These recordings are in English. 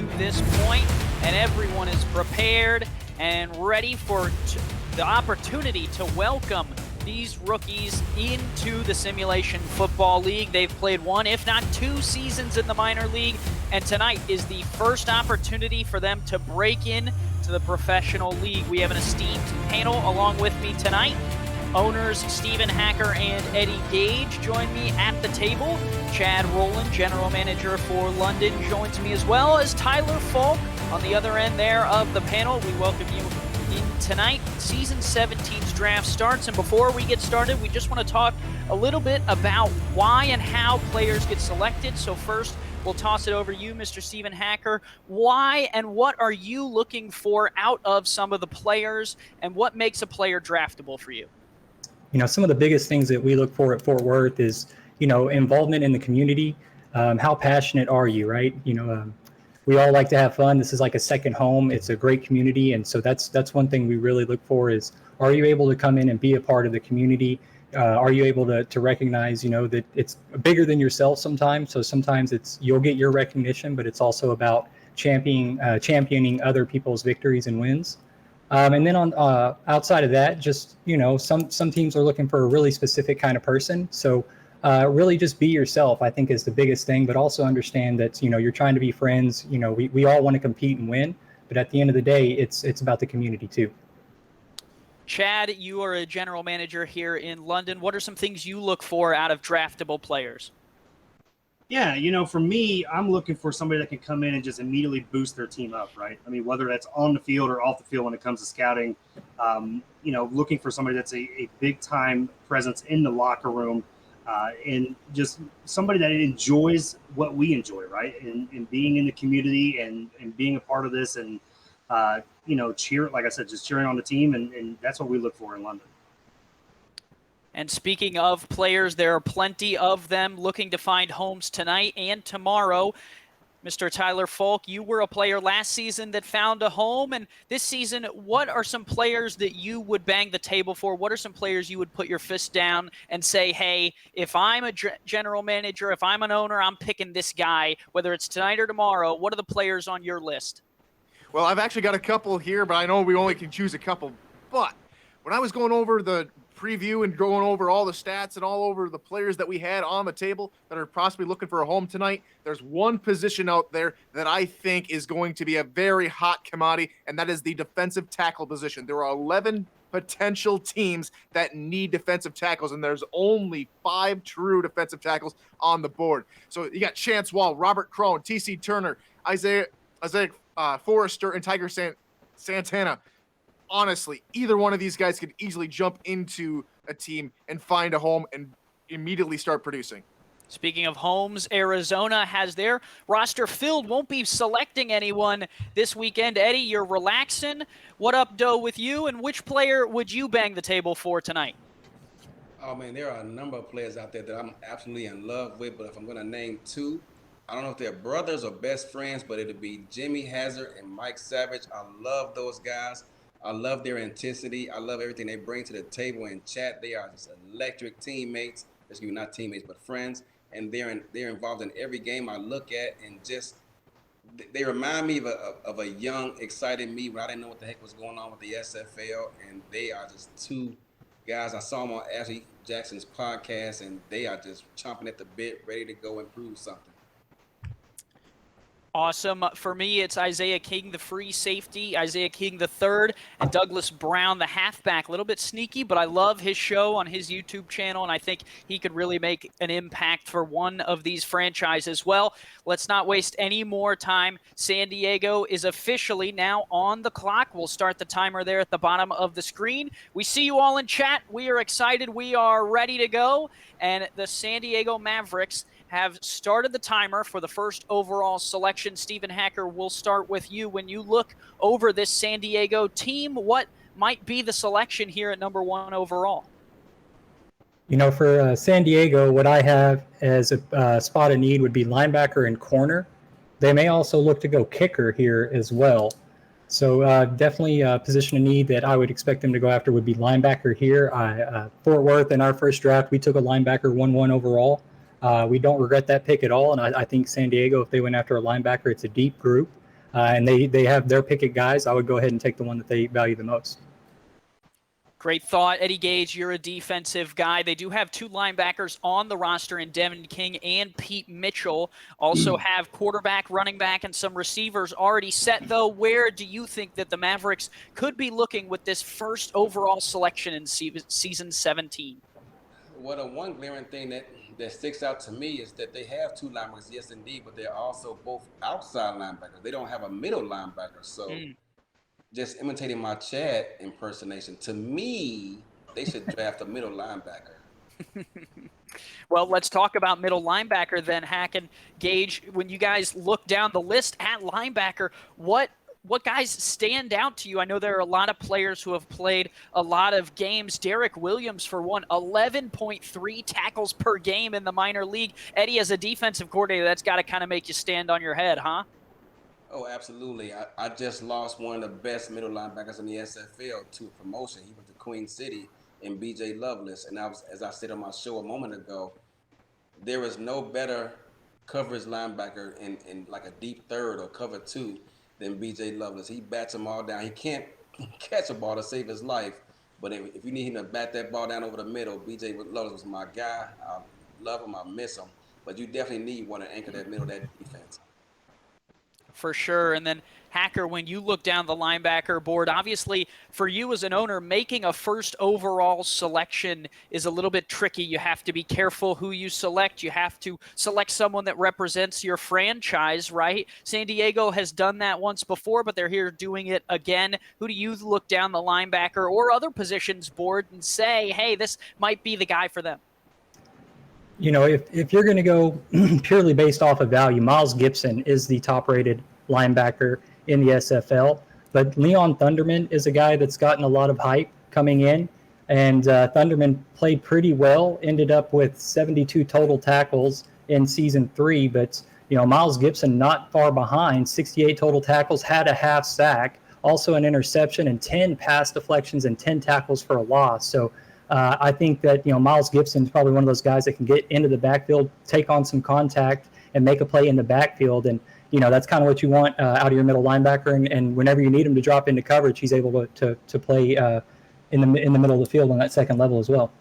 to this point, and everyone is prepared and ready for the opportunity to welcome these rookies into the Simulation Football League. They've played one, if not two seasons in the minor league, and tonight is the first opportunity for them to break in to the professional league. We have an esteemed panel along with me tonight. Owners Stephen Hacker and Eddie Gage join me at the table. Chad Rowland, general manager for London, joins me, as well as Tyler Falk on the other end there of the panel. We welcome you in tonight. Season 17's draft starts, and before we get started, we just want to talk a little bit about why and how players get selected. So first, we'll toss it over to you, Mr. Stephen Hacker. Why and what are you looking for out of some of the players, and what makes a player draftable for you? You know, some of the biggest things that we look for at Fort Worth is, you know, involvement in the community. How passionate are you, right? You know, we all like to have fun. This is like a second home. It's a great community. And so that's one thing we really look for is, are you able to come in and be a part of the community? Are you able to recognize, you know, that it's bigger than yourself sometimes. So sometimes you'll get your recognition, but it's also about championing other people's victories and wins. And then on outside of that, just, you know, some teams are looking for a really specific kind of person. So really just be yourself, I think, is the biggest thing, but also understand that, you know, you're trying to be friends. You know, we all want to compete and win, but at the end of the day, it's about the community too. Chad, you are a general manager here in London. What are some things you look for out of draftable players? Yeah, you know, for me, I'm looking for somebody that can come in and just immediately boost their team up, right? I mean, whether that's on the field or off the field when it comes to scouting, you know, looking for somebody that's a big-time presence in the locker room, and just somebody that enjoys what we enjoy, right? And being in the community and being a part of this and, you know, like I said, just cheering on the team, and that's what we look for in London. And speaking of players, there are plenty of them looking to find homes tonight and tomorrow. Mr. Tyler Falk, you were a player last season that found a home, and this season, what are some players that you would bang the table for? What are some players you would put your fist down and say, hey, if I'm a general manager, if I'm an owner, I'm picking this guy, whether it's tonight or tomorrow? What are the players on your list? Well, I've actually got a couple here, but I know we only can choose a couple. But when I was going over the preview and going over all the stats and all over the players that we had on the table that are possibly looking for a home tonight, there's one position out there that I think is going to be a very hot commodity, and that is the defensive tackle position. There are 11 potential teams that need defensive tackles, and there's only 5 true defensive tackles on the board. So you got Chance Wall, Robert Crone, T.C. Turner, Isaiah Forrester, and Tiger Santana. Honestly, either one of these guys could easily jump into a team and find a home and immediately start producing. Speaking of homes, Arizona has their roster filled, won't be selecting anyone this weekend. Eddie, you're relaxing. What up, Doe, with you, and which player would you bang the table for tonight? Oh, man, there are a number of players out there that I'm absolutely in love with, but if I'm going to name two, I don't know if they're brothers or best friends, but it'll be Jimmy Hazard and Mike Savage. I love those guys. I love their intensity. I love everything they bring to the table in chat. They are just electric teammates. Excuse me, not teammates, but friends. And they're involved in every game I look at, and just they remind me of a young, excited me when I didn't know what the heck was going on with the SFL. And they are just two guys. I saw them on Ashley Jackson's podcast, and they are just chomping at the bit, ready to go and prove something. Awesome. For me, it's Isaiah King, the free safety, Isaiah King the third, and Douglas Brown, the halfback. A little bit sneaky, but I love his show on his YouTube channel, and I think he could really make an impact for one of these franchises. Well, let's not waste any more time. San Diego is officially now on the clock. We'll start the timer there at the bottom of the screen. We see you all in chat. We are excited. We are ready to go, and the San Diego Mavericks have started the timer for the first overall selection. Stephen Hacker, we'll start with you. When you look over this San Diego team, what might be the selection here at number 1 overall? You know, for San Diego, what I have as a spot of need would be linebacker and corner. They may also look to go kicker here as well. So definitely a position of need that I would expect them to go after would be linebacker here. Fort Worth, in our first draft, we took a linebacker 1-1 overall. We don't regret that pick at all, and I think San Diego, if they went after a linebacker, it's a deep group. and they have their pick at guys, I would go ahead and take the one that they value the most. Great thought. Eddie Gage, you're a defensive guy. They do have 2 linebackers on the roster in Devin King and Pete Mitchell. Also have quarterback, running back, and some receivers already set, though. Where do you think that the Mavericks could be looking with this first overall selection in season 17? Well, the one glaring thing that sticks out to me is that they have 2 linebackers, yes, indeed, but they're also both outside linebackers. They don't have a middle linebacker. So just imitating my Chad impersonation, to me, they should draft a middle linebacker. Well, let's talk about middle linebacker then, Hack and Gage. When you guys look down the list at linebacker, what guys stand out to you? I know there are a lot of players who have played a lot of games. Derek Williams, for one, 11.3 tackles per game in the minor league. Eddie, as a defensive coordinator, that's got to kind of make you stand on your head, huh? Oh, absolutely. I just lost one of the best middle linebackers in the SFL to a promotion. He went to Queen City and BJ Lovelace. And as I said on my show a moment ago, there is no better coverage linebacker in like a deep third or cover 2 than BJ Lovelace. He bats them all down. He can't catch a ball to save his life, but if you need him to bat that ball down over the middle, BJ Lovelace was my guy. I love him. I miss him. But you definitely need one to anchor that middle of that defense. For sure. And then, Hacker, when you look down the linebacker board, obviously for you as an owner, making a first overall selection is a little bit tricky. You have to be careful who you select. You have to select someone that represents your franchise, right? San Diego has done that once before, but they're here doing it again. Who do you look down the linebacker or other positions board and say, hey, this might be the guy for them? You know, if you're going to go purely based off of value, Miles Gibson is the top-rated linebacker in the SFL. But Leon Thunderman is a guy that's gotten a lot of hype coming in. And Thunderman played pretty well, ended up with 72 total tackles in season 3. But, you know, Miles Gibson not far behind, 68 total tackles, had a half sack, also an interception and 10 pass deflections and 10 tackles for a loss. So I think that, you know, Miles Gibson is probably one of those guys that can get into the backfield, take on some contact, and make a play in the backfield. And, you know, that's kind of what you want out of your middle linebacker. And whenever you need him to drop into coverage, he's able to play in the middle of the field on that second level as well.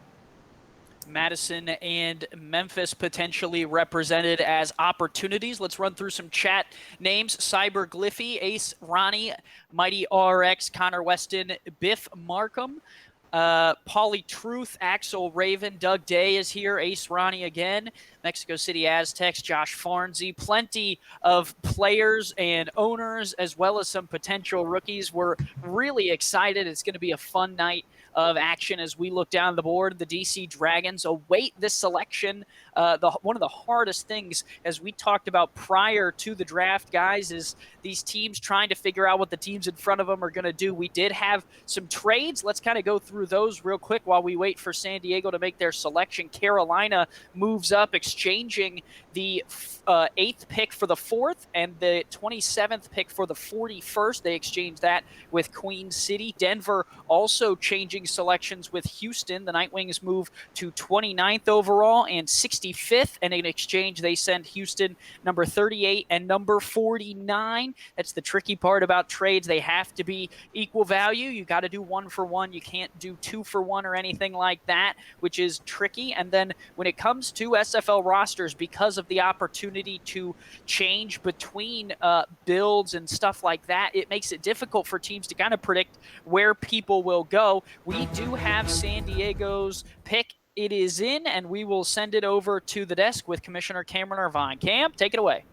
Madison and Memphis potentially represented as opportunities. Let's run through some chat names. Cyber Gliffy, Ace Ronnie, Mighty RX, Connor Weston, Biff Markham, Pauly Truth, Axel Raven, Doug Day is here, Ace Ronnie again, Mexico City Aztecs, Josh Farnsey, plenty of players and owners as well as some potential rookies. We're really excited. It's going to be a fun night of action as we look down the board. The DC Dragons await this selection. One of the hardest things, as we talked about prior to the draft, guys, is these teams trying to figure out what the teams in front of them are going to do. We did have some trades. Let's kind of go through those real quick while we wait for San Diego to make their selection. Carolina moves up, exchanging the 8th pick for the 4th and the 27th pick for the 41st. They exchanged that with Queen City. Denver also changing selections with Houston. The Nightwings move to 29th overall and 65th, and in exchange they send Houston number 38 and number 49. That's the tricky part about trades. They have to be equal value. You got to do 1 for 1. You can't do 2 for 1 or anything like that, which is tricky. And then when it comes to SFL rosters, because of the opportunity to change between builds and stuff like that, it makes it difficult for teams to kind of predict where people will go. We do have San Diego's pick. It is in, and we will send it over to the desk with Commissioner Cameron Irvine. Cam, take it away.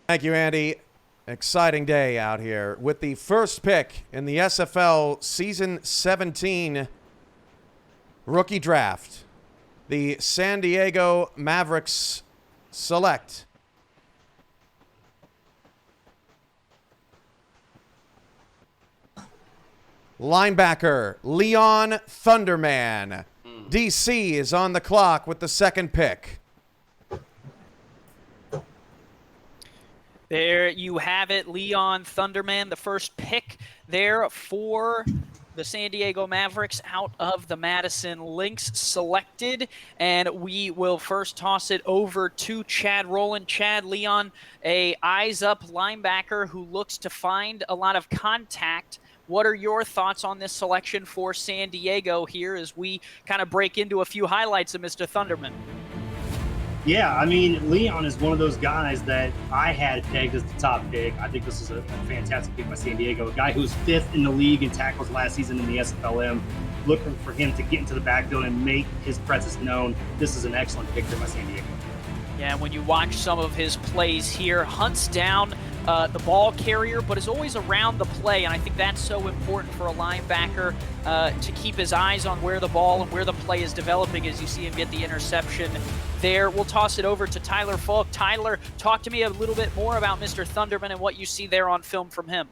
Thank you, Andy. Exciting day out here with the first pick in the SFL Season 17 rookie draft. The San Diego Mavericks select linebacker Leon Thunderman. DC is on the clock with the second pick. There you have it, Leon Thunderman, the first pick there for the San Diego Mavericks out of the Madison Lynx selected, and we will first toss it over to Chad Rowland. Chad, Leon, a eyes-up linebacker who looks to find a lot of contact. What are your thoughts on this selection for San Diego here as we kind of break into a few highlights of Mr. Thunderman? Yeah, I mean, Leon is one of those guys that I had pegged as the top pick. I think this is a fantastic pick by San Diego. A guy who's 5th in the league in tackles last season in the SFLM. Looking for him to get into the backfield and make his presence known. This is an excellent pick there by San Diego. Yeah, when you watch some of his plays here, hunts down the ball carrier, but is always around the play, and I think that's so important for a linebacker to keep his eyes on where the ball and where the play is developing as you see him get the interception there. We'll toss it over to Tyler Falk. Tyler, talk to me a little bit more about Mr. Thunderman and what you see there on film from him.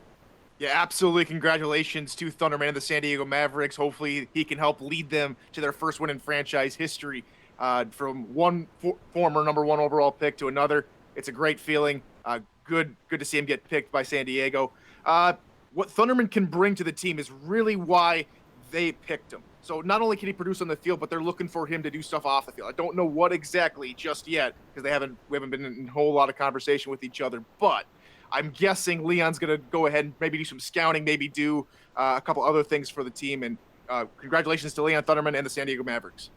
Yeah, absolutely. Congratulations to Thunderman and the San Diego Mavericks. Hopefully he can help lead them to their first win in franchise history. From one former number 1 overall pick to another. It's a great feeling. Good to see him get picked by San Diego. What Thunderman can bring to the team is really why they picked him. So not only can he produce on the field, but they're looking for him to do stuff off the field. I don't know what exactly just yet because we haven't been in a whole lot of conversation with each other, but I'm guessing Leon's going to go ahead and maybe do some scouting, maybe do a couple other things for the team. And congratulations to Leon Thunderman and the San Diego Mavericks.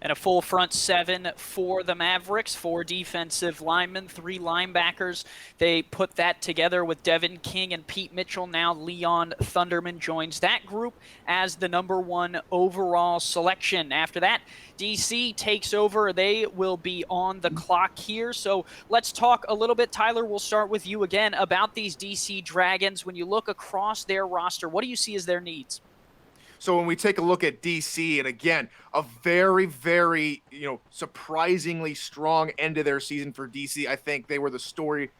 And a full front 7 for the Mavericks, 4 defensive linemen, 3 linebackers. They put that together with Devin King and Pete Mitchell. Now Leon Thunderman joins that group as the number 1 overall selection. After that, DC takes over. They will be on the clock here. So let's talk a little bit. Tyler, we'll start with you again about these DC Dragons. When you look across their roster, what do you see as their needs? So when we take a look at DC, and again, a very, very, surprisingly strong end of their season for DC. I think they were the story,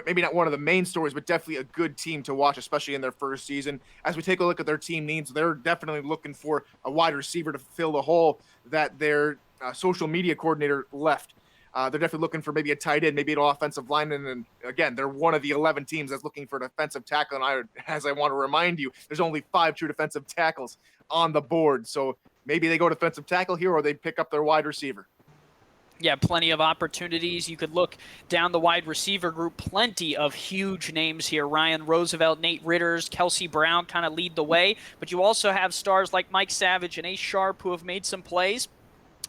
maybe not one of the main stories, but definitely a good team to watch, especially in their first season. As we take a look at their team needs, they're definitely looking for a wide receiver to fill the hole that their social media coordinator left. They're definitely looking for maybe a tight end, maybe an offensive lineman. And again, they're one of the 11 teams that's looking for a defensive tackle. And as I want to remind you, there's only 5 true defensive tackles on the board. So maybe they go defensive tackle here or they pick up their wide receiver. Yeah, plenty of opportunities. You could look down the wide receiver group. Plenty of huge names here. Ryan Roosevelt, Nate Ritters, Kelsey Brown kind of lead the way. But you also have stars like Mike Savage and Ace Sharp who have made some plays.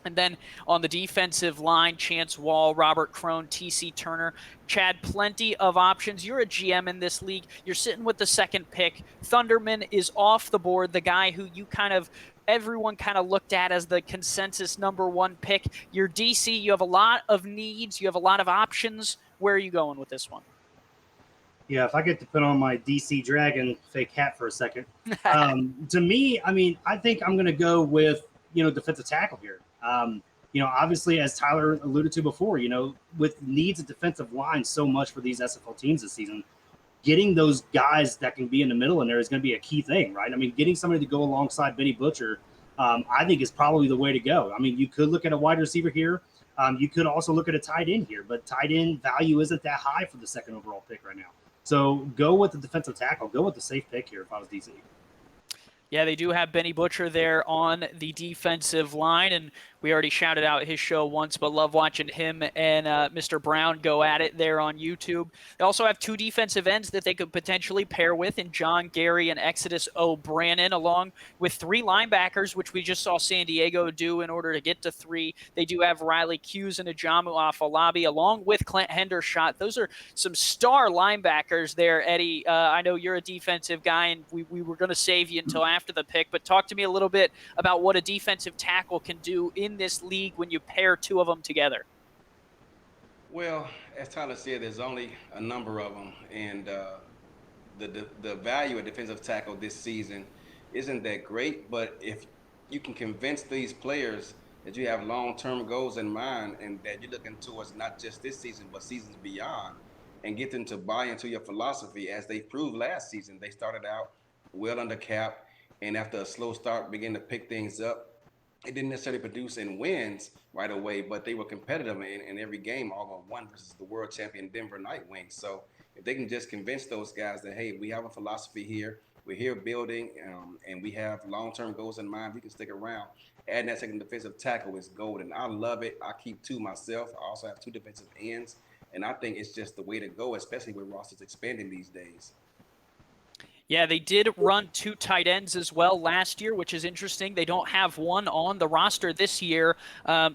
And then on the defensive line, Chance Wall, Robert Crone, T.C. Turner. Chad, plenty of options. You're a GM in this league. You're sitting with the 2nd pick. Thunderman is off the board, the guy who everyone kind of looked at as the consensus number 1 pick. You're DC. You have a lot of needs. You have a lot of options. Where are you going with this one? Yeah, if I get to put on my DC Dragon fake hat for a second. To me, I think I'm going to go with, defensive tackle here. Obviously, as Tyler alluded to before, with needs of defensive line so much for these SFL teams this season, getting those guys that can be in the middle in there is going to be a key thing, right? Getting somebody to go alongside Benny Butcher, I think is probably the way to go. You could look at a wide receiver here. You could also look at a tight end here, but tight end value isn't that high for the 2nd overall pick right now. So go with the defensive tackle. Go with the safe pick here if I was DC. Yeah, they do have Benny Butcher there on the defensive line, and we already shouted out his show once, but love watching him and Mr. Brown go at it there on YouTube. They also have 2 defensive ends that they could potentially pair with in John Gary and Exodus O'Brien, along with 3 linebackers, which we just saw San Diego do in order to get to 3. They do have Riley Hughes and Ajamu Afolabi, along with Clint Hendershot. Those are some star linebackers there, Eddie. I know you're a defensive guy, and we were going to save you until after the pick, but talk to me a little bit about what a defensive tackle can do in this league when you pair 2 of them together. Well, as Tyler said, there's only a number of them, and the value of defensive tackle this season isn't that great. But if you can convince these players that you have long-term goals in mind and that you're looking towards not just this season but seasons beyond, and get them to buy into your philosophy, as they proved last season, they started out well under cap, and after a slow start, began to pick things up. It didn't necessarily produce in wins right away, but they were competitive in every game, although one versus the world champion Denver Nightwings. So if they can just convince those guys that, hey, we have a philosophy here, We're here building, and we have long-term goals in mind. We can stick around. Adding that second defensive tackle is golden. I love it. I keep 2 myself. I also have 2 defensive ends, and I think it's just the way to go, especially with rosters expanding these days. Yeah, they did run 2 tight ends as well last year, which is interesting. They don't have one on the roster this year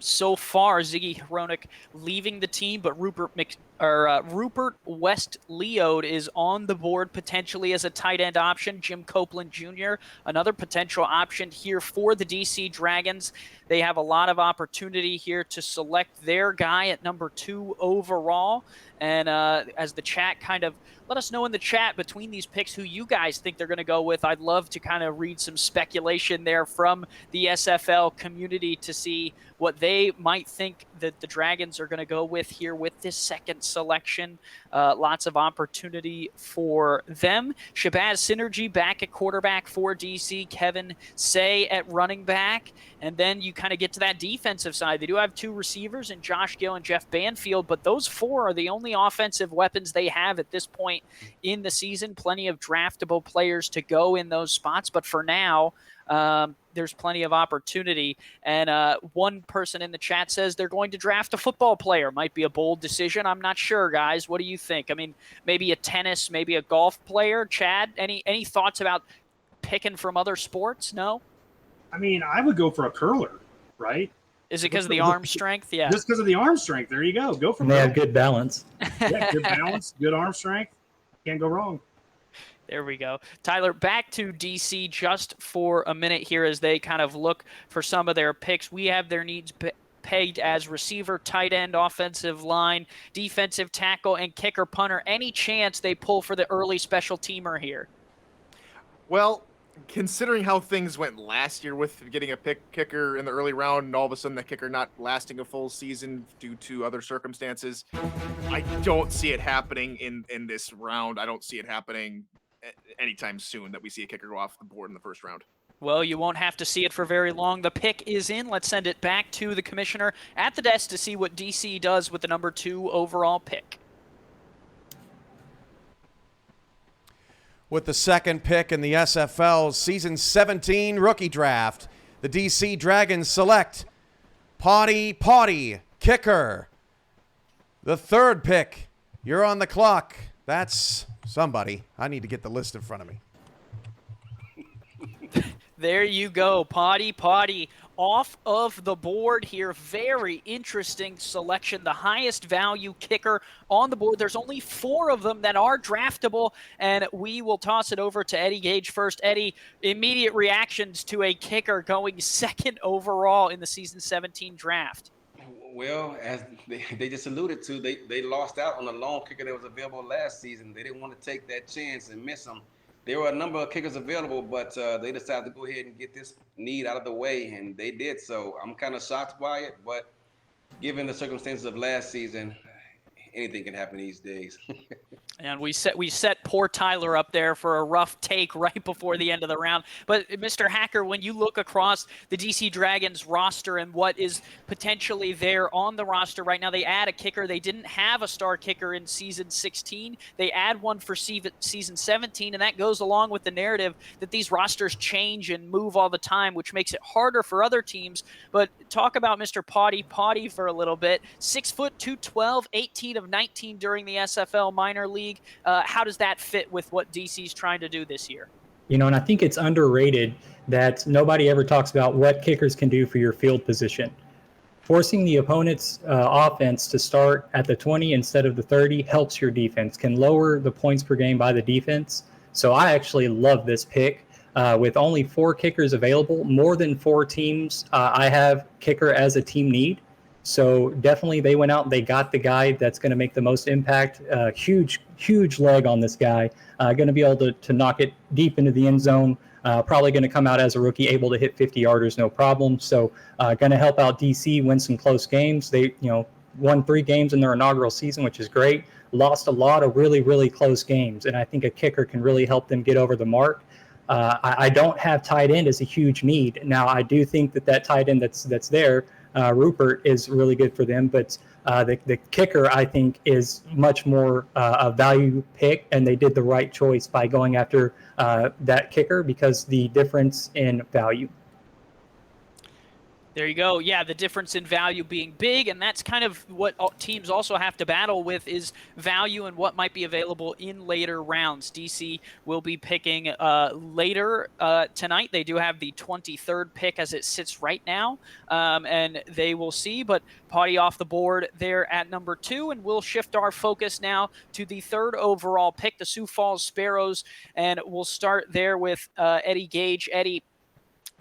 so far. Ziggy Hronik leaving the team, but Rupert West Leod is on the board potentially as a tight end option. Jim Copeland Jr., another potential option here for the DC Dragons. They have a lot of opportunity here to select their guy at number 2 overall. And as the chat kind of let us know in the chat between these picks who you guys think they're going to go with. I'd love to kind of read some speculation there from the SFL community to see what they might think that the Dragons are going to go with here with this second selection. Lots of opportunity for them. Shabazz Synergy back at quarterback for DC. Kevin Say at running back. And then you kind of get to that defensive side. They do have 2 receivers in Josh Gill and Jeff Banfield, but those 4 are the only offensive weapons they have at this point in the season. Plenty of draftable players to go in those spots, but for now, there's plenty of opportunity. And one person in the chat says they're going to draft a football player. Might be a bold decision. I'm not sure, guys. What do you think? I mean, maybe a tennis, maybe a golf player. Chad, any thoughts about picking from other sports? No? I mean, I would go for a curler, right? Is it because of the arm strength? Yeah. Just because of the arm strength. There you go. Go for They have good balance. Yeah, good balance, good arm strength. Can't go wrong. There we go. Tyler, back to DC just for a minute here as they kind of look for some of their picks. We have their needs pegged as receiver, tight end, offensive line, defensive tackle, and kicker punter. Any chance they pull for the early special teamer here? Well, considering how things went last year with getting a kicker in the early round and all of a sudden the kicker not lasting a full season due to other circumstances, I don't see it happening in this round. I don't see it happening anytime soon that we see a kicker go off the board in the first round. Well, you won't have to see it for very long. The pick is in. Let's send it back to the commissioner at the desk to see what DC does with the number 2 overall pick. With the second pick in the SFL Season 17 rookie draft, the DC Dragons select Potty kicker. The third pick, you're on the clock. That's somebody. I need to get the list in front of me. There you go, Potty off of the board here. Very interesting selection. The highest value kicker on the board. There's only 4 of them that are draftable, and we will toss it over to Eddie Gage first. Eddie, immediate reactions to a kicker going 2nd overall in the Season 17 draft. Well, as they just alluded to, they lost out on the lone kicker that was available last season. They didn't want to take that chance and miss him. There were a number of kickers available, but they decided to go ahead and get this need out of the way, and they did so. I'm kind of shocked by it, but given the circumstances of last season, anything can happen these days. And we set poor Tyler up there for a rough take right before the end of the round. But Mr. Hacker, when you look across the DC Dragons roster and what is potentially there on the roster right now, they add a kicker. They didn't have a star kicker in Season 16. They add one for Season 17, and that goes along with the narrative that these rosters change and move all the time, which makes it harder for other teams. But talk about Mr. Potty for a little bit. 6 foot 212, 18 of 19 during the SFL minor league. How does that fit with what DC's trying to do this year? You know, and I think it's underrated that nobody ever talks about what kickers can do for your field position. Forcing the opponent's offense to start at the 20 instead of the 30 helps your defense, can lower the points per game by the defense. So I actually love this pick. With only 4 kickers available, more than 4 teams, I have kicker as a team need. So definitely they went out and they got the guy that's going to make the most impact. Huge leg on this guy. Going to be able to knock it deep into the end zone. Probably going to come out as a rookie, able to hit 50-yarders, no problem. So going to help out DC win some close games. They won 3 games in their inaugural season, which is great. Lost a lot of really close games, and I think a kicker can really help them get over the mark. I don't have tight end as a huge need. Now, I do think that tight end that's there Rupert is really good for them. But the kicker, I think, is much more a value pick, and they did the right choice by going after that kicker because the difference in value. There you go. Yeah, the difference in value being big, and that's kind of what teams also have to battle with is value and what might be available in later rounds. DC will be picking later tonight. They do have the 23rd pick as it sits right now, and they will see, but Potty off the board there at number 2, and we'll shift our focus now to the 3rd overall pick, the Sioux Falls Sparrows, and we'll start there with Eddie Gage. Eddie,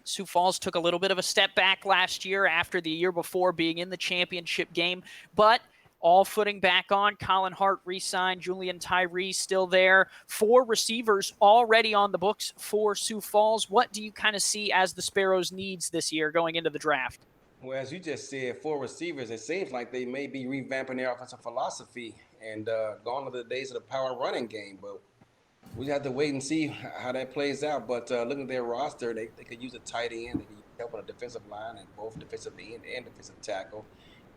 Sioux Falls took a little bit of a step back last year after the year before being in the championship game, but all footing back on. Colin Hart re-signed, Julian Tyree still there. 4 receivers already on the books for Sioux Falls. What do you kind of see as the Sparrows' needs this year going into the draft? Well, as you just said, 4 receivers, it seems like they may be revamping their offensive philosophy and gone to the days of the power running game, but we have to wait and see how that plays out. But looking at their roster, they could use a tight end. They could help on a defensive line and both defensive end and defensive tackle.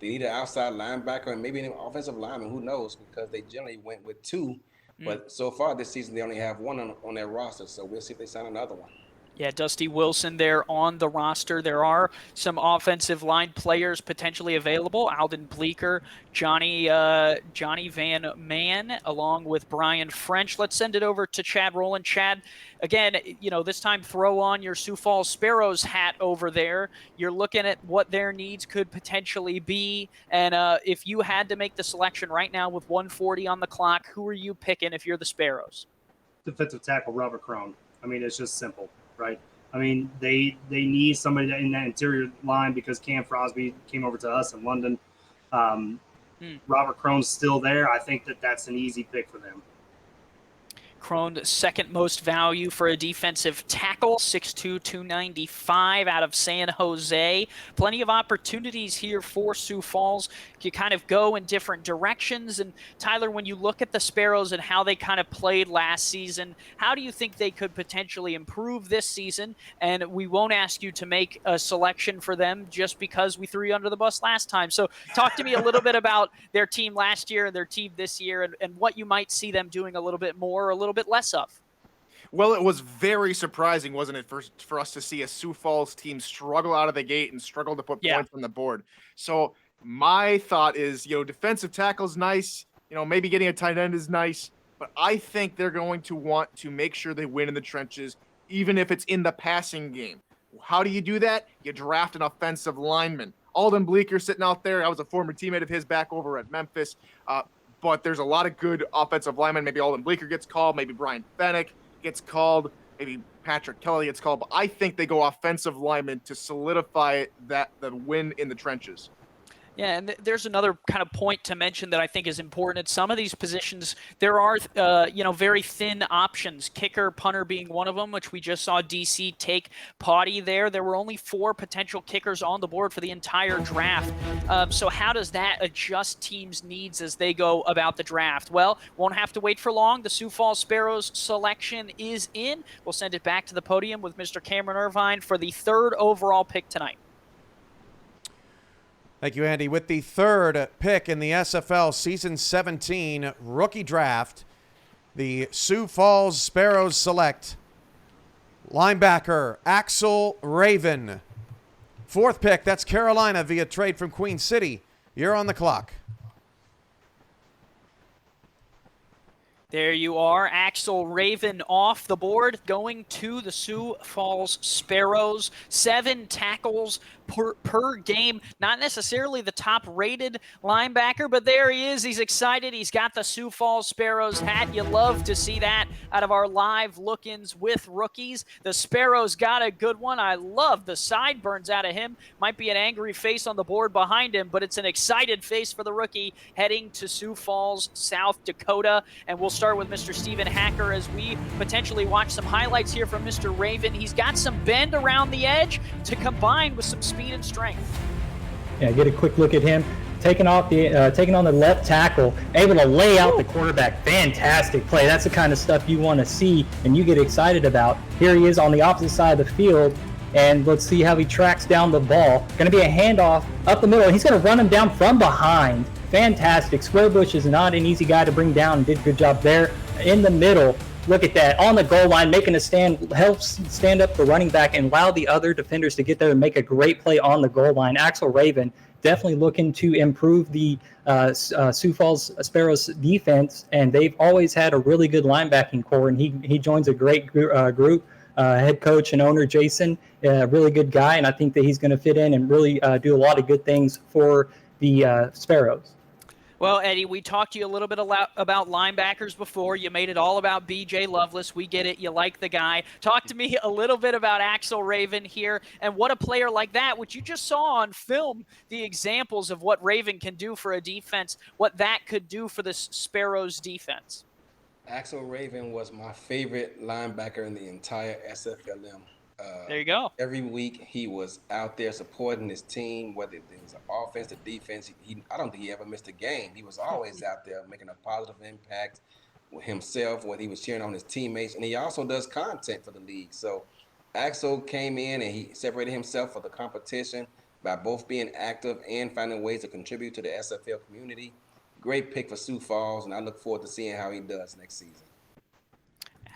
They need an outside linebacker and maybe an offensive lineman. Who knows? Because they generally went with 2. But so far this season, they only have 1 on their roster. So we'll see if they sign another one. Yeah, Dusty Wilson there on the roster. There are some offensive line players potentially available. Alden Bleeker, Johnny Van Man, along with Brian French. Let's send it over to Chad Rowland. Chad, again, this time throw on your Sioux Falls Sparrows hat over there. You're looking at what their needs could potentially be. And if you had to make the selection right now with 1:40 on the clock, who are you picking if you're the Sparrows? Defensive tackle Robert Crone. I mean, it's just simple. Right. I mean, they need somebody in that interior line because Cam Crosby came over to us in London. Robert Crone's still there. I think that's an easy pick for them. Crone, second most value for a defensive tackle, 6'2", 295 out of San Jose. Plenty of opportunities here for Sioux Falls. You kind of go in different directions. And Tyler, when you look at the Sparrows and how they kind of played last season, how do you think they could potentially improve this season? And we won't ask you to make a selection for them just because we threw you under the bus last time. So talk to me a little bit about their team last year and their team this year and what you might see them doing a little bit more or a little bit less of. Well, it was very surprising, wasn't it, for us to see a Sioux Falls team struggle out of the gate and struggle to put points on the board. So my thought is, defensive tackle is nice. Maybe getting a tight end is nice. But I think they're going to want to make sure they win in the trenches, even if it's in the passing game. How do you do that? You draft an offensive lineman. Alden Bleeker sitting out there. I was a former teammate of his back over at Memphis. But there's a lot of good offensive linemen. Maybe Alden Bleeker gets called. Maybe Brian Fennick gets called. Maybe Patrick Kelly gets called. But I think they go offensive linemen to solidify the win in the trenches. Yeah, and there's another kind of point to mention that I think is important. At some of these positions, there are, very thin options. Kicker, punter being one of them, which we just saw DC take Potty there. There were only 4 potential kickers on the board for the entire draft. So how does that adjust teams' needs as they go about the draft? Well, won't have to wait for long. The Sioux Falls Sparrows selection is in. We'll send it back to the podium with Mr. Cameron Irvine for the 3rd overall pick tonight. Thank you, Andy. With the 3rd pick in the SFL Season 17 rookie draft, the Sioux Falls Sparrows select linebacker Axel Raven. 4th pick, that's Carolina via trade from Queen City. You're on the clock. There you are, Axel Raven off the board, going to the Sioux Falls Sparrows. 7 tackles per game. Not necessarily the top-rated linebacker, but there he is. He's excited. He's got the Sioux Falls Sparrows hat. You love to see that out of our live look-ins with rookies. The Sparrows got a good one. I love the sideburns out of him. Might be an angry face on the board behind him, but it's an excited face for the rookie heading to Sioux Falls, South Dakota. And we'll start with Mr. Stephen Hacker as we potentially watch some highlights here from Mr. Raven. He's got some bend around the edge to combine with some speed and strength. Yeah, get a quick look at him. Taking on the left tackle, able to lay out the quarterback. Fantastic play. That's the kind of stuff you want to see and you get excited about. Here he is on the opposite side of the field. And let's see how he tracks down the ball. Going to be a handoff up the middle. He's going to run him down from behind. Fantastic. Squarebush is not an easy guy to bring down. Did a good job there. In the middle, look at that. On the goal line, making a stand, helps stand up the running back and allow the other defenders to get there and make a great play on the goal line. Axel Raven definitely looking to improve the Sioux Falls Sparrows defense, and they've always had a really good linebacking core, and he joins a great group. Head coach and owner Jason, a really good guy, and I think that he's going to fit in and really do a lot of good things for the Sparrows. Well, Eddie, we talked to you a little bit about linebackers before. You made it all about B.J. Lovelace. We get it. You like the guy. Talk to me a little bit about Axel Raven here and what a player like that, which you just saw on film, the examples of what Raven can do for a defense, what that could do for the Sparrows defense. Axel Raven was my favorite linebacker in the entire SFLM. There you go. Every week he was out there supporting his team, whether it was offense or defense. I don't think he ever missed a game. He was always out there making a positive impact with himself, whether he was cheering on his teammates, and he also does content for the league. So Axel came in and he separated himself for the competition by both being active and finding ways to contribute to the SFL community. Great pick for Sioux Falls, and I look forward to seeing how he does next season.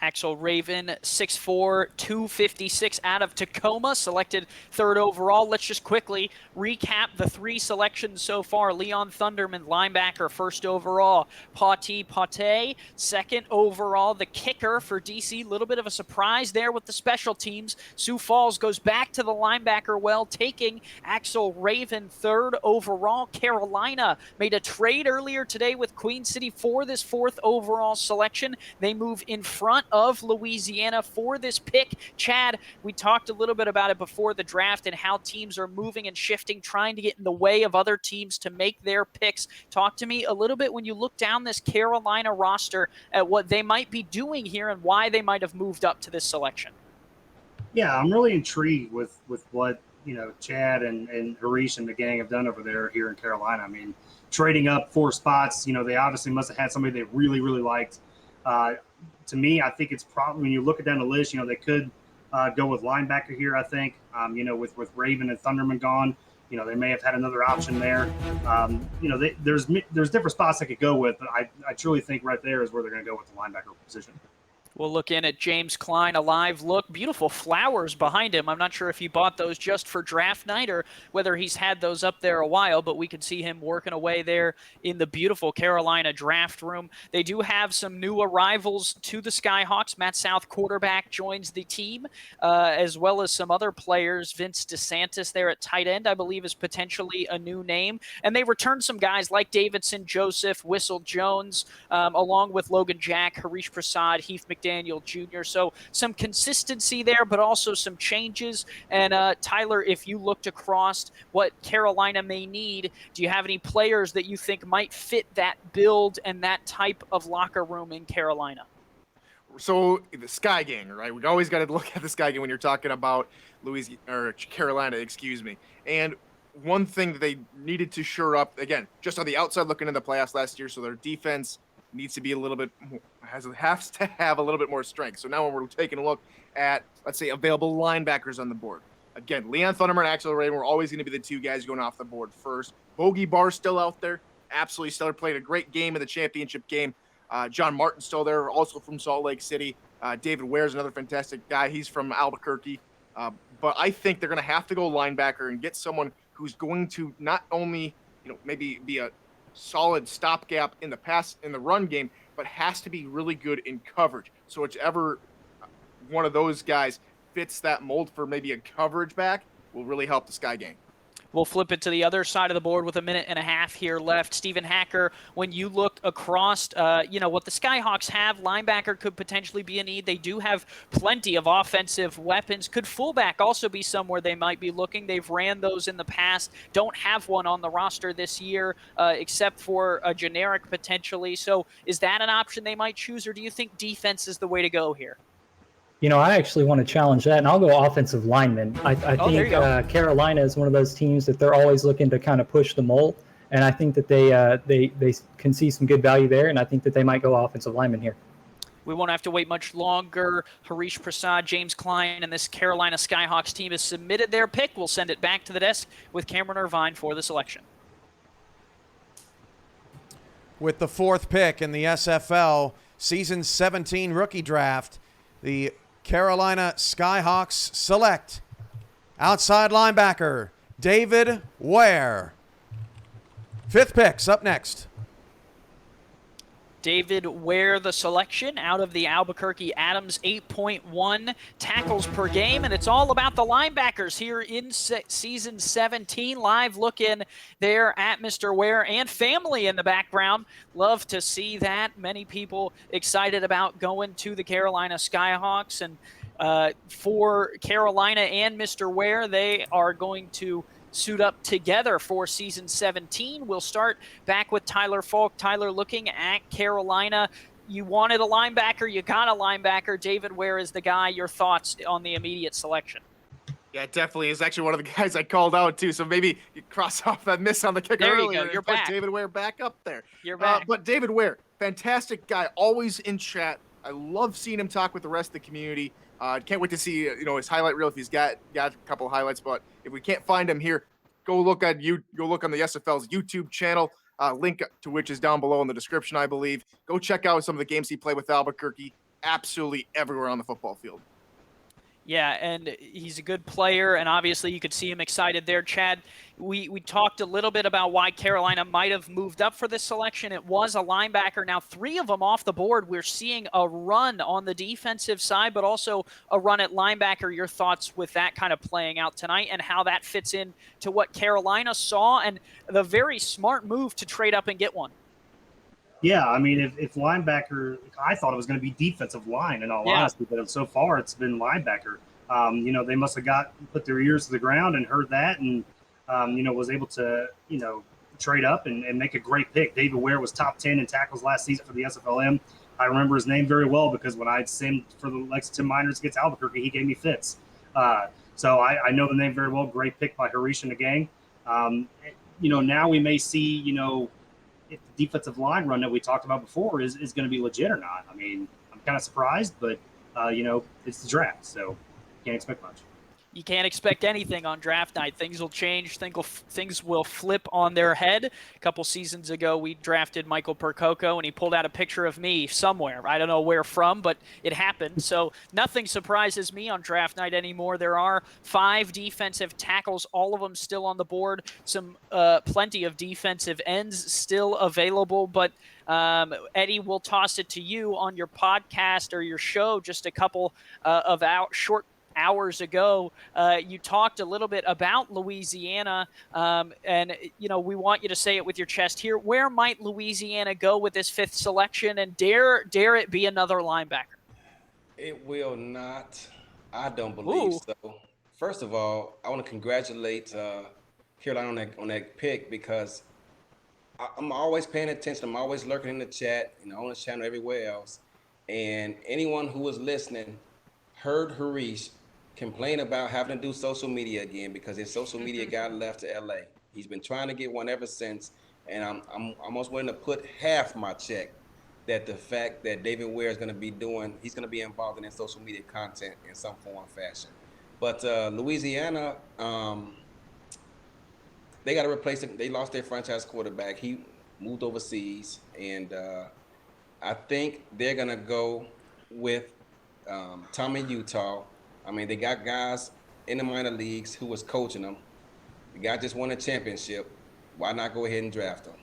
Axel Raven, 6'4", 256 out of Tacoma, selected 3rd overall. Let's just quickly recap the 3 selections so far. Leon Thunderman, linebacker, 1st overall. Pate, 2nd overall. The kicker for DC, a little bit of a surprise there with the special teams. Sioux Falls goes back to the linebacker well, taking Axel Raven 3rd overall. Carolina made a trade earlier today with Queen City for this 4th overall selection. They move in front of Louisiana for this pick. Chad, we talked a little bit about it before the draft and how teams are moving and shifting, trying to get in the way of other teams to make their picks. Talk to me a little bit when you look down this Carolina roster at what they might be doing here and why they might have moved up to this selection. Yeah, I'm really intrigued with what, Chad and Harish and the gang have done over there here in Carolina. I mean, trading up 4 spots, they obviously must have had somebody they really, really liked. To me, I think it's probably, when you look down the list, they could go with linebacker here, I think. With Raven and Thunderman gone, they may have had another option there. There's different spots they could go with, but I truly think right there is where they're going to go with the linebacker position. We'll look in at James Klein, a live look. Beautiful flowers behind him. I'm not sure if he bought those just for draft night or whether he's had those up there a while, but we can see him working away there in the beautiful Carolina draft room. They do have some new arrivals to the Skyhawks. Matt South, quarterback, joins the team, as well as some other players. Vince DeSantis there at tight end, I believe, is potentially a new name. And they returned some guys like Davidson Joseph, Whistle Jones, along with Logan Jack, Harish Prasad, Heath McDaniel Jr. So some consistency there, but also some changes. And Tyler, if you looked across what Carolina may need, do you have any players that you think might fit that build and that type of locker room in Carolina? So the Sky Gang, right? We always got to look at the Sky Gang when you're talking about Carolina, excuse me. And one thing that they needed to shore up, again, just on the outside looking in the playoffs last year, so their defense needs to be a little bit, has to have a little bit more strength. So now when we're taking a look at, let's say, available linebackers on the board, again, Leon Thunderman and Axel Raven were always going to be the 2 guys going off the board first. Bogey Barr still out there, absolutely stellar, played a great game in the championship game. John Martin still there, also from Salt Lake City. David Ware's another fantastic guy. He's from Albuquerque. But I think they're going to have to go linebacker and get someone who's going to not only, maybe be a solid stopgap in the run game, but has to be really good in coverage. So whichever one of those guys fits that mold for maybe a coverage back will really help the Sky Gang. We'll flip it to the other side of the board with a minute and a half here left. Stephen Hacker, when you look across, what the Skyhawks have, linebacker could potentially be a need. They do have plenty of offensive weapons. Could fullback also be somewhere they might be looking? They've ran those in the past. Don't have one on the roster this year, except for a generic potentially. So is that an option they might choose, or do you think defense is the way to go here? I actually want to challenge that, and I'll go offensive lineman. I think Carolina is one of those teams that they're always looking to kind of push the mold, and I think that they can see some good value there, and I think that they might go offensive lineman here. we won't have to wait much longer. Harish Prasad, James Klein, and this Carolina Skyhawks team has submitted their pick. We'll send it back to the desk with Cameron Irvine for the selection. With the 4th pick in the SFL Season 17 rookie draft, the Carolina Skyhawks select outside linebacker David Ware. 5th pick's up next. David Ware, the selection out of the Albuquerque Adams 8.1 tackles per game, and it's all about the linebackers here in season 17. Live look in there at Mr. Ware and family in the background. Love to see that. Many people excited about going to the Carolina Skyhawks, and for Carolina and Mr. Ware, they are going to suit up together for season 17. We'll start back with Tyler Falk. Tyler, looking at Carolina, you wanted a linebacker, you got a linebacker. David Ware is the guy. Your thoughts on the immediate selection? Yeah, definitely is actually one of the guys I called out too. So maybe you cross off that miss on the kick there earlier you go. You're and put back. David Ware back up there. You're back. But David Ware, fantastic guy, always in chat. I love seeing him talk with the rest of the community. Can't wait to see his highlight reel if he's got a couple of highlights. But if we can't find him here, go look on the SFL's YouTube channel. Link to which is down below in the description, I believe. Go check out some of the games he played with Albuquerque. Absolutely everywhere on the football field. Yeah, and he's a good player, and obviously you could see him excited there. Chad, we talked a little bit about why Carolina might have moved up for this selection. It was a linebacker. Now 3 of them off the board. We're seeing a run on the defensive side, but also a run at linebacker. Your thoughts with that kind of playing out tonight and how that fits in to what Carolina saw and the very smart move to trade up and get one. Yeah, I mean, if linebacker, I thought it was going to be defensive line in all honesty, but so far it's been linebacker. They must have put their ears to the ground and heard that, and was able to trade up and make a great pick. David Ware was top 10 in tackles last season for the SFLM. I remember his name very well because when I'd simmed for the Lexington Miners against Albuquerque, he gave me fits. So I know the name very well. Great pick by Harish and the gang. Now we may see if the defensive line run that we talked about before is going to be legit or not. I mean, I'm kind of surprised, but, it's the draft, so can't expect much. You can't expect anything on draft night. Things will change. Things will flip on their head. A couple seasons ago, we drafted Michael Percoco, and he pulled out a picture of me somewhere. I don't know where from, but it happened. So nothing surprises me on draft night anymore. There are 5 defensive tackles, all of them still on the board. Plenty of defensive ends still available, but Eddie, we'll toss it to you on your podcast or your show just a couple of short hours ago. You talked a little bit about Louisiana, and we want you to say it with your chest here. Where might Louisiana go with this 5th selection, and dare it be another linebacker? It will not. I don't believe so. First of all, I want to congratulate Carolina on that pick because I'm always paying attention. I'm always lurking in the chat, on this channel, everywhere else. And anyone who was listening heard Harish complain about having to do social media again because his social media guy left to LA. He's been trying to get one ever since, and I'm almost willing to put half my check that the fact that David Ware is going to be he's going to be involved in social media content in some form or fashion. But Louisiana, they got to replace him. They lost their franchise quarterback. He moved overseas, and I think they're going to go with Tommy Utah. I mean, they got guys in the minor leagues who was coaching them. The guy just won a championship. Why not go ahead and draft him?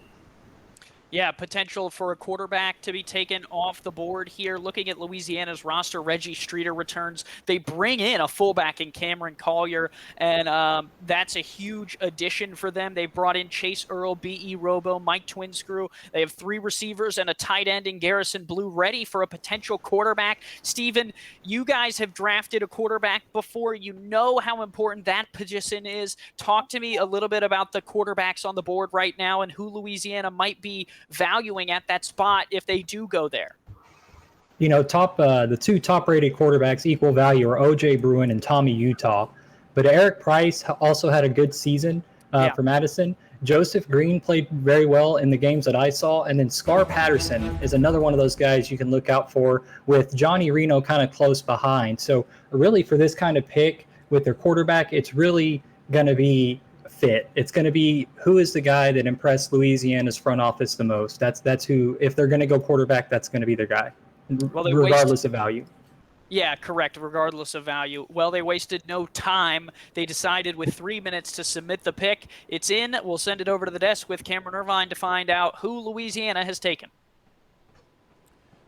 Yeah, potential for a quarterback to be taken off the board here. Looking at Louisiana's roster, Reggie Streeter returns. They bring in a fullback in Cameron Collier, and that's a huge addition for them. They brought in Chase Earl, B.E. Robo, Mike Twinscrew. They have 3 receivers and a tight end in Garrison Blue ready for a potential quarterback. Steven, you guys have drafted a quarterback before. You know how important that position is. Talk to me a little bit about the quarterbacks on the board right now and who Louisiana might be valuing at that spot if they do go there. The 2 top-rated quarterbacks equal value are O.J. Bruin and Tommy Utah. But Eric Price also had a good season. for Madison. Joseph Green played very well in the games that I saw. And then Scar Patterson is another one of those guys you can look out for, with Johnny Reno kind of close behind. So really for this kind of pick with their quarterback, it's really going to be fit. It's going to be who is the guy that impressed Louisiana's front office the most. That's who, if they're going to go quarterback, that's going to be their guy, regardless of value. Yeah, correct, regardless of value. Well, they wasted no time. They decided with 3 minutes to submit the pick. It's in. We'll send it over to the desk with Cameron Irvine to find out who Louisiana has taken.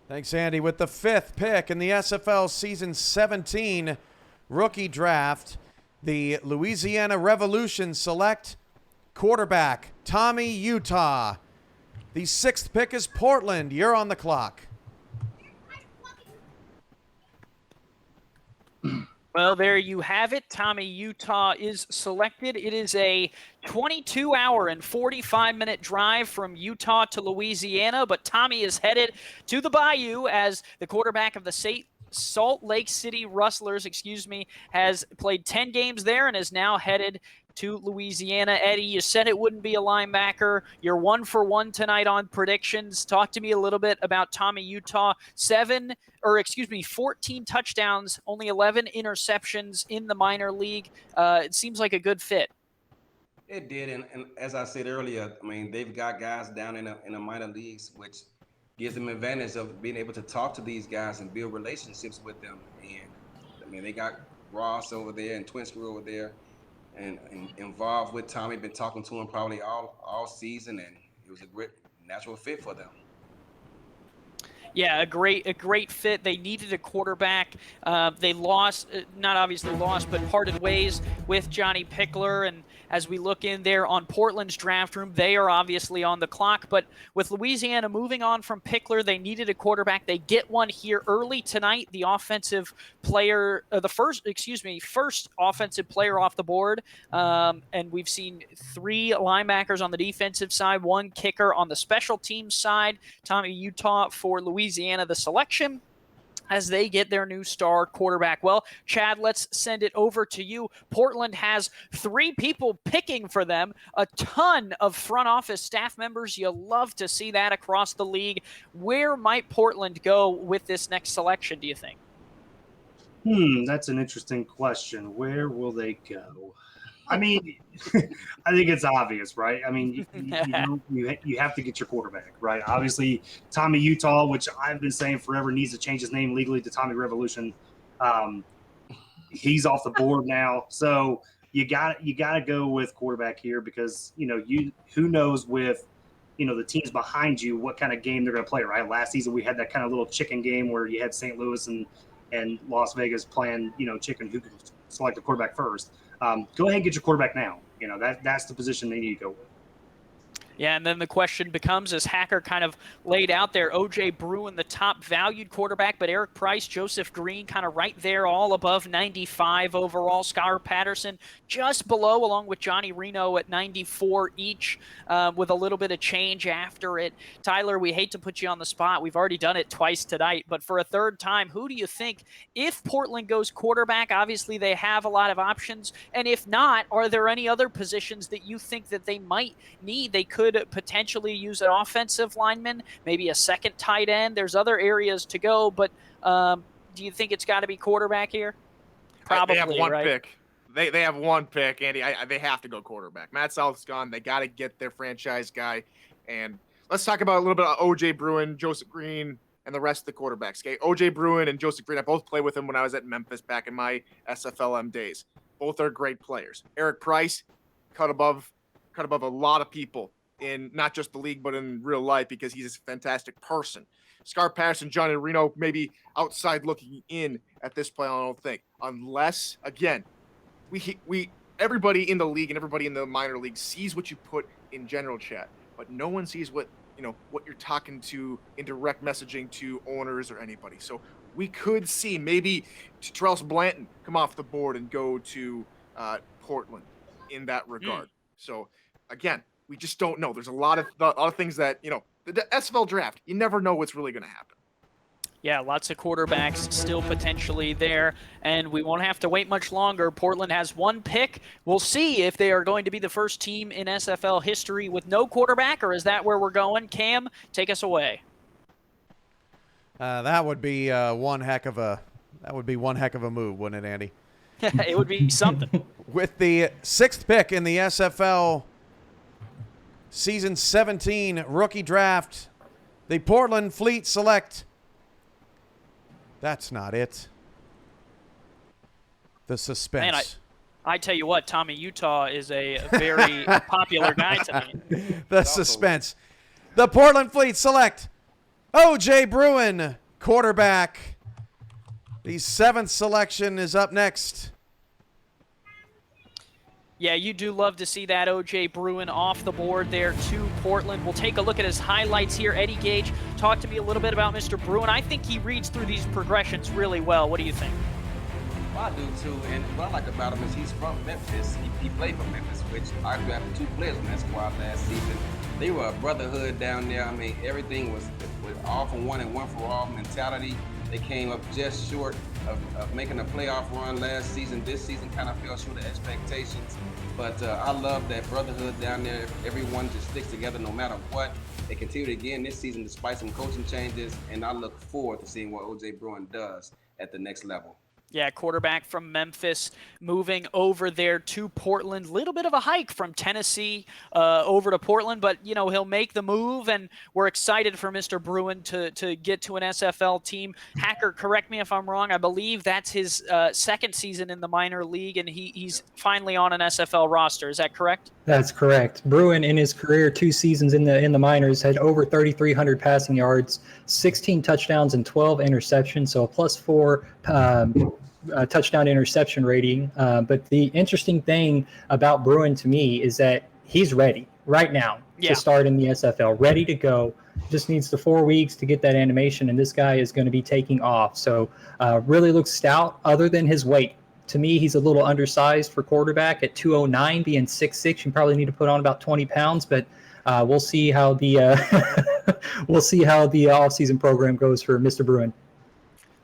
Thanks, Andy. With the 5th pick in the SFL Season 17 rookie draft, the Louisiana Revolution select quarterback Tommy Utah. The 6th pick is Portland. You're on the clock. Well, there you have it. Tommy Utah is selected. It is a 22-hour and 45-minute drive from Utah to Louisiana, but Tommy is headed to the Bayou as the quarterback of the Salt Lake City Rustlers, has played 10 games there and is now headed to Louisiana. Eddie, you said it wouldn't be a linebacker. You're 1 for 1 tonight on predictions. Talk to me a little bit about Tommy Utah. 14 touchdowns, only 11 interceptions in the minor league. It seems like a good fit. It did, and as I said earlier, I mean, they've got guys down in the minor leagues, which gives them advantage of being able to talk to these guys and build relationships with them. And I mean, they got Ross over there and Twin Screw over there, and involved with Tommy. Been talking to him probably all season, and it was a great natural fit for them. Yeah, a great fit. They needed a quarterback. They lost, not obviously lost, but parted ways with Johnny Pickler. And as we look in there on Portland's draft room, they are obviously on the clock. But with Louisiana moving on from Pickler, they needed a quarterback. They get one here early tonight. The offensive player, first offensive player off the board. And we've seen 3 linebackers on the defensive side, 1 kicker on the special teams side. Tommy Utah for Louisiana, the selection as they get their new star quarterback. Well, Chad, let's send it over to you. Portland has 3 people picking for them, a ton of front office staff members. You love to see that across the league. Where might Portland go with this next selection, do you think? That's an interesting question. Where will they go? I mean, I think it's obvious, right? I mean, you have to get your quarterback, right? Obviously, Tommy Utah, which I've been saying forever, needs to change his name legally to Tommy Revolution. He's off the board now, so you got to go with quarterback here because who knows with the teams behind you what kind of game they're going to play, right? Last season we had that kind of little chicken game where you had St. Louis and Las Vegas playing chicken who could select a quarterback first. Go ahead and get your quarterback now. That's the position they need to go with. Yeah, and then the question becomes, as Hacker kind of laid out there, O.J. Bruin, the top valued quarterback, but Eric Price, Joseph Green kind of right there, all above 95 overall. Scar Patterson just below, along with Johnny Reno at 94 each, with a little bit of change after it. Tyler, we hate to put you on the spot. We've already done it twice tonight, but for a third time, who do you think, if Portland goes quarterback, obviously they have a lot of options, and if not, are there any other positions that you think that they might need? They could potentially use an offensive lineman, maybe a second tight end. There's other areas to go, but do you think it's got to be quarterback here? Probably, they have one right? pick. They have one pick, Andy. They have to go quarterback. Matt South's gone. They got to get their franchise guy. And let's talk about a little bit of O.J. Bruin, Joseph Green, and the rest of the quarterbacks. Okay, O.J. Bruin and Joseph Green, I both played with him when I was at Memphis back in my SFLM days. Both are great players. Eric Price, cut above a lot of people in not just the league, but in real life because he's a fantastic person. Scar Patterson, Johnny Reno, maybe outside looking in at this point, I don't think. Unless, again, we everybody in the league and everybody in the minor league sees what you put in general chat, but no one sees what you're talking to in direct messaging to owners or anybody. So we could see maybe Terrell Blanton come off the board and go to Portland in that regard. So again, we just don't know. There's a lot of things that, the SFL draft, you never know what's really going to happen. Yeah, lots of quarterbacks still potentially there, and we won't have to wait much longer. Portland has one pick. We'll see if they are going to be the first team in SFL history with no quarterback, or is that where we're going? Cam, take us away. That would be one heck of a move, wouldn't it, Andy? It would be something. With the 6th pick in the SFL Season 17 rookie draft, the Portland Fleet select. That's not it. The suspense. Man, I tell you what, Tommy Utah is a very popular guy to me. The suspense. The Portland Fleet select O.J. Bruin, quarterback. The 7th selection is up next. Yeah, you do love to see that O.J. Bruin off the board there to Portland. We'll take a look at his highlights here. Eddie Gage, talk to me a little bit about Mr. Bruin. I think he reads through these progressions really well. What do you think? Well, I do too, and what I like about him is he's from Memphis. He played for Memphis, which I drafted 2 players from that squad last season. They were a brotherhood down there. I mean, everything was all for one and one for all mentality. They came up just short of making a playoff run last season. This season kind of fell short of expectations. But I love that brotherhood down there. Everyone just sticks together no matter what. They continued again this season despite some coaching changes, and I look forward to seeing what O.J. Bruin does at the next level. Yeah, quarterback from Memphis moving over there to Portland. Little bit of a hike from Tennessee over to Portland, but, you know, he'll make the move, and we're excited for Mr. Bruin to get to an SFL team. Hacker, correct me if I'm wrong. I believe that's his 2nd season in the minor league, and he's finally on an SFL roster. Is that correct? That's correct. Bruin, in his career, 2 seasons in the minors, had over 3,300 passing yards, 16 touchdowns, and 12 interceptions. So a +4 touchdown interception rating. But the interesting thing about Bruin to me is that he's ready right now to start in the SFL, ready to go. Just needs the 4 weeks to get that animation, and this guy is going to be taking off. So really looks stout, other than his weight. To me, he's a little undersized for quarterback at 209, being 6'6". You probably need to put on about 20 pounds, but we'll see how the offseason program goes for Mr. Bruin.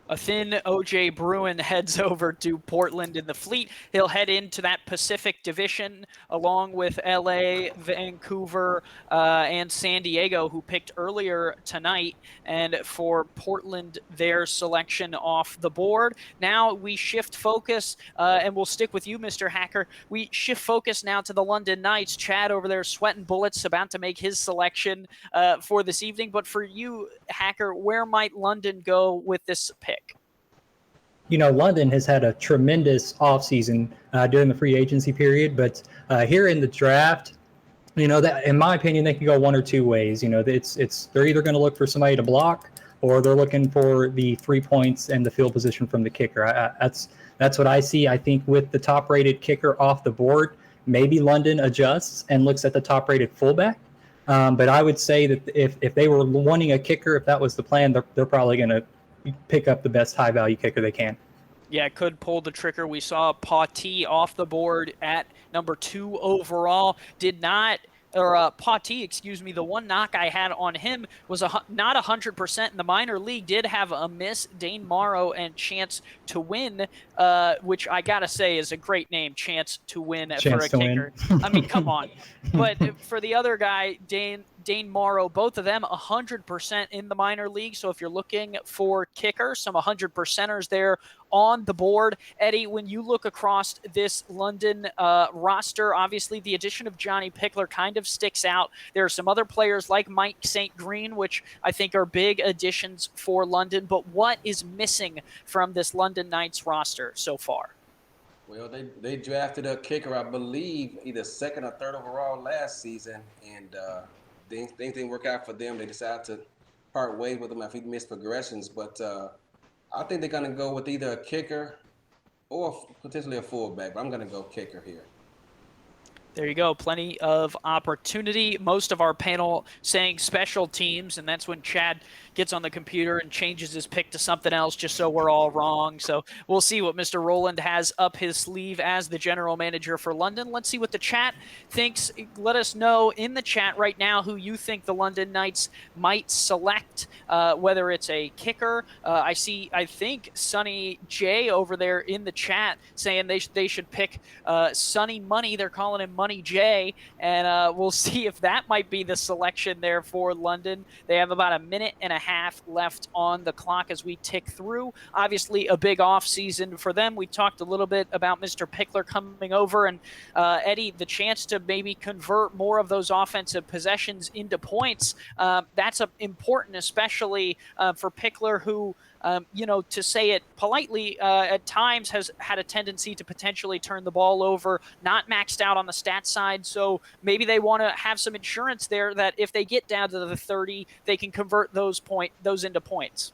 A thin O.J. Bruin heads over to Portland in the Fleet. He'll head into that Pacific Division along with L.A., Vancouver, and San Diego, who picked earlier tonight. And for Portland, their selection off the board. Now we shift focus, and we'll stick with you, Mr. Hacker. We shift focus now to the London Knights. Chad over there sweating bullets, about to make his selection for this evening. But for you, Hacker, where might London go with this pick? You know, London has had a tremendous offseason during the free agency period, but here in the draft, you know, that in my opinion, they can go one or two ways. You know, they're either going to look for somebody to block, or they're looking for the 3 points and the field position from the kicker. That's what I see. I think with the top-rated kicker off the board, maybe London adjusts and looks at the top-rated fullback. But I would say that if they were wanting a kicker, if that was the plan, they're probably going to pick up the best high-value kicker they can. Yeah, could pull the trigger. We saw Paty off the board at number 2 overall. Paty, excuse me, the one knock I had on him was not 100% in the minor league. Did have a miss, Dane Morrow, and Chance to Win, which I gotta say is a great name, Chance to Win for a kicker. I mean, come on. But for the other guy, Dane Morrow, both of them 100% in the minor league. So if you're looking for kicker, some 100%ers there on the board. Eddie, when you look across this London roster, obviously the addition of Johnny Pickler kind of sticks out. There are some other players like Mike St. Green, which I think are big additions for London. But what is missing from this London Knights roster so far? Well, they drafted a kicker, I believe, either 2nd or 3rd overall last season, and things didn't work out for them. They decided to part ways with him after he missed progressions. But I think they're going to go with either a kicker or potentially a fullback. But I'm going to go kicker here. There you go. Plenty of opportunity. Most of our panel saying special teams, and that's when Chad gets on the computer and changes his pick to something else just so we're all wrong. So we'll see what Mr. Rowland has up his sleeve as the general manager for London. Let's see what the chat thinks. Let us know in the chat right now who you think the London Knights might select, whether it's a kicker. I think Sonny J over there in the chat saying they should pick Sonny Money. They're calling him Money J, and we'll see if that might be the selection there for London. They have about a minute and a half left on the clock as we tick through. Obviously, a big off season for them. We talked a little bit about Mr. Pickler coming over, and Eddie, the chance to maybe convert more of those offensive possessions into points. That's important, especially for Pickler, who to say it politely, at times has had a tendency to potentially turn the ball over, not maxed out on the stat side. So maybe they want to have some insurance there that if they get down to the 30, they can convert those into points.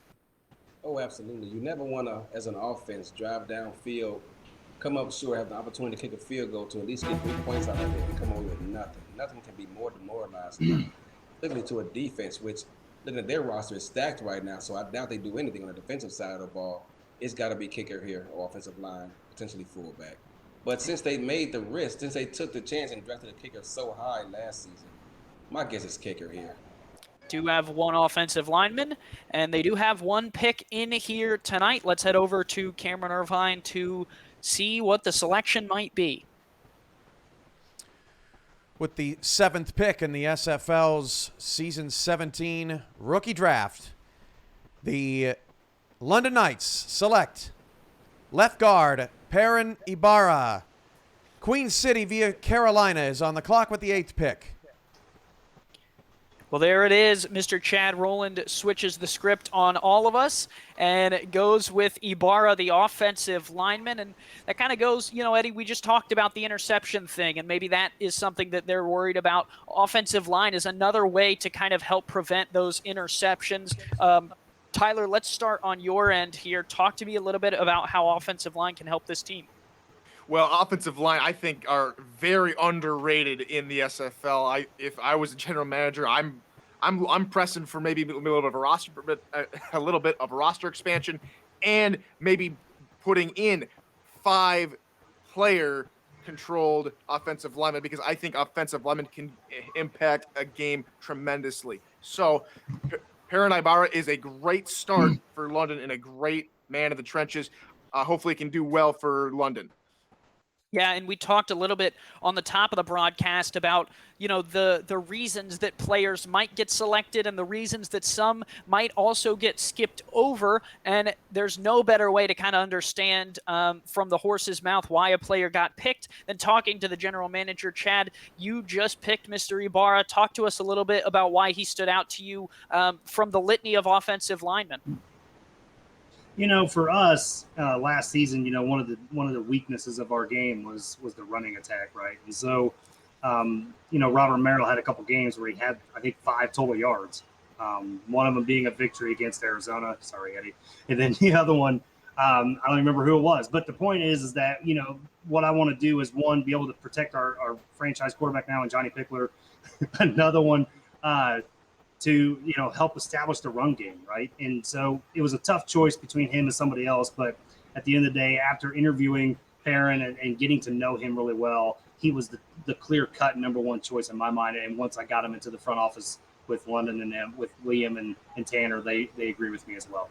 Oh, absolutely. You never want to, as an offense, drive downfield, come up short, have the opportunity to kick a field goal to at least get 3 points out of it and come away with nothing. Nothing can be more demoralizing, particularly to a defense, which, looking at their roster, is stacked right now. So I doubt they do anything on the defensive side of the ball. It's got to be kicker here or offensive line, potentially fullback. But since they made the risk, since they took the chance and drafted a kicker so high last season, my guess is kicker here. Do have one offensive lineman, and they do have one pick in here tonight. Let's head over to Cameron Irvine to see what the selection might be. With the 7th pick in the SFL's Season 17 rookie draft, the London Knights select left guard Perrin Ibarra. Queen City via Carolina is on the clock with the 8th pick. Well, there it is. Mr. Chad Rowland switches the script on all of us and goes with Ibarra, the offensive lineman. And that kind of goes, Eddie, we just talked about the interception thing, and maybe that is something that they're worried about. Offensive line is another way to kind of help prevent those interceptions. Tyler, let's start on your end here. Talk to me a little bit about how offensive line can help this team. Well, offensive line, I think, are very underrated in the SFL. If I was a general manager, I'm pressing for maybe a little bit of a roster expansion, and maybe putting in 5-player controlled offensive linemen, because I think offensive linemen can impact a game tremendously. So, Perrin Ibarra is a great start for London and a great man in the trenches. Hopefully, he can do well for London. Yeah, and we talked a little bit on the top of the broadcast about, the reasons that players might get selected and the reasons that some might also get skipped over. And there's no better way to kind of understand from the horse's mouth why a player got picked than talking to the general manager. Chad, you just picked Mr. Ibarra. Talk to us a little bit about why he stood out to you from the litany of offensive linemen. For us last season, one of the weaknesses of our game was the running attack, right? And so, Robert Merrill had a couple games where he had, I think, 5 total yards. One of them being a victory against Arizona. Sorry, Eddie. And then the other one, I don't remember who it was. But the point is that, what I want to do is, one, be able to protect our franchise quarterback now and Johnny Pickler. Another one, to help establish the run game, right? And so it was a tough choice between him and somebody else, but at the end of the day, after interviewing Perrin and getting to know him really well, he was the clear-cut number one choice in my mind. And once I got him into the front office with London and with Liam and Tanner, they agree with me as well.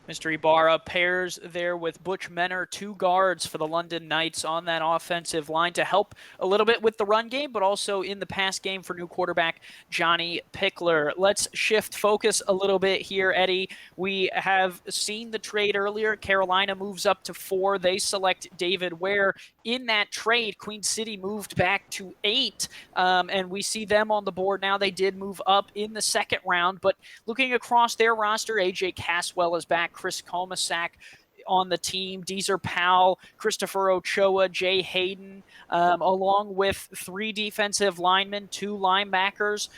Mr. Ibarra pairs there with Butch Menner, 2 guards for the London Knights on that offensive line to help a little bit with the run game, but also in the pass game for new quarterback Johnny Pickler. Let's shift focus a little bit here, Eddie. We have seen the trade earlier. Carolina moves up to 4. They select David Ware. In that trade, Queen City moved back to 8, and we see them on the board now. They did move up in the 2nd round, but looking across their roster, A.J. Caswell is back, Chris Kolmasak on the team, Deezer Powell, Christopher Ochoa, Jay Hayden, along with 3 defensive linemen, 2 linebackers.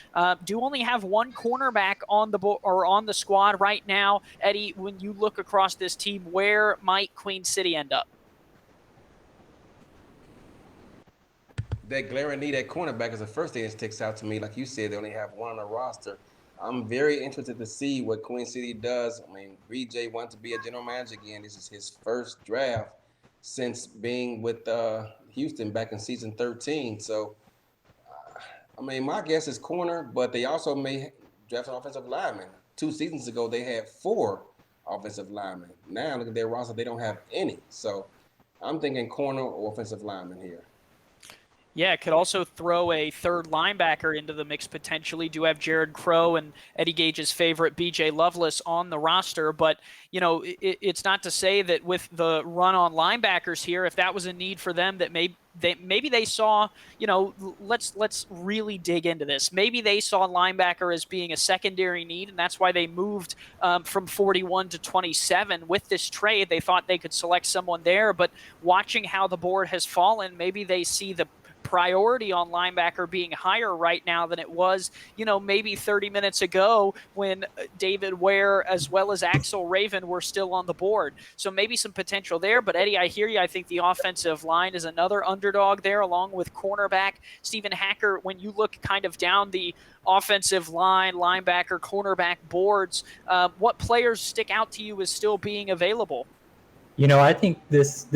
Do only have 1 cornerback on the squad right now. Eddie, when you look across this team, where might Queen City end up? that glaring need at cornerback is the first thing that sticks out to me. Like you said, they only have one on the roster. I'm very interested to see what Queen City does. I mean, BJ wants to be a general manager again. This is his first draft since being with Houston back in season 13. So, I mean, my guess is corner, but they also may draft an offensive lineman. 2 seasons ago, they had 4 offensive linemen. Now, look at their roster, they don't have any. So, I'm thinking corner or offensive lineman here. Yeah, could also throw a third linebacker into the mix potentially. Do have Jared Crow and Eddie Gage's favorite B.J. Lovelace on the roster, but it's not to say that with the run on linebackers here, if that was a need for them, that maybe they saw. Let's really dig into this. Maybe they saw linebacker as being a secondary need, and that's why they moved from 41 to 27 with this trade. They thought they could select someone there, but watching how the board has fallen, maybe they see the priority on linebacker being higher right now than it was, maybe 30 minutes ago when David Ware as well as Axel Raven were still on the board. So maybe some potential there. But Eddie, I hear you. I think the offensive line is another underdog there, along with cornerback Stephen Hacker. When you look kind of down the offensive line, linebacker, cornerback boards, what players stick out to you as still being available? I think this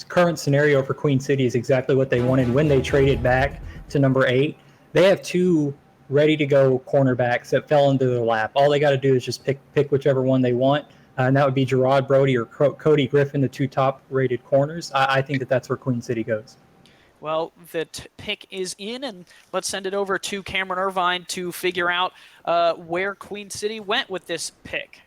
current scenario for Queen City is exactly what they wanted when they traded back to number 8. They have 2 ready-to-go cornerbacks that fell into their lap. All they got to do is just pick whichever one they want, and that would be Gerard Brody or Cody Griffin, the 2 top-rated corners. I think that's where Queen City goes. Well, the pick is in, and let's send it over to Cameron Irvine to figure out where Queen City went with this pick.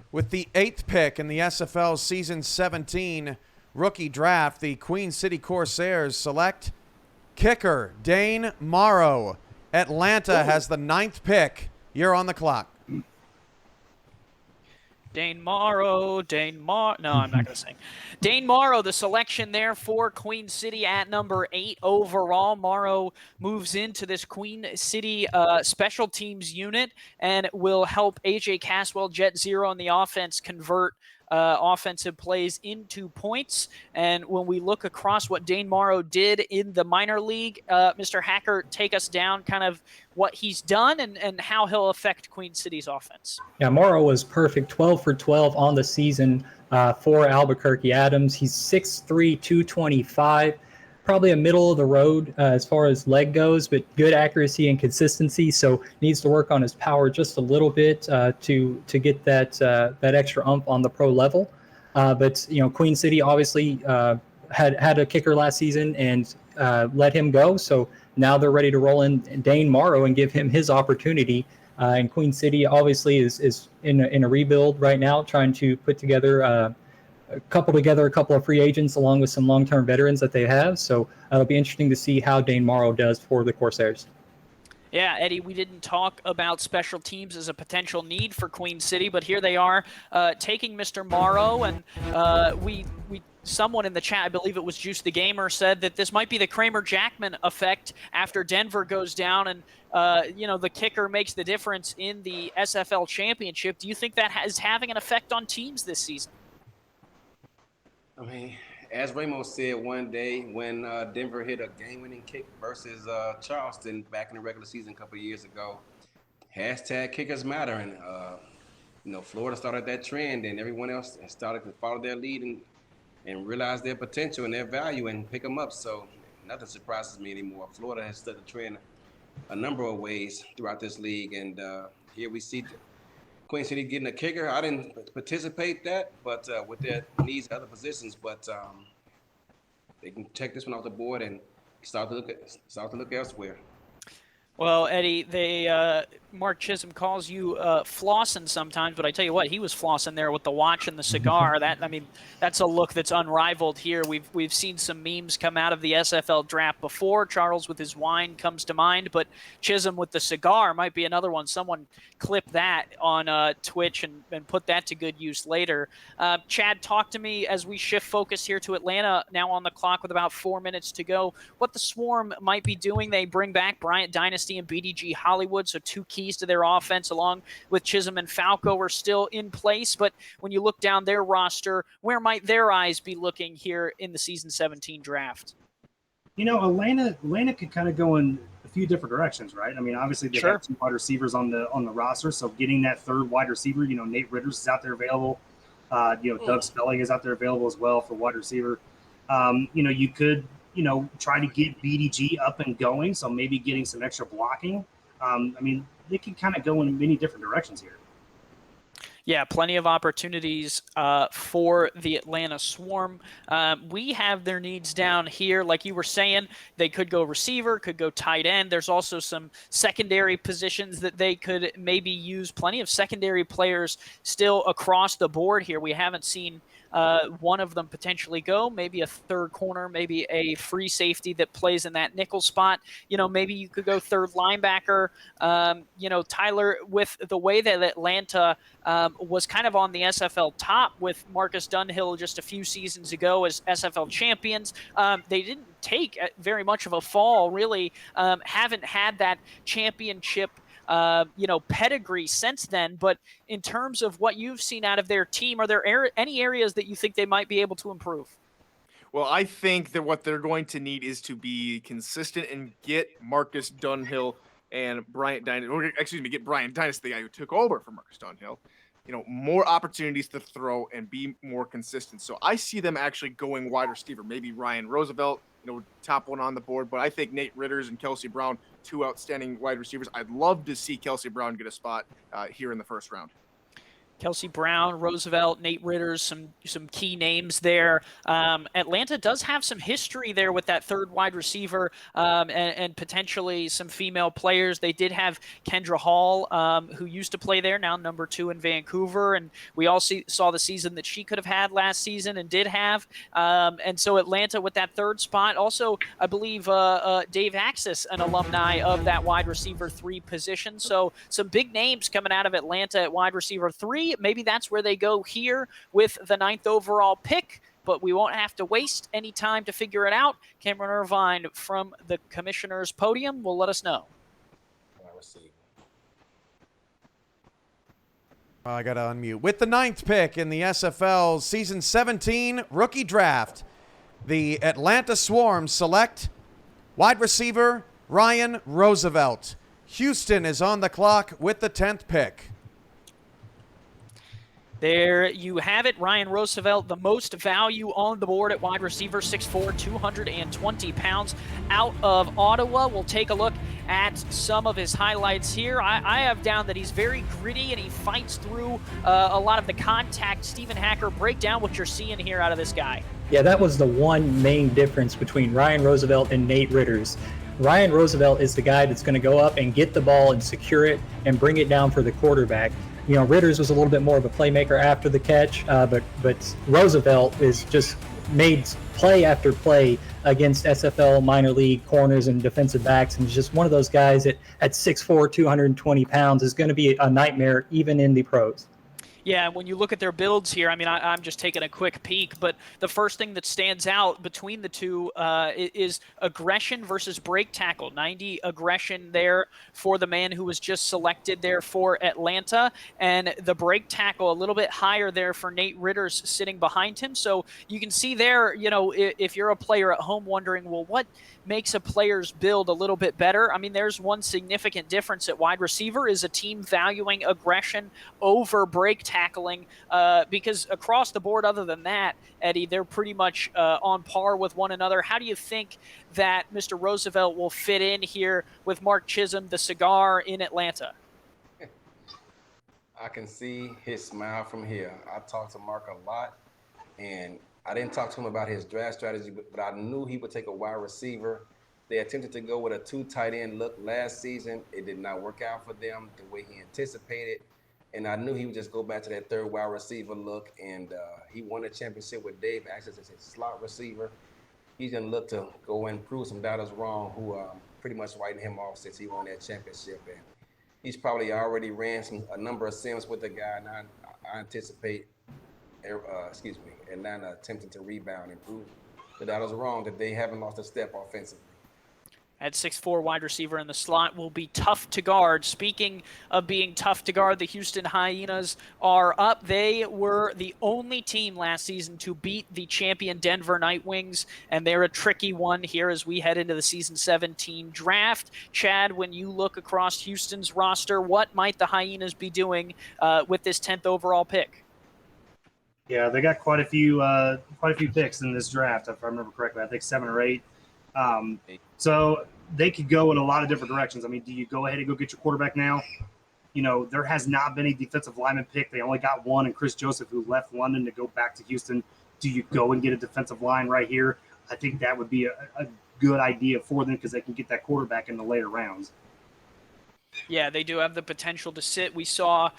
With the 8th pick in the SFL Season 17 rookie draft, the Queen City Corsairs select kicker Dane Morrow. Atlanta has the 9th pick. You're on the clock. Dane Morrow. No, I'm not going to sing. Dane Morrow, the selection there for Queen City at number 8 overall. Morrow moves into this Queen City special teams unit and will help AJ Caswell, Jet Zero, on the offense convert offensive plays into points. And when we look across what Dane Morrow did in the minor league, Mr. Hacker, take us down kind of what he's done and how he'll affect Queen City's offense. Yeah, Morrow was perfect, 12 for 12 on the season for Albuquerque Adams. He's 6'3", 225, probably a middle of the road as far as leg goes, but good accuracy and consistency. So needs to work on his power just a little bit to get that extra ump on the pro level. But Queen City obviously had a kicker last season and let him go. So now they're ready to roll in Dane Morrow and give him his opportunity. And Queen City obviously is in a rebuild right now, trying to put together a couple of free agents along with some long-term veterans that they have. So it'll be interesting to see how Dane Morrow does for the Corsairs. Yeah, Eddie, we didn't talk about special teams as a potential need for Queen City, but here they are taking Mr. Morrow, and someone in the chat, I believe it was Juice the Gamer, said that this might be the Kramer Jackman effect after Denver goes down and the kicker makes the difference in the SFL championship. Do you think that is having an effect on teams this season? I mean, as Ramos said one day when Denver hit a game-winning kick versus Charleston back in the regular season a couple of years ago, hashtag kickers matter. And, Florida started that trend, and everyone else started to follow their lead and realize their potential and their value and pick them up. So nothing surprises me anymore. Florida has set the trend a number of ways throughout this league, and here we see Queen City getting a kicker. I didn't participate that, but with their needs at other positions, but they can check this one off the board and start to look elsewhere. Well, Eddie, Mark Chisholm calls you flossing sometimes, but I tell you what, he was flossing there with the watch and the cigar. That's a look that's unrivaled here. We've seen some memes come out of the SFL draft before. Charles with his wine comes to mind, but Chisholm with the cigar might be another one. Someone clip that on Twitch and put that to good use later. Chad, talk to me as we shift focus here to Atlanta, now on the clock with about 4 minutes to go. What the Swarm might be doing. They bring back Bryant Dynasty and BDG Hollywood, so 2 key keys to their offense, along with Chisholm and Falco, are still in place. But when you look down their roster, where might their eyes be looking here in the season 17 draft? Atlanta could kind of go in a few different directions, right? I mean, obviously they have 2 wide receivers on the roster, so getting that 3rd wide receiver, Nate Ritters is out there available. Doug Spelling is out there available as well for wide receiver. You could, try to get BDG up and going, so maybe getting some extra blocking. They can kind of go in many different directions here. Yeah, plenty of opportunities for the Atlanta Swarm. We have their needs down here. Like you were saying, they could go receiver, could go tight end. There's also some secondary positions that they could maybe use. Plenty of secondary players still across the board here. We haven't seen one of them potentially go, maybe a 3rd corner, maybe a free safety that plays in that nickel spot. Maybe you could go 3rd linebacker. Tyler, with the way that Atlanta was kind of on the SFL top with Marcus Dunhill just a few seasons ago as SFL champions, they didn't take very much of a fall, really. Haven't had that championship pedigree since then. But in terms of what you've seen out of their team, are there any areas that you think they might be able to improve? Well, I think that what they're going to need is to be consistent and get Marcus Dunhill and Bryant Dynasty, or excuse me, get Brian Dynasty, the guy who took over from Marcus Dunhill, more opportunities to throw and be more consistent. So I see them actually going wide receiver, maybe Ryan Roosevelt, top one on the board. But I think Nate Ritters and Kelsey Brown, 2 outstanding wide receivers. I'd love to see Kelsey Brown get a spot here in the 1st round. Kelsey Brown, Roosevelt, Nate Ritters, some key names there. Atlanta does have some history there with that 3rd wide receiver and potentially some female players. They did have Kendra Hall, who used to play there, now number 2 in Vancouver, and we all saw the season that she could have had last season and did have. And so Atlanta with that 3rd spot. Also, I believe Dave Axis, an alumni of that wide receiver 3 position. So some big names coming out of Atlanta at wide receiver 3. Maybe that's where they go here with the 9th overall pick, but we won't have to waste any time to figure it out. Cameron Irvine from the commissioner's podium will let us know. I got to unmute. With the 9th pick in the SFL Season 17 rookie draft, the Atlanta Swarm select wide receiver Ryan Roosevelt. Houston is on the clock with the 10th pick. There you have it. Ryan Roosevelt, the most value on the board at wide receiver, 6'4", 220 pounds, out of Ottawa. We'll take a look at some of his highlights here. I have down that he's very gritty and he fights through a lot of the contact. Stephen Hacker, break down what you're seeing here out of this guy. Yeah, that was the one main difference between Ryan Roosevelt and Nate Ritters. Ryan Roosevelt is the guy that's going to go up and get the ball and secure it and bring it down for the quarterback. Ritters was a little bit more of a playmaker after the catch, but Roosevelt is just made play after play against SFL minor league corners and defensive backs, and just one of those guys that at 6'4", 220 pounds is going to be a nightmare even in the pros. Yeah, when you look at their builds here, I'm just taking a quick peek, but the first thing that stands out between the two is aggression versus break tackle. 90 aggression there for the man who was just selected there for Atlanta, and the break tackle a little bit higher there for Nate Ritters sitting behind him. So you can see there, if you're a player at home wondering, well, what makes a player's build a little bit better? There's one significant difference at wide receiver is a team valuing aggression over break tackling, because across the board, other than that, Eddie, they're pretty much on par with one another. How do you think that Mr. Roosevelt will fit in here with Mark Chisholm, the cigar, in Atlanta? I can see his smile from here. I talked to Mark a lot, and I didn't talk to him about his draft strategy, but I knew he would take a wide receiver. They attempted to go with a 2 tight end look last season. It did not work out for them the way he anticipated. And I knew he would just go back to that 3rd wide receiver look. And he won a championship with Dave Access as his slot receiver. He's going to look to go and prove some doubters wrong who pretty much writing him off since he won that championship. And he's probably already ran a number of sims with the guy. And I anticipate Atlanta attempting to rebound and prove that I was wrong, that they haven't lost a step offensively. At 6'4", wide receiver in the slot will be tough to guard. Speaking of being tough to guard, the Houston Hyenas are up. They were the only team last season to beat the champion Denver Nightwings, and they're a tricky one here as we head into the Season 17 draft. Chad, when you look across Houston's roster, what might the Hyenas be doing with this 10th overall pick? Yeah, they got quite a few picks in this draft, if I remember correctly. I think 7 or 8. So they could go in a lot of different directions. I mean, do you go ahead and go get your quarterback now? You know, there has not been a defensive lineman pick. They only got one, and Chris Joseph, who left London to go back to Houston. Do you go and get a defensive line right here? I think that would be a good idea for them because they can get that quarterback in the later rounds. Yeah, they do have the potential to sit. We saw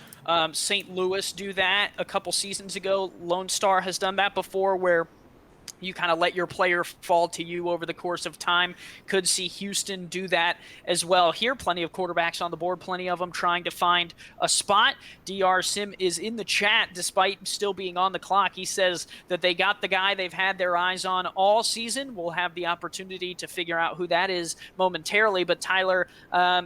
St. Louis do that a couple seasons ago. Lone Star has done that before where you kind of let your player fall to you over the course of time. Could see Houston do that as well. Here, plenty of quarterbacks on the board, plenty of them trying to find a spot. DR Sim is in the chat despite still being on the clock. He says that they got the guy they've had their eyes on all season. We'll have the opportunity to figure out who that is momentarily. But Tyler,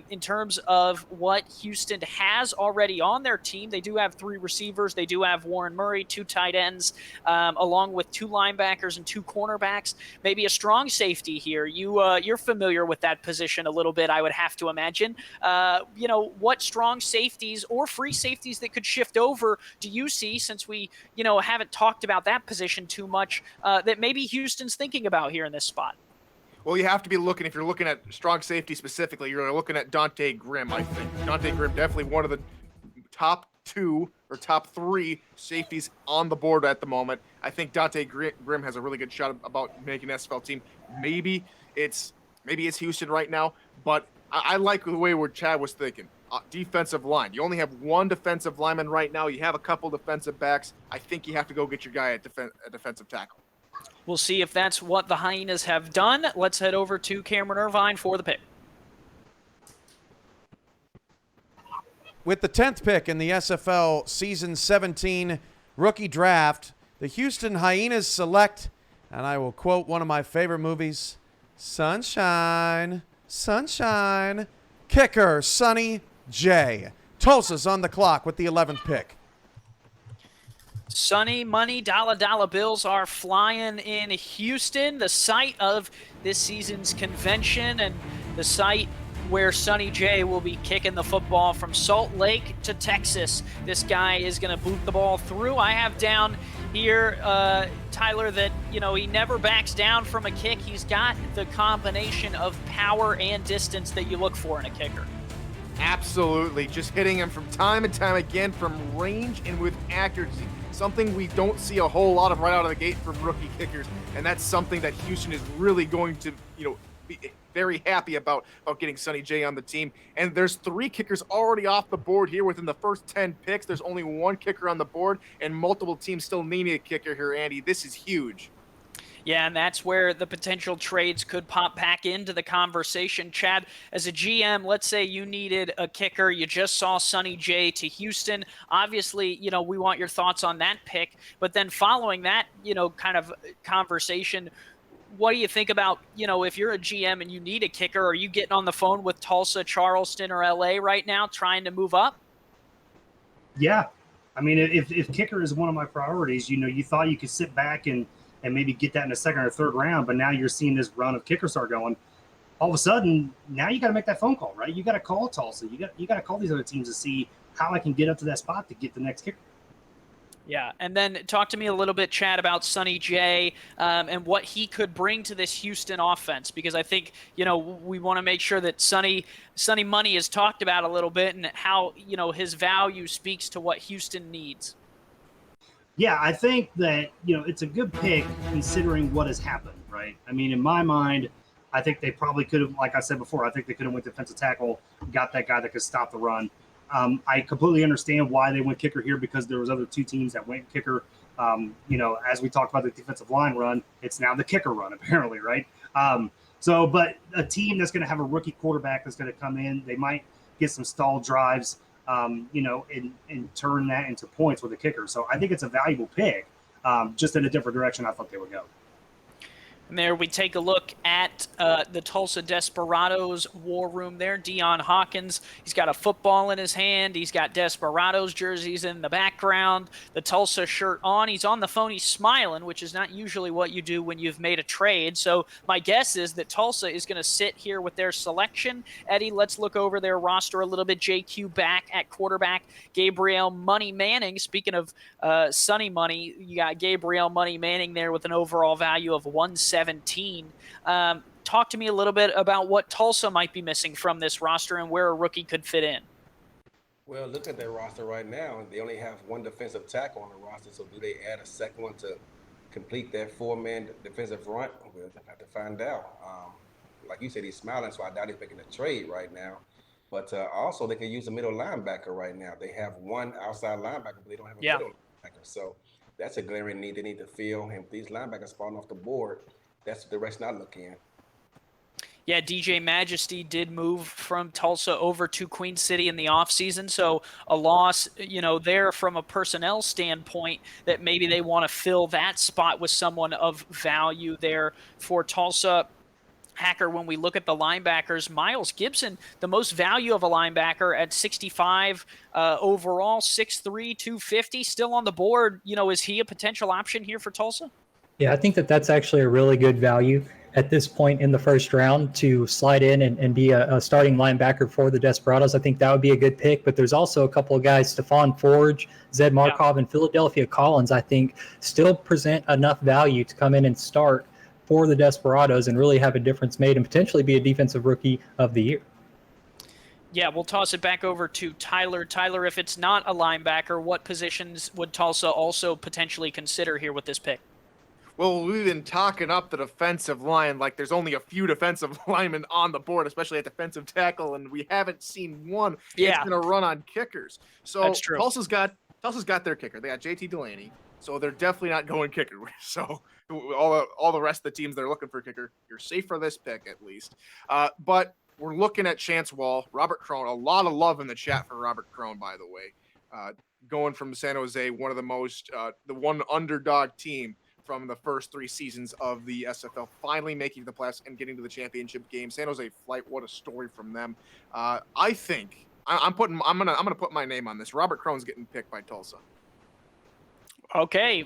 in terms of what Houston has already on their team, they do have 3 receivers. They do have Warren Murray, 2 tight ends, along with 2 linebackers and 2 cornerbacks, maybe a strong safety here. You're familiar with that position a little bit, I would have to imagine. You know, what strong safeties or free safeties that could shift over do you see, since we, you know, haven't talked about that position too much, that maybe Houston's thinking about here in this spot? Well, you have to be looking, if you're looking at strong safety specifically, you're looking at Dante Grimm, I think. Dante Grimm, definitely one of the top 2 or top 3 safeties on the board at the moment. I think Dante Grimm has a really good shot about making an SFL team. Maybe it's Houston right now, but I like the way where Chad was thinking. Defensive line. You only have 1 defensive lineman right now. You have a couple defensive backs. I think you have to go get your guy at defensive tackle. We'll see if that's what the Hyenas have done. Let's head over to Cameron Irvine for the pick. With the 10th pick in the SFL Season 17 rookie draft, the Houston Hyenas select, and I will quote one of my favorite movies, Sunshine, Sunshine, kicker Sonny J. Tulsa's on the clock with the 11th pick. Sunny money, dollar bills are flying in Houston, the site of this season's convention and the site where Sonny J will be kicking the football from Salt Lake to Texas. This guy is going to boot the ball through. I have down here, Tyler, that, you know, he never backs down from a kick. He's got the combination of power and distance that you look for in a kicker. Absolutely. Just hitting him from time and time again from range and with accuracy. Something we don't see a whole lot of right out of the gate from rookie kickers. And that's something that Houston is really going to, you know, be very happy about getting Sonny J on the team. And there's 3 kickers already off the board here within the first 10 picks. There's only 1 kicker on the board and multiple teams still needing a kicker here, Andy. This is huge. Yeah, and that's where the potential trades could pop back into the conversation. Chad, as a GM, let's say you needed a kicker. You just saw Sonny J to Houston. Obviously, you know, we want your thoughts on that pick. But then following that, you know, kind of conversation, what do you think about, you know, if you're a GM and you need a kicker, are you getting on the phone with Tulsa, Charleston, or LA right now trying to move up? Yeah. I mean, if kicker is one of my priorities, you know, you thought you could sit back and maybe get that in the 2nd or 3rd round, but now you're seeing this run of kickers start going. All of a sudden, now you got to make that phone call, right? You got to call Tulsa. You got to call these other teams to see how I can get up to that spot to get the next kicker. Yeah, and then talk to me a little bit, Chad, about Sonny J and what he could bring to this Houston offense, because I think, you know, we want to make sure that Sonny Money is talked about a little bit and how, you know, his value speaks to what Houston needs. Yeah, I think that, you know, it's a good pick considering what has happened, right? I mean, in my mind, I think they probably could have, like I said before, I think they could have went defensive tackle, got that guy that could stop the run. I completely understand why they went kicker here because there was other 2 teams that went kicker. You know, as we talked about the defensive line run, it's now the kicker run apparently, right? But a team that's going to have a rookie quarterback that's going to come in, they might get some stalled drives, you know, and turn that into points with a kicker. So I think it's a valuable pick, just in a different direction I thought they would go. And there we take a look at the Tulsa Desperados war room there. Deion Hawkins, he's got a football in his hand. He's got Desperados jerseys in the background, the Tulsa shirt on. He's on the phone. He's smiling, which is not usually what you do when you've made a trade. So my guess is that Tulsa is going to sit here with their selection. Eddie, let's look over their roster a little bit. JQ back at quarterback. Gabriel Money Manning. Speaking of Sonny Money, you got Gabriel Money Manning there with an overall value of 117. Talk to me a little bit about what Tulsa might be missing from this roster and where a rookie could fit in. Well, look at their roster right now. They only have one defensive tackle on the roster, so do they add a second one to complete that four-man defensive front? We'll have to find out. Like you said, he's smiling, so I doubt he's making a trade right now. But also, they can use a middle linebacker right now. They have one outside linebacker, but they don't have a middle linebacker. So that's a glaring need they need to fill. And if these linebackers falling off the board, that's the direction I look in. Yeah, DJ Majesty did move from Tulsa over to Queen City in the offseason, so a loss, there from a personnel standpoint that maybe they want to fill that spot with someone of value there for Tulsa. Hacker, when we look at the linebackers, Miles Gibson, the most value of a linebacker at 65 overall, 6'3", 250, still on the board. Is he a potential option here for Tulsa? Yeah, I think that's actually a really good value at this point in the first round to slide in and be a starting linebacker for the Desperados. I think that would be a good pick, but there's also a couple of guys, Stephon Forge, Zed Markov, and Philadelphia Collins, I think still present enough value to come in and start for the Desperados and really have a difference made and potentially be a defensive rookie of the year. Yeah, we'll toss it back over to Tyler. Tyler, if it's not a linebacker, what positions would Tulsa also potentially consider here with this pick? Well, we've been talking up the defensive line like there's only a few defensive linemen on the board, especially at defensive tackle, and we haven't seen one. Yeah. It's going to run on kickers. So That's true. Tulsa's got their kicker. They got JT Delaney, so they're definitely not going kicker. So all the rest of the teams that are looking for a kicker, you're safe for this pick at least. But we're looking at Chance Wall, Robert Crone. A lot of love in the chat for Robert Crone, by the way. Going from San Jose, one of the most the one underdog team from the first 3 seasons of the SFL, finally making the playoffs and getting to the championship game. San Jose Flight, what a story from them. I think I'm gonna put my name on this. Robert Crone's getting picked by Tulsa. Okay,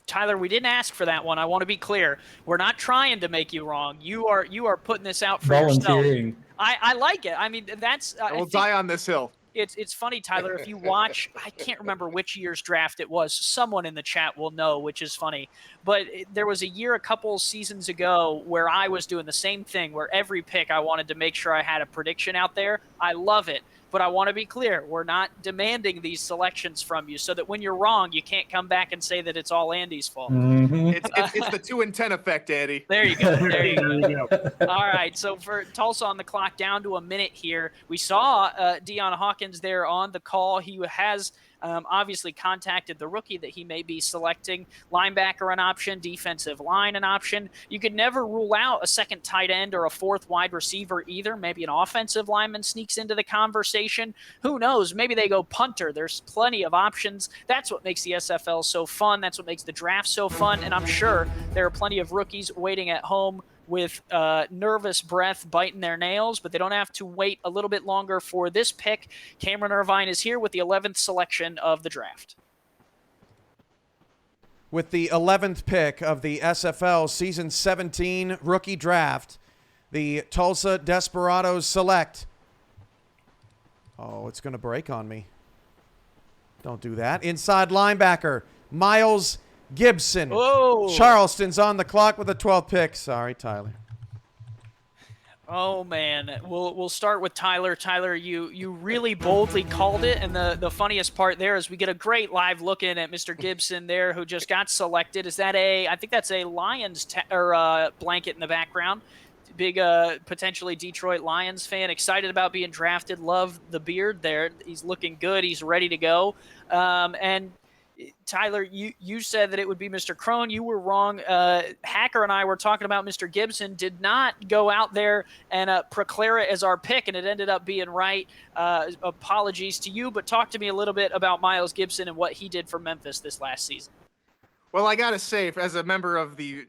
Tyler, we didn't ask for that one. I want to be clear. We're not trying to make you wrong. You are putting this out for yourself. I like it. I mean, that's. We'll die on this hill. It's funny, Tyler, if you watch, I can't remember which year's draft it was. Someone in the chat will know, which is funny. But there was a year a couple seasons ago where I was doing the same thing, where every pick I wanted to make sure I had a prediction out there. I love it. But I want to be clear, we're not demanding these selections from you so that when you're wrong, you can't come back and say that it's all Andy's fault. Mm-hmm. It's the 2 and 10 effect, Andy. There you go. There you go. All right, so for Tulsa on the clock, down to a minute here. We saw Deion Hawkins there on the call. He has obviously contacted the rookie that he may be selecting. Linebacker an option, defensive line an option. You could never rule out a second tight end or a fourth wide receiver either. Maybe an offensive lineman sneaks into the conversation. Who knows? Maybe they go punter. There's plenty of options. That's what makes the SFL so fun. That's what makes the draft so fun. And I'm sure there are plenty of rookies waiting at home with nervous breath biting their nails, but they don't have to wait a little bit longer for this pick. Cameron Irvine is here with the 11th selection of the draft. With the 11th pick of the SFL Season 17 rookie draft, the Tulsa Desperados select. Oh, it's going to break on me. Don't do that. Inside linebacker, Miles Gibson. Whoa. Charleston's on the clock with the 12th pick. Sorry, Tyler. Oh, man. We'll start with Tyler. Tyler, you really boldly called it, and the funniest part there is we get a great live look in at Mr. Gibson there who just got selected. Is that I think that's a Lions blanket in the background. Big potentially Detroit Lions fan, excited about being drafted. Love the beard there. He's looking good. He's ready to go. And Tyler, you said that it would be Mr. Crone. You were wrong. Hacker and I were talking about Mr. Gibson. Did not go out there and proclaim it as our pick, and it ended up being right. Apologies to you, but talk to me a little bit about Miles Gibson and what he did for Memphis this last season. Well, I gotta say, as a member of the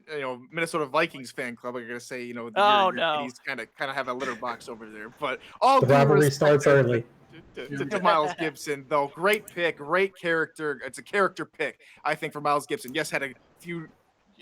Minnesota Vikings fan club, I gotta say, Oh, your no. kitties kind of have a litter box over there. But all The due rivalry respect starts early. to Miles Gibson, though, great pick, great character. It's a character pick, I think, for Miles Gibson. Yes, had a few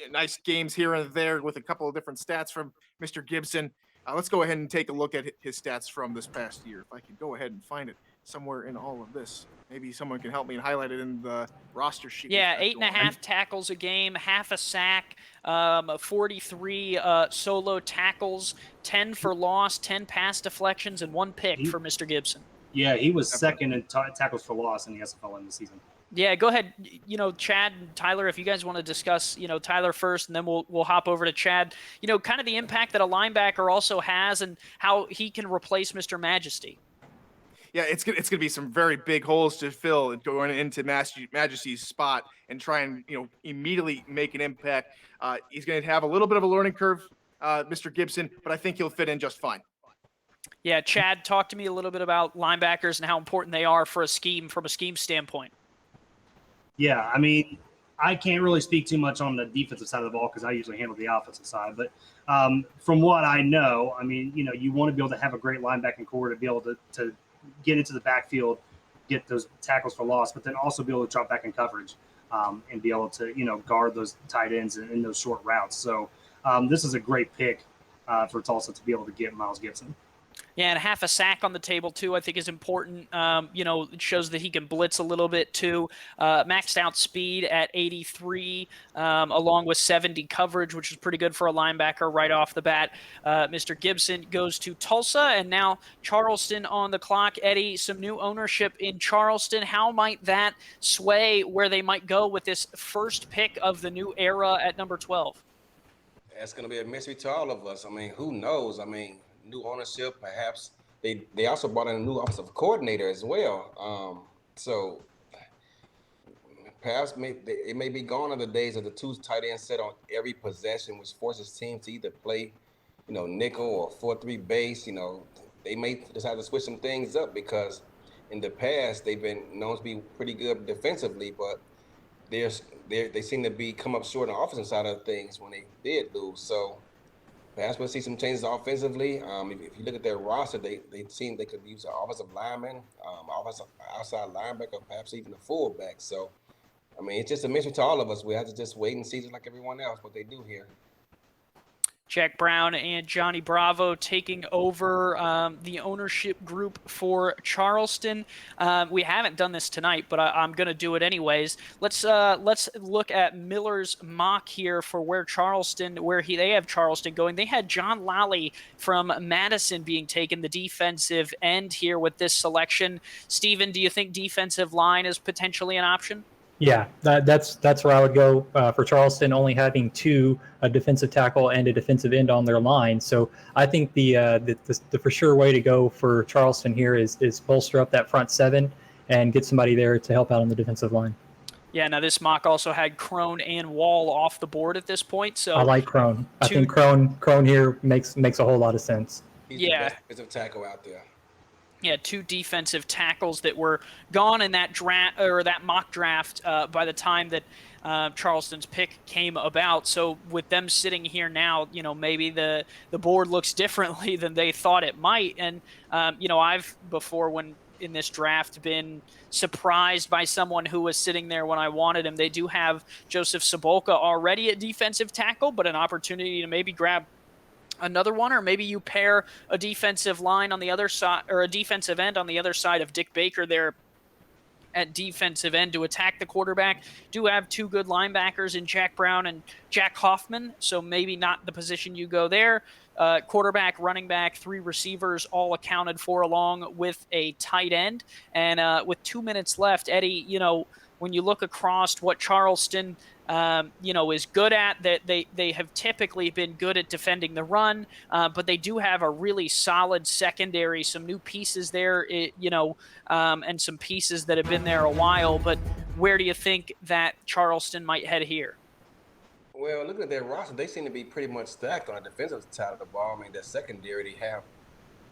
nice games here and there with a couple of different stats from Mr. Gibson. Let's go ahead and take a look at his stats from this past year. If I can go ahead and find it somewhere in all of this, maybe someone can help me and highlight it in the roster sheet. Yeah, 8.5 tackles a game, half a sack, 43 solo tackles, 10 for loss, 10 pass deflections, and 1 pick for Mr. Gibson. Yeah, he was second in tackles for loss in the SFL in the season. Yeah, go ahead. Chad and Tyler, if you guys want to discuss, Tyler first, and then we'll hop over to Chad. Kind of the impact that a linebacker also has and how he can replace Mr. Majesty. Yeah, it's gonna be some very big holes to fill going into Majesty's spot and try and immediately make an impact. He's gonna have a little bit of a learning curve, Mr. Gibson, but I think he'll fit in just fine. Yeah, Chad, talk to me a little bit about linebackers and how important they are for a scheme from a scheme standpoint. Yeah, I mean, I can't really speak too much on the defensive side of the ball because I usually handle the offensive side. But from what I know, I mean, you want to be able to have a great linebacking core to be able to get into the backfield, get those tackles for loss, but then also be able to drop back in coverage and be able to, guard those tight ends in those short routes. So this is a great pick for Tulsa to be able to get Miles Gibson. Yeah, and half a sack on the table, too, I think is important. It shows that he can blitz a little bit, too. Maxed out speed at 83, along with 70 coverage, which is pretty good for a linebacker right off the bat. Mr. Gibson goes to Tulsa, and now Charleston on the clock. Eddie, some new ownership in Charleston. How might that sway where they might go with this first pick of the new era at number 12? That's going to be a mystery to all of us. I mean, who knows? I mean, new ownership, perhaps. They also brought in a new offensive coordinator as well. So perhaps it may be gone are the days of the two tight ends set on every possession, which forces teams to either play, nickel or 4-3 base. They may decide to switch some things up because in the past they've been known to be pretty good defensively, but they seem to come up short on the offensive side of things when they did lose. So perhaps we'll see some changes offensively. If you look at their roster, they seem they could use an offensive lineman, offensive outside linebacker, perhaps even a fullback. So, I mean, it's just a mission to all of us. We have to just wait and see, just like everyone else, what they do here. Jack Brown and Johnny Bravo taking over the ownership group for Charleston. We haven't done this tonight, but I'm going to do it anyways. Let's look at Miller's mock here for where they have Charleston going. They had John Lally from Madison being taken, the defensive end here with this selection. Steven, do you think defensive line is potentially an option? Yeah, that's where I would go for Charleston, only having a defensive tackle and a defensive end on their line. So I think the for sure way to go for Charleston here is bolster up that front seven and get somebody there to help out on the defensive line. Yeah, now this mock also had Crone and Wall off the board at this point. So I like Crone. I think Crone here makes a whole lot of sense. He's the best defensive tackle out there. Yeah, 2 defensive tackles that were gone in that draft or that mock draft by the time that Charleston's pick came about. So with them sitting here now, maybe the board looks differently than they thought it might. And I've before when in this draft been surprised by someone who was sitting there when I wanted him. They do have Joseph Sobolka already at defensive tackle, but an opportunity to maybe grab another one, or maybe you pair a defensive line on the other side or a defensive end on the other side of Dick Baker there at defensive end to attack the quarterback. Do have 2 good linebackers in Jack Brown and Jack Hoffman, so maybe not the position you go there. Quarterback, running back, 3 receivers, all accounted for along with a tight end. And with 2 minutes left, Eddie, when you look across what Charleston is good at, that they have typically been good at defending the run, but they do have a really solid secondary, some new pieces there, and some pieces that have been there a while. But where do you think that Charleston might head here? Well, looking at their roster, they seem to be pretty much stacked on the defensive side of the ball. I mean, their secondary, they have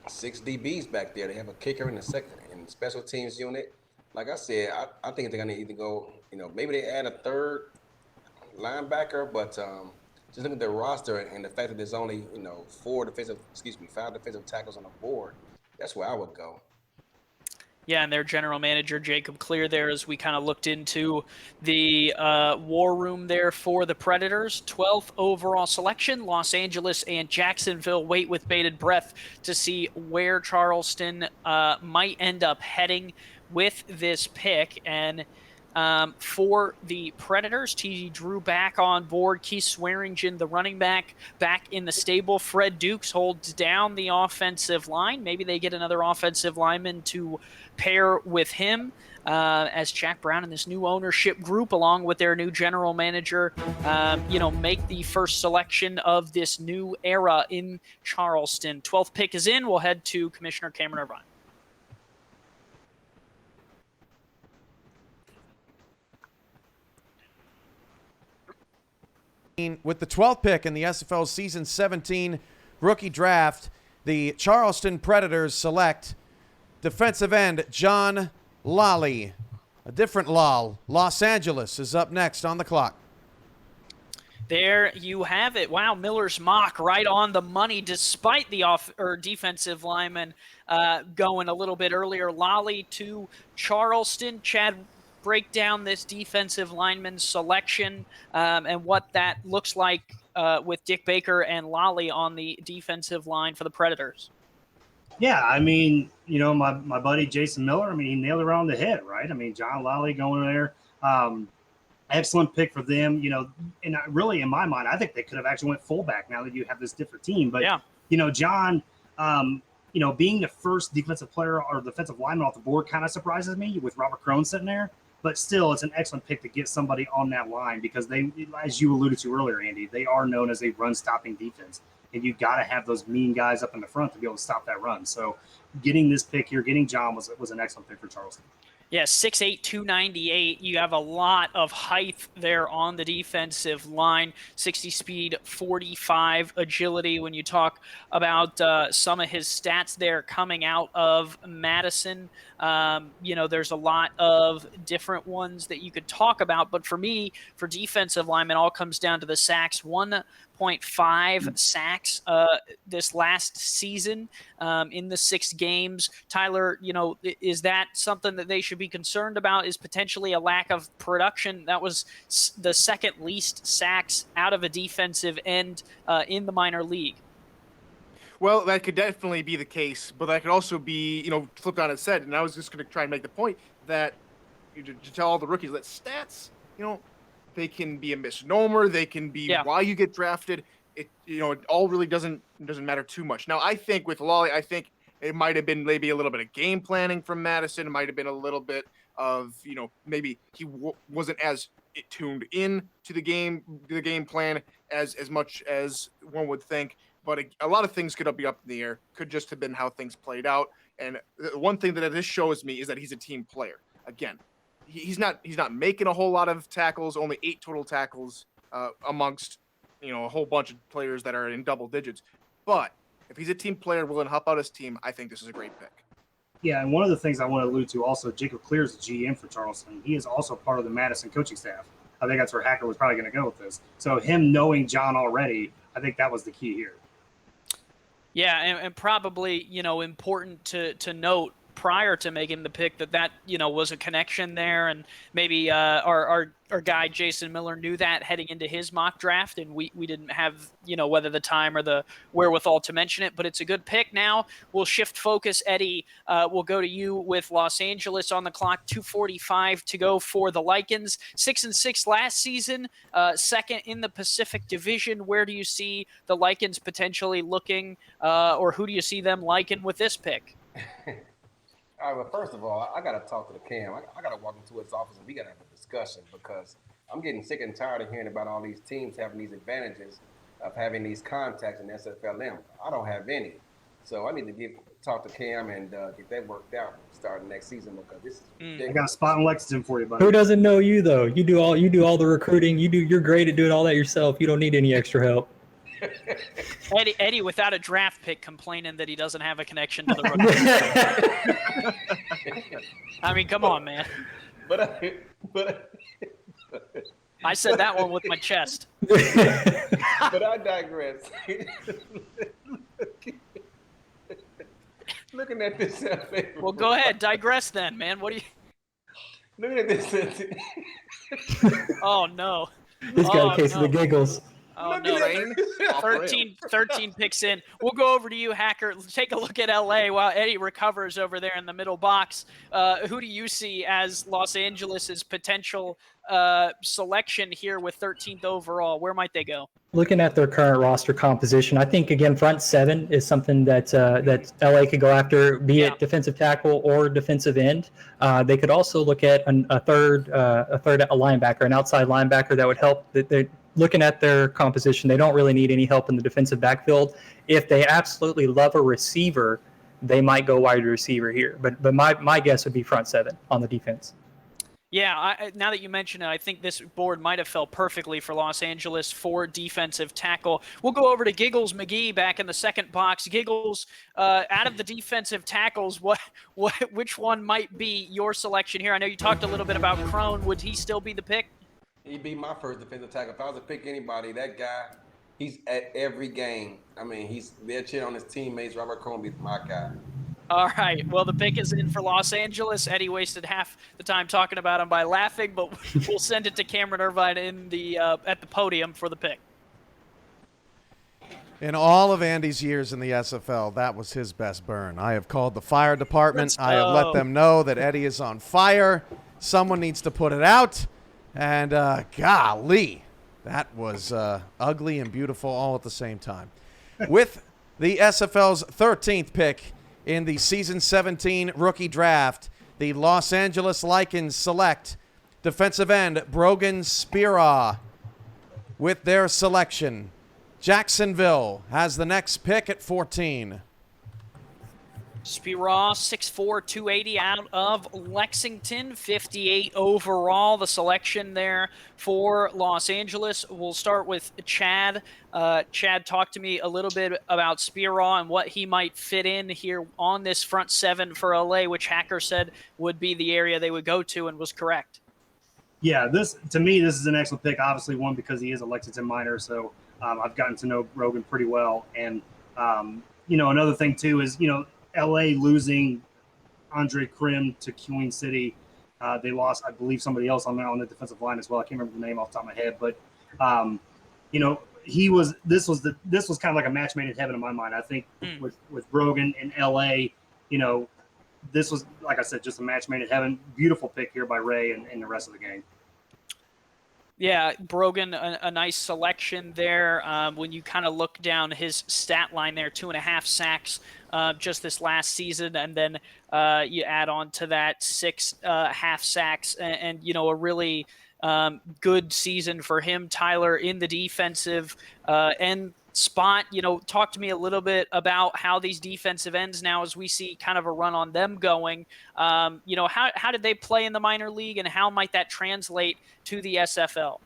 6 DBs back there. They have a kicker in the special teams unit. Like I said, I think they're going to either go, maybe they add a third linebacker, but just looking at the roster and the fact that there's only 5 defensive tackles on the board, that's where I would go. Yeah, and their general manager, Jacob Clear, there as we kind of looked into the war room there for the Predators. 12th overall selection. Los Angeles and Jacksonville wait with bated breath to see where Charleston might end up heading with this pick. And for the Predators, TD Drew back on board. Keith Swearingen, the running back in the stable. Fred Dukes holds down the offensive line. Maybe they get another offensive lineman to pair with him as Jack Brown and this new ownership group, along with their new general manager, make the first selection of this new era in Charleston. 12th pick is in. We'll head to Commissioner Cameron Irvine. With the 12th pick in the SFL Season 17 rookie draft, the Charleston Predators select defensive end John Lally. A different Lal. Los Angeles is up next on the clock. There you have it. Wow, Miller's mock right on the money, despite the defensive lineman going a little bit earlier. Lally to Charleston. Chad, break down this defensive lineman selection and what that looks like with Dick Baker and Lally on the defensive line for the Predators. Yeah, I mean, my buddy Jason Miller, I mean, he nailed it around the head, right? I mean, John Lally going there. Excellent pick for them, and really, in my mind, I think they could have actually went fullback now that you have this different team. But, yeah. John, being the first defensive player or defensive lineman off the board kind of surprises me with Robert Crone sitting there. But still, it's an excellent pick to get somebody on that line because they, as you alluded to earlier, Andy, they are known as a run-stopping defense. And you've got to have those mean guys up in the front to be able to stop that run. So getting this pick here, getting John was an excellent pick for Charleston. Yeah, 6'8", 298. You have a lot of height there on the defensive line. 60 speed, 45 agility. When you talk about some of his stats there coming out of Madison, there's a lot of different ones that you could talk about. But for me, for defensive linemen, all comes down to the sacks. 1.5 sacks this last season in the 6 games. Tyler, is that something that they should be concerned about? Is potentially a lack of production? That was the second least sacks out of a defensive end in the minor league. Well, that could definitely be the case, but that could also be, flipped on its head. And I was just going to try and make the point that to tell all the rookies that stats, they can be a misnomer. They can be why you get drafted. It all really doesn't matter too much. Now, I think with Lally, it might have been maybe a little bit of game planning from Madison. It might have been a little bit of, maybe he wasn't as tuned in to the game plan as much as one would think. But a lot of things could be up in the air. Could just have been how things played out. And the one thing that this shows me is that he's a team player. Again, he's not making a whole lot of tackles. Only 8 total tackles amongst a whole bunch of players that are in double digits. But if he's a team player willing to help out his team, I think this is a great pick. Yeah, and one of the things I want to allude to also, Jacob Clear is the GM for Charleston. He is also part of the Madison coaching staff. I think that's where Hacker was probably going to go with this. So him knowing John already, I think that was the key here. Yeah, and probably, important to note prior to making the pick that was a connection there, and maybe our guy Jason Miller knew that heading into his mock draft, and we didn't have whether the time or the wherewithal to mention it. But it's a good pick. Now we'll shift focus. Eddie, we'll go to you with Los Angeles on the clock. 2:45 to go for the Lycans. 6-6 last season, second in the Pacific Division. Where do you see the Lycans potentially looking, or who do you see them liking with this pick? All right, well, first of all, I got to talk to the Cam. I got to walk into his office and we got to have a discussion because I'm getting sick and tired of hearing about all these teams having these advantages of having these contacts in SFLM. I don't have any. So I need to talk to Cam and get that worked out starting next season because this is ridiculous. I got a spot in Lexington for you, buddy. Who doesn't know you, though? You do all the recruiting. You're great at doing all that yourself. You don't need any extra help. Eddie, without a draft pick, complaining that he doesn't have a connection to the rookie. I mean, come on, man. But I said that one with my chest. But I digress. Looking at this. Well, go ahead, digress then, man. What do you? Looking at this. Oh no. He's got a case of the giggles. Oh Look no. at Rain. 13 picks in. We'll go over to you, Hacker. Take a look at LA while Eddie recovers over there in the middle box. Who do you see as Los Angeles's potential selection here with 13th overall? Where might they go? Looking at their current roster composition, I think again front seven is something that that LA could go after, be it defensive tackle or defensive end. They could also look at a third linebacker, an outside linebacker that would help. They're looking at their composition. They don't really need any help in the defensive backfield. If they absolutely love a receiver, they might go wide receiver here. But my guess would be front seven on the defense. Yeah, now that you mention it, I think this board might have fell perfectly for Los Angeles for defensive tackle. We'll go over to Giggles McGee back in the second box. Giggles, out of the defensive tackles, which one might be your selection here? I know you talked a little bit about Crone. Would he still be the pick? He'd be my first defensive tackle. If I was to pick anybody, that guy, he's at every game. I mean, he's there cheering on his teammates. Robert Crone be my guy. All right. Well, the pick is in for Los Angeles. Eddie wasted half the time talking about him by laughing, but we'll send it to Cameron Irvine in the at the podium for the pick. In all of Andy's years in the SFL, that was his best burn. I have called the fire department. I have let them know that Eddie is on fire. Someone needs to put it out. And golly, that was ugly and beautiful all at the same time. With the SFL's 13th pick in the Season 17 rookie draft, the Los Angeles Lycans select defensive end Brogan Spira. With their selection, Jacksonville has the next pick at 14. Spira, 6'4", 280 out of Lexington, 58 overall. The selection there for Los Angeles. We'll start with Chad. Chad, talk to me a little bit about Spira and what he might fit in here on this front seven for LA, which Hacker said would be the area they would go to and was correct. Yeah, to me, this is an excellent pick. Obviously, one, because he is a Lexington minor, so I've gotten to know Brogan pretty well. And, another thing, too, is, LA losing Andre Krim to Queen City. They lost, I believe, somebody else on the defensive line as well. I can't remember the name off the top of my head, but this was kind of like a match made in heaven in my mind. I think with Brogan in LA, this was, like I said, just a match made in heaven. Beautiful pick here by Ray and the rest of the gang. Yeah, Brogan, a nice selection there. When you kind of look down his stat line there, 2.5 sacks just this last season, and then you add on to that 6 half sacks, and a really good season for him, Tyler, in the defensive end spot. Talk to me a little bit about how these defensive ends now, as we see kind of a run on them going, how did they play in the minor league, and how might that translate to the SFL?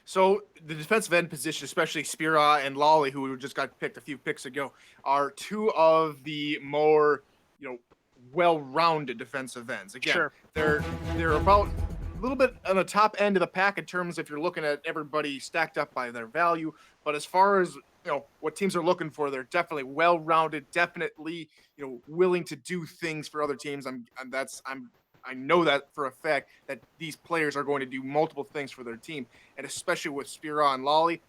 So the defensive end position, especially Spira and Lawley, who just got picked a few picks ago, are two of the more, well-rounded defensive ends. Again, sure. They're about a little bit on the top end of the pack in terms if you're looking at everybody stacked up by their value. But as far as what teams are looking for, they're definitely well-rounded, definitely willing to do things for other teams. I know that for a fact that these players are going to do multiple things for their team, and especially with Spira and Lawley,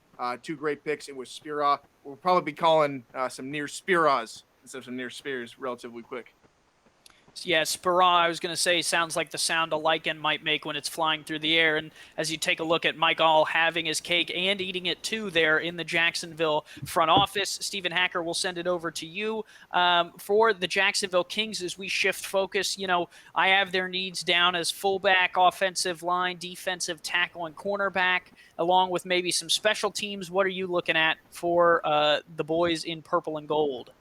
two great picks. And with Spira, we'll probably be calling some near Spiras instead of some near Spears relatively quick. Yeah, Spira, I was going to say, sounds like the sound a lichen might make when it's flying through the air. And as you take a look at Mike All having his cake and eating it too there in the Jacksonville front office, Stephen Hacker, will send it over to you. For the Jacksonville Kings, as we shift focus, I have their needs down as fullback, offensive line, defensive tackle, and cornerback, along with maybe some special teams. What are you looking at for the boys in purple and gold?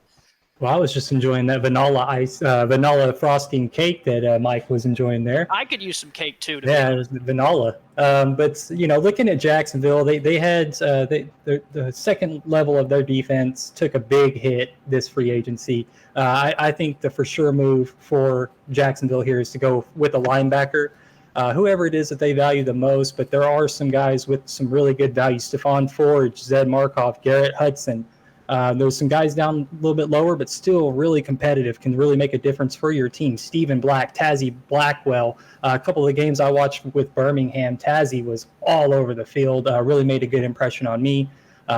Well, I was just enjoying that vanilla frosting cake that Mike was enjoying there. I could use some cake too. Yeah, it was vanilla. But looking at Jacksonville, they had the second level of their defense took a big hit this free agency. I think the for sure move for Jacksonville here is to go with a linebacker. whoever it is that they value the most. But there are some guys with some really good value: Stephon Forge, Zed Markov, Garrett Hudson. There's some guys down a little bit lower, but still really competitive, can really make a difference for your team. Stephen Black, Tazzy Blackwell. A couple of the games I watched with Birmingham, Tazzy was all over the field, really made a good impression on me.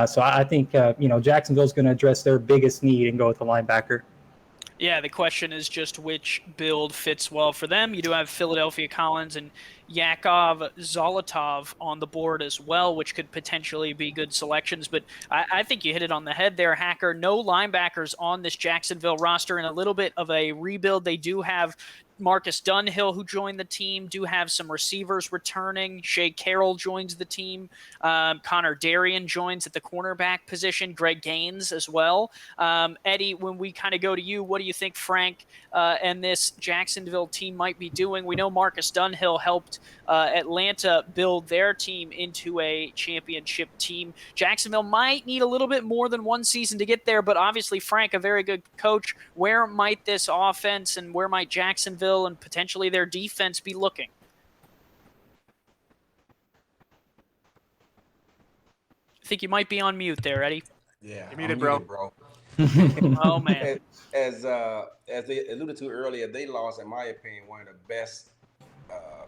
So I think, Jacksonville's going to address their biggest need and go with the linebacker. Yeah, the question is just which build fits well for them. You do have Philadelphia Collins and Yakov Zolotov on the board as well, which could potentially be good selections. But I think you hit it on the head there, Hacker. No linebackers on this Jacksonville roster, and a little bit of a rebuild. They do have Marcus Dunhill, who joined the team, do have some receivers returning. Shea Carroll joins the team. Connor Darien joins at the cornerback position. Greg Gaines as well. Eddie, when we kind of go to you, what do you think Frank and this Jacksonville team might be doing? We know Marcus Dunhill helped Atlanta build their team into a championship team. Jacksonville might need a little bit more than one season to get there, but obviously Frank, a very good coach. Where might this offense and where might Jacksonville and potentially their defense be looking? I think you might be on mute there, Eddie. Yeah, You muted, bro. Oh, man. As they alluded to earlier, they lost, in my opinion, one of the best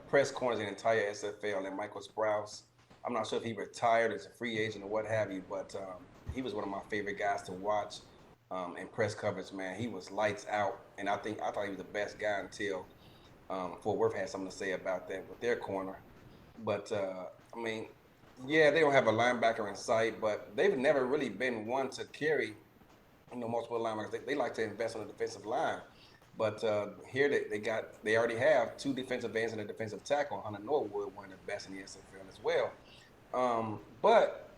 press corners in the entire SFL, and Michael Sprouse. I'm not sure if he retired as a free agent or what have you, but he was one of my favorite guys to watch in press coverage. Man, he was lights out, and I thought he was the best guy until Fort Worth had something to say about that with their corner. But yeah, they don't have a linebacker in sight, but they've never really been one to carry, multiple linebackers. They like to invest on the defensive line. But here they already have two defensive ends and a defensive tackle. Hunter Norwood, one of the best in the SFL as well. But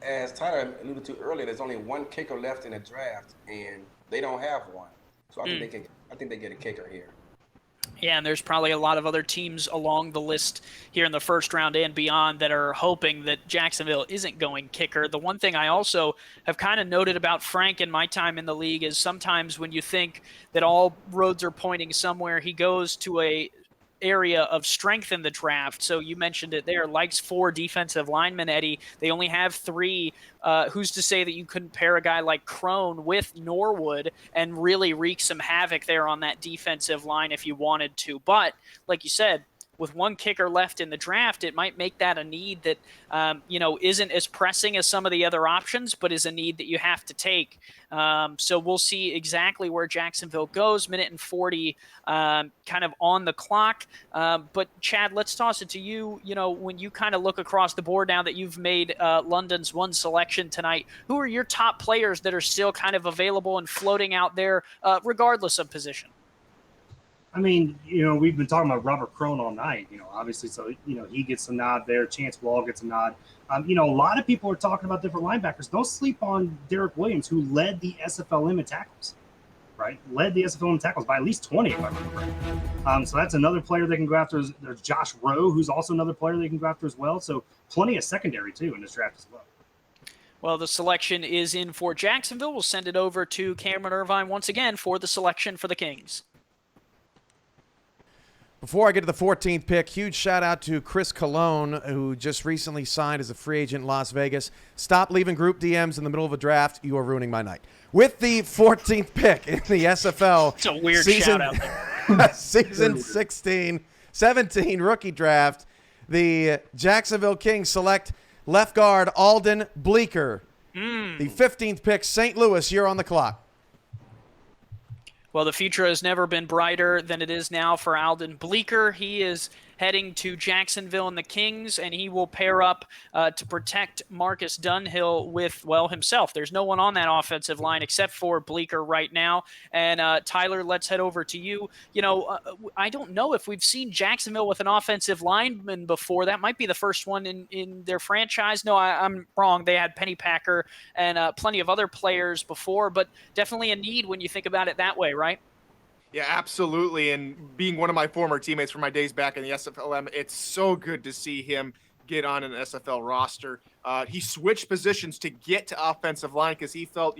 as Tyler alluded to earlier, there's only one kicker left in the draft, and they don't have one. So I think they get a kicker here. Yeah, and there's probably a lot of other teams along the list here in the first round and beyond that are hoping that Jacksonville isn't going kicker. The one thing I also have kind of noted about Frank in my time in the league is sometimes when you think that all roads are pointing somewhere, he goes to a area of strength in the draft. So you mentioned it there, likes 4 defensive linemen, Eddie. They only have 3. Who's to say that you couldn't pair a guy like Crone with Norwood and really wreak some havoc there on that defensive line if you wanted to? But like you said, with one kicker left in the draft, it might make that a need that, isn't as pressing as some of the other options, but is a need that you have to take. So we'll see exactly where Jacksonville goes. Minute and 40 kind of on the clock. But Chad, let's toss it to you. When you kind of look across the board now that you've made London's one selection tonight, who are your top players that are still kind of available and floating out there regardless of position? I mean, we've been talking about Robert Crone all night, obviously. So, he gets a nod there. Chance Wall gets a nod. A lot of people are talking about different linebackers. Don't sleep on Derek Williams, who led the SFLM in tackles, right? Led the SFLM in tackles by at least 20, if I remember right. So that's another player they can go after. There's Josh Rowe, who's also another player they can go after as well. So plenty of secondary, too, in this draft as well. Well, the selection is in for Jacksonville. We'll send it over to Cameron Irvine once again for the selection for the Kings. Before I get to the 14th pick, huge shout out to Chris Colon, who just recently signed as a free agent in Las Vegas. Stop leaving group DMs in the middle of a draft. You are ruining my night. With the 14th pick in the SFL. It's a weird shout out there. Season 17 rookie draft, the Jacksonville Kings select left guard Alden Bleeker. The 15th pick, St. Louis, you're on the clock. Well, the future has never been brighter than it is now for Alden Bleeker. He is heading to Jacksonville and the Kings, and he will pair up to protect Marcus Dunhill with, himself. There's no one on that offensive line except for Bleeker right now. And Tyler, let's head over to you. I don't know if we've seen Jacksonville with an offensive lineman before. That might be the first one in their franchise. No, I'm wrong. They had Penny Packer and plenty of other players before, but definitely a need when you think about it that way, right? Yeah, absolutely. And being one of my former teammates from my days back in the SFLM, it's so good to see him get on an SFL roster. He switched positions to get to offensive line because he felt,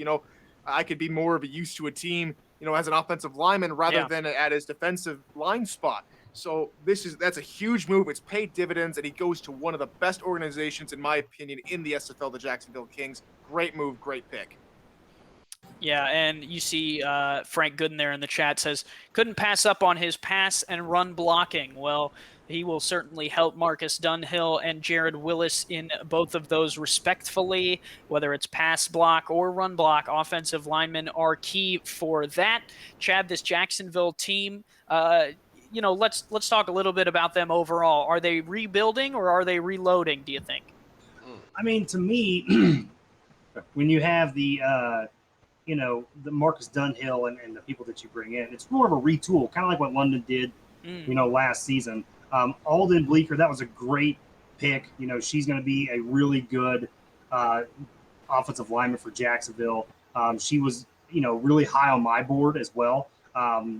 I could be more of a use to a team, as an offensive lineman rather than at his defensive line spot. So that's a huge move. It's paid dividends, and he goes to one of the best organizations, in my opinion, in the SFL, the Jacksonville Kings. Great move, great pick. Yeah, and you see Frank Gooden there in the chat says, couldn't pass up on his pass and run blocking. Well, he will certainly help Marcus Dunhill and Jared Willis in both of those respectfully, whether it's pass block or run block. Offensive linemen are key for that. Chad, this Jacksonville team, let's talk a little bit about them overall. Are they rebuilding or are they reloading, do you think? I mean, to me, when you have the Marcus Dunhill and the people that you bring in, it's more of a retool, kind of like what London did, last season. Alden Bleeker, that was a great pick. She's going to be a really good offensive lineman for Jacksonville. She was, really high on my board as well.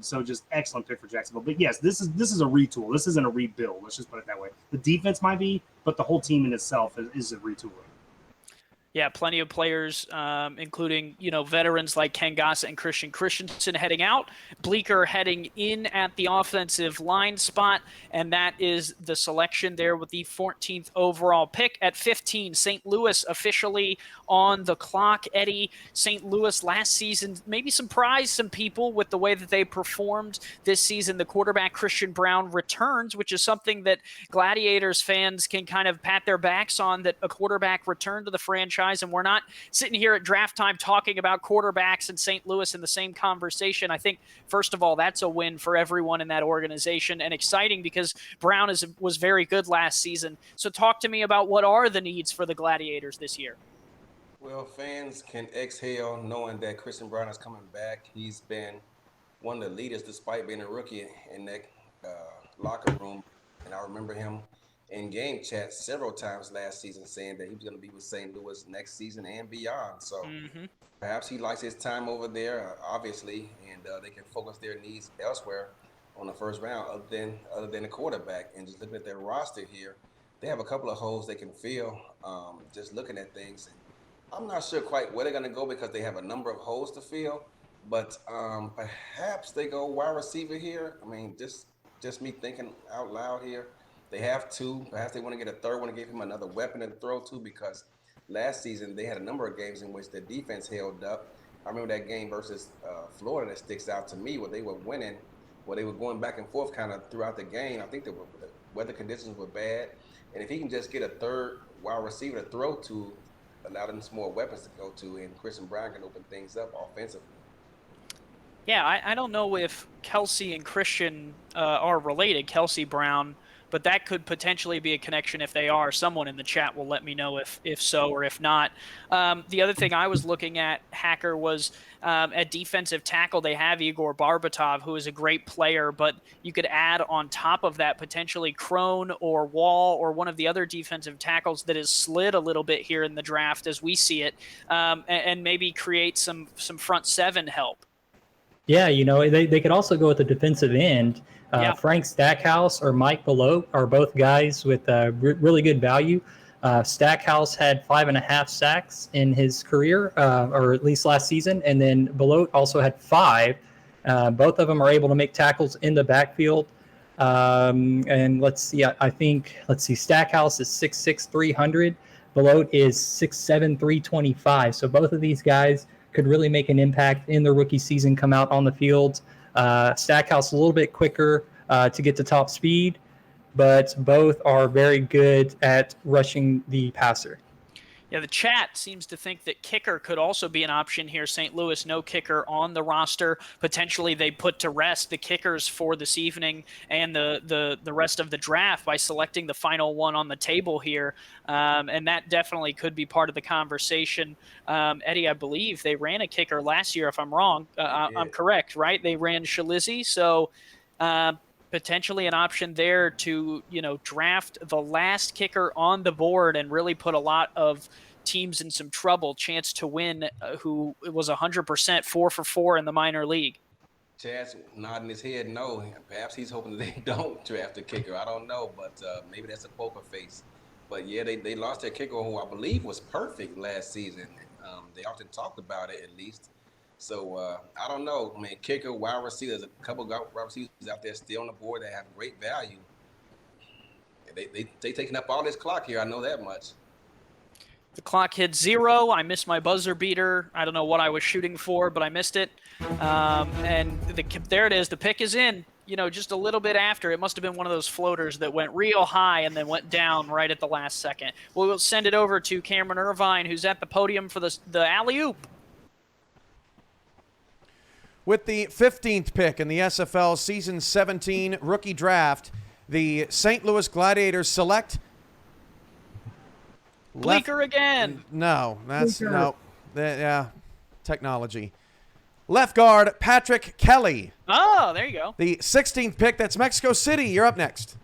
So just excellent pick for Jacksonville. But yes, this is a retool. This isn't a rebuild. Let's just put it that way. The defense might be, but the whole team in itself is a retooling. Yeah, plenty of players, including, veterans like Ken Gossett and Christian Christensen heading out. Bleeker heading in at the offensive line spot, and that is the selection there with the 14th overall pick. At 15, St. Louis officially on the clock. Eddie, St. Louis last season maybe surprised some people with the way that they performed this season. The quarterback Christian Brown returns, which is something that Gladiators fans can kind of pat their backs on, that a quarterback returned to the franchise. And we're not sitting here at draft time talking about quarterbacks in St. Louis in the same conversation. I think, first of all, that's a win for everyone in that organization, and exciting because Brown was very good last season. So talk to me about what are the needs for the Gladiators this year. Well, fans can exhale knowing that Christian Brown is coming back. He's been one of the leaders despite being a rookie in that locker room. And I remember him in game chat several times last season saying that he was going to be with St. Louis next season and beyond. So perhaps he likes his time over there, obviously, and they can focus their needs elsewhere on the first round other than the quarterback. And just looking at their roster here, they have a couple of holes they can fill just looking at things. I'm not sure quite where they're going to go because they have a number of holes to fill, but perhaps they go wide receiver here. I mean, just me thinking out loud here. They have two. Perhaps they want to get a third one to give him another weapon to throw to, because last season they had a number of games in which the defense held up. I remember that game versus Florida that sticks out to me, where they were winning, where they were going back and forth kind of throughout the game. I think the weather conditions were bad. And if he can just get a third wide receiver to throw to, allow them some more weapons to go to, and Christian Brown can open things up offensively. Yeah, I don't know if Kelsey and Christian are related, Kelsey Brown, but that could potentially be a connection if they are. Someone in the chat will let me know if so or if not. The other thing I was looking at, Hacker, was at defensive tackle. They have Igor Barbatov, who is a great player, but you could add on top of that potentially Crone or Wall or one of the other defensive tackles that has slid a little bit here in the draft as we see it, and maybe create some front seven help. Yeah, they could also go with the defensive end. Frank Stackhouse or Mike Belote are both guys with really good value. Stackhouse had 5.5 sacks in his career, or at least last season, and then Belote also had 5. Both of them are able to make tackles in the backfield. And let's see, Stackhouse is 6'6", 300. Belote is 6'7", 325. So both of these guys could really make an impact in the rookie season, come out on the field. Stackhouse a little bit quicker to get to top speed, but both are very good at rushing the passer. Yeah, the chat seems to think that kicker could also be an option here. St. Louis, no kicker on the roster. Potentially they put to rest the kickers for this evening and the rest of the draft by selecting the final one on the table here. And that definitely could be part of the conversation. Eddie, I believe they ran a kicker last year, if I'm wrong. I'm correct, right? They ran Shalizzi. So potentially an option there to, draft the last kicker on the board and really put a lot of teams in some trouble. Chance to win, who was 100% 4 for 4 in the minor league. Chad's nodding his head no. Perhaps he's hoping that they don't draft a kicker. I don't know, but maybe that's a poker face. But yeah, they lost their kicker, who I believe was perfect last season. They often talked about it, at least. So I don't know. I mean, kicker, wide receivers, a couple of wide receivers out there still on the board that have great value. They taking up all this clock here. I know that much. The clock hit 0. I missed my buzzer beater. I don't know what I was shooting for, but I missed it. And there it is. The pick is in. You know, just a little bit after. It must have been one of those floaters that went real high and then went down right at the last second. We'll send it over to Cameron Irvine, who's at the podium for the alley-oop. With the 15th pick in the SFL Season 17 rookie draft, the St. Louis Gladiators select Bleeker again. No, that's no. Yeah, technology. Left guard Patrick Kelly. Oh, there you go. The 16th pick, that's Mexico City. You're up next.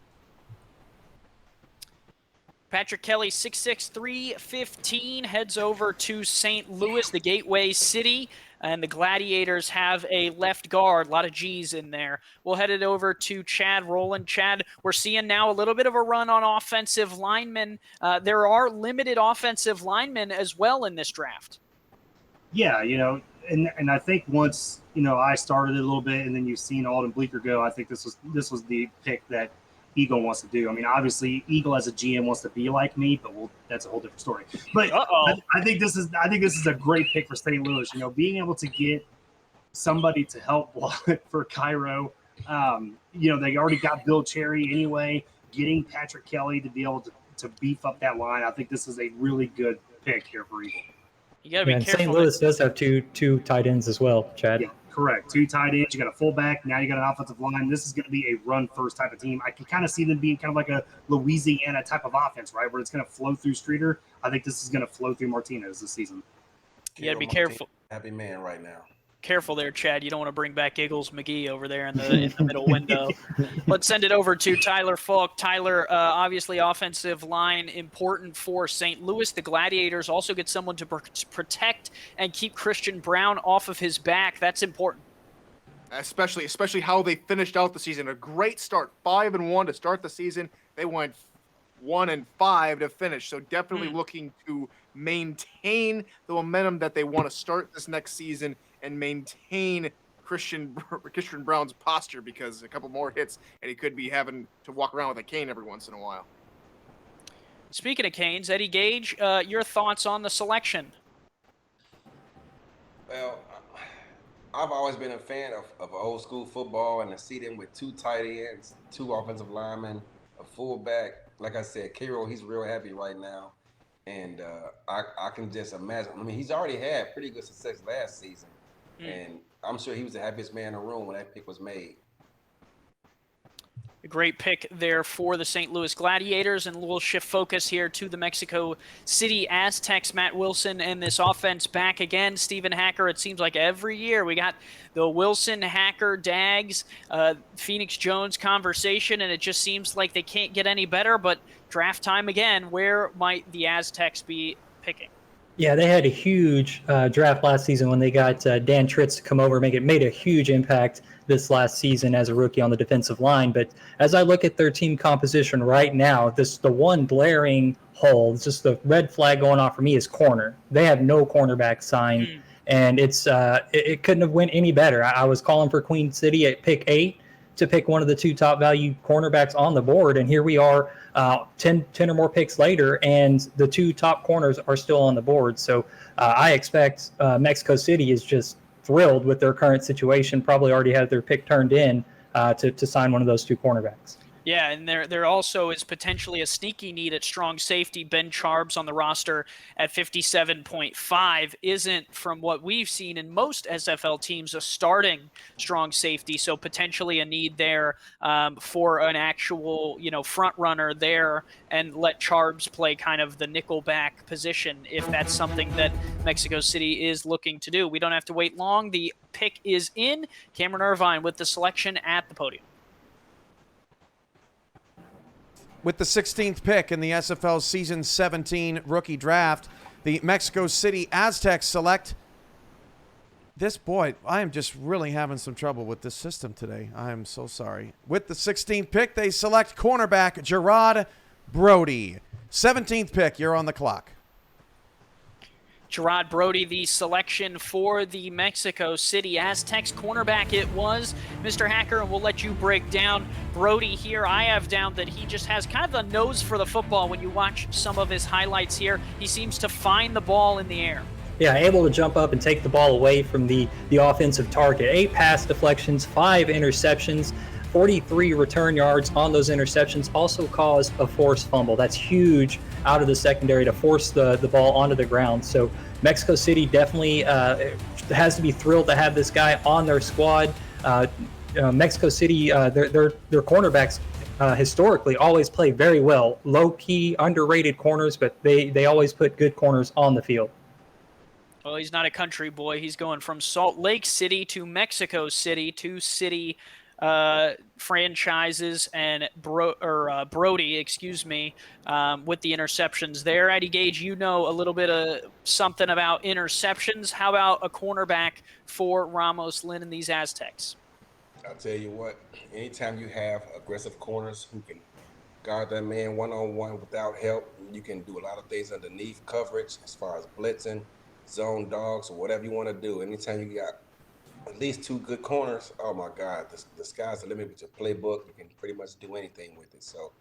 Patrick Kelly, 6'6", 315, heads over to St. Louis, the gateway city, and the Gladiators have a left guard, a lot of G's in there. We'll head it over to Chad Rowland. Chad, we're seeing now a little bit of a run on offensive linemen. There are limited offensive linemen as well in this draft. Yeah, you know, and I think once, you know, I started it a little bit and then you've seen Alden Bleeker go, I think this was the pick that Eagle wants to do. I mean, obviously Eagle as a GM wants to be like me, but that's a whole different story. But I think this is a great pick for St. Louis. You know, being able to get somebody to help block for Cairo. You know, they already got Bill Cherry anyway. Getting Patrick Kelly to be able to beef up that line, I think this is a really good pick here for Eagle. You got to be careful. St. Louis does have two tight ends as well, Chad. Yeah, correct. 2 tight ends. You got a fullback. Now you got an offensive line. This is going to be a run-first type of team. I can kind of see them being kind of like a Louisiana type of offense, right, where it's going to flow through Streeter. I think this is going to flow through Martinez this season. You got to be careful. Happy man right now. Careful there, Chad. You don't want to bring back Giggles McGee over there in the middle window. Let's send it over to Tyler Falk. Tyler, obviously offensive line important for St. Louis. The Gladiators also get someone to protect and keep Christian Brown off of his back. That's important. Especially how they finished out the season. A great start, 5-1 to start the season. They went 1-5 to finish. So definitely looking to maintain the momentum that they want to start this next season and maintain Christian Brown's posture, because a couple more hits and he could be having to walk around with a cane every once in a while. Speaking of canes, Eddie Gage, your thoughts on the selection? Well, I've always been a fan of old school football, and to see them with 2 tight ends, 2 offensive linemen, a fullback. Like I said, Cairo, he's real happy right now. And I can just imagine. I mean, he's already had pretty good success last season. And I'm sure he was the happiest man in the room when that pick was made. A great pick there for the St. Louis Gladiators, and we'll shift focus here to the Mexico City Aztecs. Matt Wilson and this offense back again. Stephen Hacker, it seems like every year we got the Wilson, Hacker, Dags, Phoenix Jones conversation, and it just seems like they can't get any better. But draft time again, where might the Aztecs be picking? Yeah, they had a huge draft last season when they got Dan Tritz to come over, made a huge impact this last season as a rookie on the defensive line. But as I look at their team composition right now, the one glaring hole, just the red flag going off for me, is corner. They have no cornerback signed, and it couldn't have went any better. I was calling for Queen City at pick 8 to pick one of the 2 top value cornerbacks on the board, and here we are 10 or more picks later, and the 2 top corners are still on the board. So I expect Mexico City is just thrilled with their current situation, probably already had their pick turned in to sign one of those 2 cornerbacks. Yeah, and there also is potentially a sneaky need at strong safety. Ben Charbs on the roster at 57.5 isn't, from what we've seen in most SFL teams, a starting strong safety. So potentially a need there for an actual, front runner there, and let Charbs play kind of the nickelback position if that's something that Mexico City is looking to do. We don't have to wait long. The pick is in. Cameron Irvine with the selection at the podium. With the 16th pick in the SFL Season 17 rookie draft, the Mexico City Aztecs select this. Boy, I am just really having some trouble with this system today. I am so sorry. With the 16th pick, they select cornerback Gerard Brody. 17th pick, you're on the clock. Gerard Brody, the selection for the Mexico City Aztecs cornerback it was. Mr. Hacker, and we'll let you break down Brody here. I have down that he just has kind of a nose for the football. When you watch some of his highlights here, he seems to find the ball in the air. Yeah, able to jump up and take the ball away from the offensive target. 8 pass deflections, 5 interceptions, 43 return yards on those interceptions. Also caused a forced fumble. That's huge out of the secondary to force the ball onto the ground. So Mexico City definitely has to be thrilled to have this guy on their squad. Mexico City, their cornerbacks historically always play very well. Low-key, underrated corners, but they always put good corners on the field. Well, he's not a country boy. He's going from Salt Lake City to Mexico City, 2 city franchises, and Brody, excuse me, with the interceptions there. Eddie Gage, you know a little bit of something about interceptions. How about a cornerback for Ramos Lynn and these Aztecs? I'll tell you what, anytime you have aggressive corners who can guard that man one-on-one without help, you can do a lot of things underneath coverage as far as blitzing, zone dogs, or whatever you want to do. Anytime you got at least 2 good corners, oh my God, the sky's the limit with your playbook. You can pretty much do anything with it. So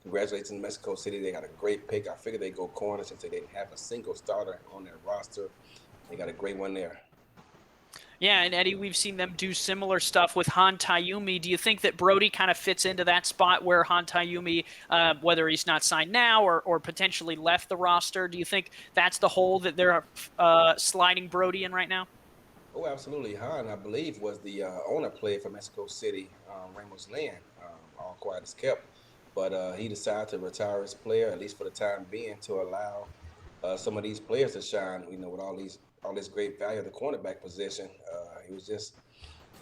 congratulations to Mexico City. They got a great pick. I figured they'd go corner since they didn't have a single starter on their roster. They got a great one there. Yeah, and Eddie, we've seen them do similar stuff with Han Tayumi. Do you think that Brody kind of fits into that spot where Han Tayumi, whether he's not signed now or potentially left the roster, do you think that's the hole that they're sliding Brody in right now? Oh, absolutely. Han, I believe, was the owner player for Mexico City, Ramos Lynn, all quiet as kept. But he decided to retire as player, at least for the time being, to allow some of these players to shine, with all this great value of the cornerback position. He was just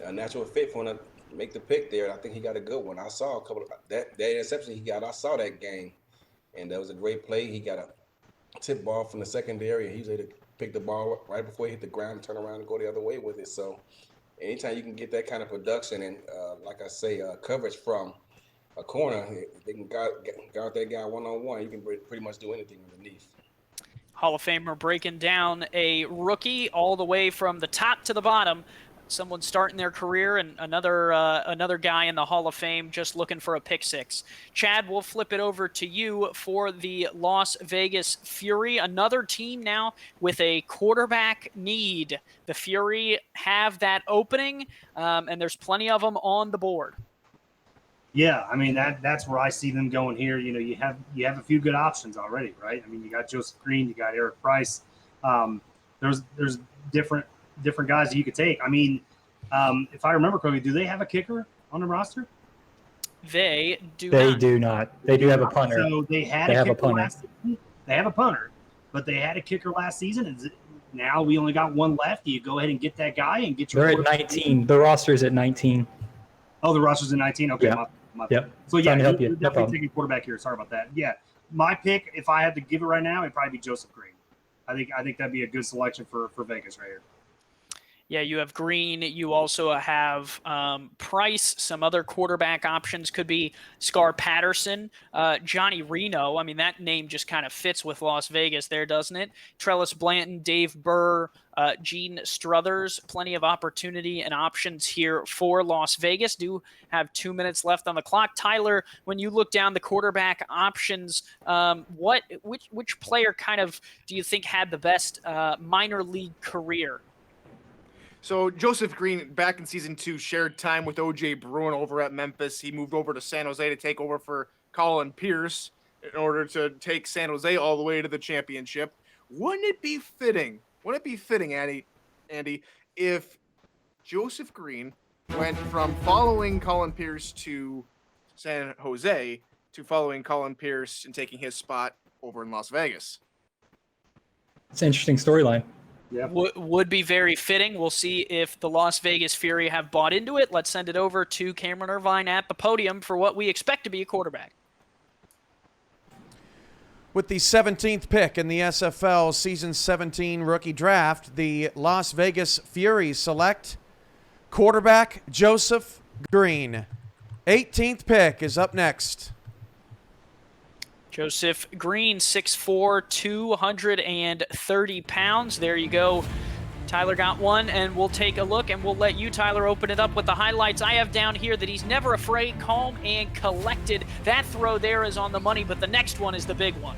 a natural fit for him to make the pick there. I think he got a good one. I saw a couple of that interception he got. I saw that game, and that was a great play. He got a tip ball from the secondary, and he was able to pick the ball right before he hit the ground and turn around and go the other way with it. So anytime you can get that kind of production and, like I say, coverage from a corner, they can guard that guy one-on-one. You can pretty much do anything underneath. Hall of Famer breaking down a rookie all the way from the top to the bottom. Someone starting their career and another guy in the Hall of Fame just looking for a pick six. Chad, we'll flip it over to you for the Las Vegas Fury. Another team now with a quarterback need. The Fury have that opening, and there's plenty of them on the board. Yeah, I mean that's where I see them going here. You have a few good options already, right? I mean, you got Joseph Green, you got Eric Price. There's different guys that you could take. I mean, if I remember correctly, do they have a kicker on the roster? They do not. They do have a punter. So they had a kicker last season. They have a punter, but they had a kicker last season. Now we only got one left. Do you go ahead and get that guy and get your? They're at 19. The roster is at 19. Oh, the roster's at 19. Okay. Yeah. Yep. So yeah, help you. Definitely taking quarterback here. Sorry about that. Yeah, my pick, if I had to give it right now, it'd probably be Joseph Green. I think that'd be a good selection for Vegas right here. Yeah, you have Green. You also have Price. Some other quarterback options could be Scar Patterson, Johnny Reno. I mean, that name just kind of fits with Las Vegas there, doesn't it? Trellis Blanton, Dave Burr, Gene Struthers. Plenty of opportunity and options here for Las Vegas. Do have 2 minutes left on the clock. Tyler, when you look down the quarterback options, which player kind of do you think had the best minor league career? So Joseph Green, back in season 2, shared time with O.J. Bruin over at Memphis. He moved over to San Jose to take over for Colin Pierce in order to take San Jose all the way to the championship. Wouldn't it be fitting, Andy, if Joseph Green went from following Colin Pierce to San Jose to following Colin Pierce and taking his spot over in Las Vegas? It's an interesting storyline. Yeah. Would be very fitting. We'll see if the Las Vegas Fury have bought into it. Let's send it over to Cameron Irvine at the podium for what we expect to be a quarterback. With the 17th pick in the SFL Season 17 rookie draft, the Las Vegas Fury select quarterback Joseph Green. 18th pick is up next. Joseph Green, 6'4", 230 pounds. There you go. Tyler got one, and we'll take a look, and we'll let you, Tyler, open it up with the highlights. I have down here that he's never afraid, calm, and collected. That throw there is on the money, but the next one is the big one.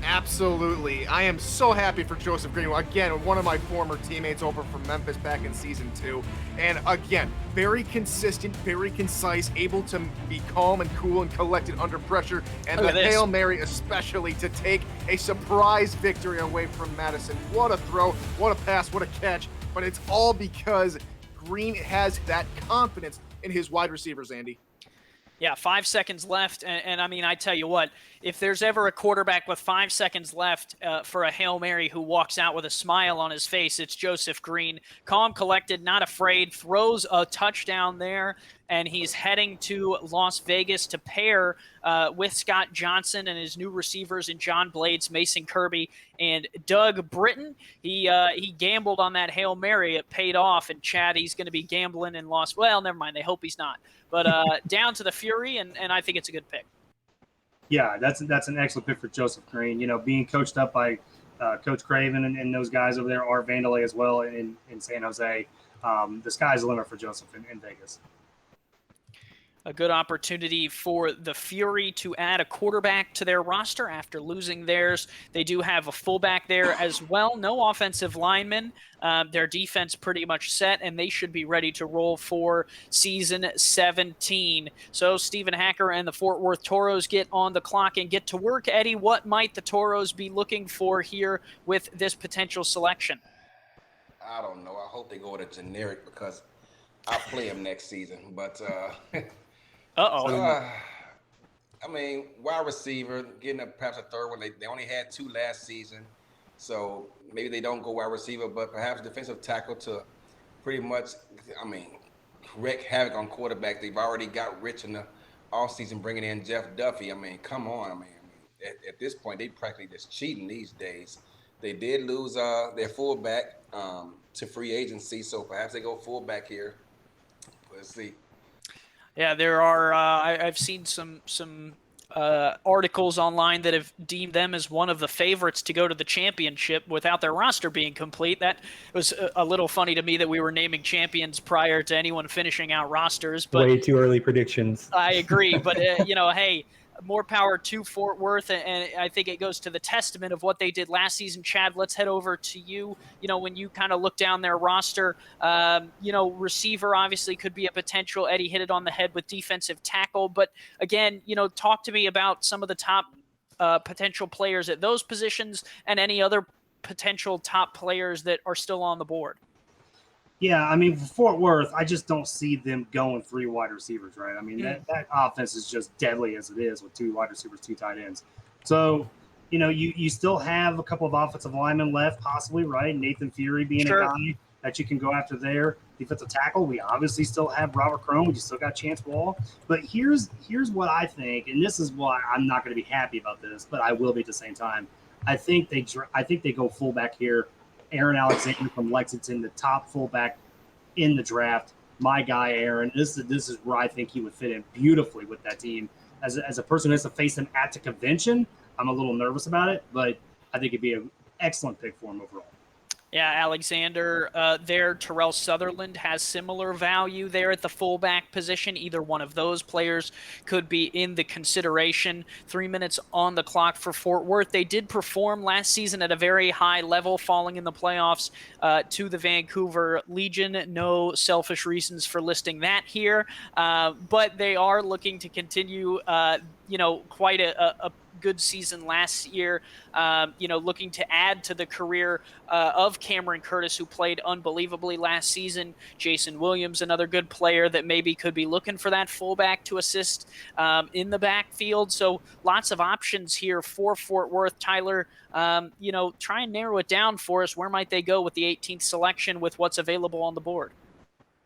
Absolutely. I am so happy for Joseph Green. Again, one of my former teammates over from Memphis back in season 2. And again, very consistent, very concise, able to be calm and cool and collected under pressure. And the Hail Mary especially to take a surprise victory away from Madison. What a throw, what a pass, what a catch. But it's all because Green has that confidence in his wide receivers, Andy. Yeah, 5 seconds left, and I mean, I tell you what, if there's ever a quarterback with 5 seconds left for a Hail Mary who walks out with a smile on his face, it's Joseph Green. Calm, collected, not afraid, throws a touchdown there, and he's heading to Las Vegas to pair with Scott Johnson and his new receivers in John Blades, Mason Kirby, and Doug Britton. He gambled on that Hail Mary. It paid off, and Chad, he's going to be gambling in well, never mind. They hope he's not. But down to the Fury, and I think it's a good pick. Yeah, that's an excellent pick for Joseph Green. You know, being coached up by Coach Craven and those guys over there, Art Vandelay as well in San Jose. The sky's the limit for Joseph in Vegas. A good opportunity for the Fury to add a quarterback to their roster after losing theirs. They do have a fullback there as well. No offensive linemen. Their defense pretty much set, and they should be ready to roll for season 17. So Stephen Hacker and the Fort Worth Toros get on the clock and get to work. Eddie, what might the Toros be looking for here with this potential selection? I don't know. I hope they go with a generic because I'll play them next season. But I mean, wide receiver, getting perhaps a third one. They only had 2 last season, so maybe they don't go wide receiver, but perhaps defensive tackle to pretty much, wreak havoc on quarterback. They've already got rich in the offseason bringing in Jeff Duffy. I mean, come on. At this point, they practically just cheating these days. They did lose their fullback to free agency, so perhaps they go fullback here. Let's see. Yeah, there are. I've seen some articles online that have deemed them as one of the favorites to go to the championship without their roster being complete. That was a little funny to me that we were naming champions prior to anyone finishing out rosters. But way too early predictions. I agree, but hey, more power to Fort Worth, and I think it goes to the testament of what they did last season. Chad, let's head over to you. When you kind of look down their roster, receiver obviously could be a potential. Eddie hit it on the head with defensive tackle, but again, talk to me about some of the top potential players at those positions and any other potential top players that are still on the board. Yeah, I mean, for Fort Worth, I just don't see them going 3 wide receivers, right? I mean, that offense is just deadly as it is with 2 wide receivers, 2 tight ends. So, you still have a couple of offensive linemen left, possibly, right? Nathan Fury being a guy that you can go after there. Defensive tackle, we obviously still have Robert Crone. We still got Chance Wall. But here's what I think, and this is why I'm not going to be happy about this, but I will be at the same time. I think they go fullback here. Aaron Alexander from Lexington, the top fullback in the draft. My guy, Aaron. This is where I think he would fit in beautifully with that team. As a person who has to face them at the convention, I'm a little nervous about it, but I think it'd be an excellent pick for him overall. Yeah, Alexander there. Terrell Sutherland has similar value there at the fullback position. Either one of those players could be in the consideration. 3 minutes on the clock for Fort Worth. They did perform last season at a very high level, falling in the playoffs to the Vancouver Legion. No selfish reasons for listing that here, but they are looking to continue, quite a good season last year, looking to add to the career of Cameron Curtis, who played unbelievably last season. Jason Williams, another good player that maybe could be looking for that fullback to assist in the backfield. So lots of options here for Fort Worth. Tyler, try and narrow it down for us. Where might they go with the 18th selection with what's available on the board?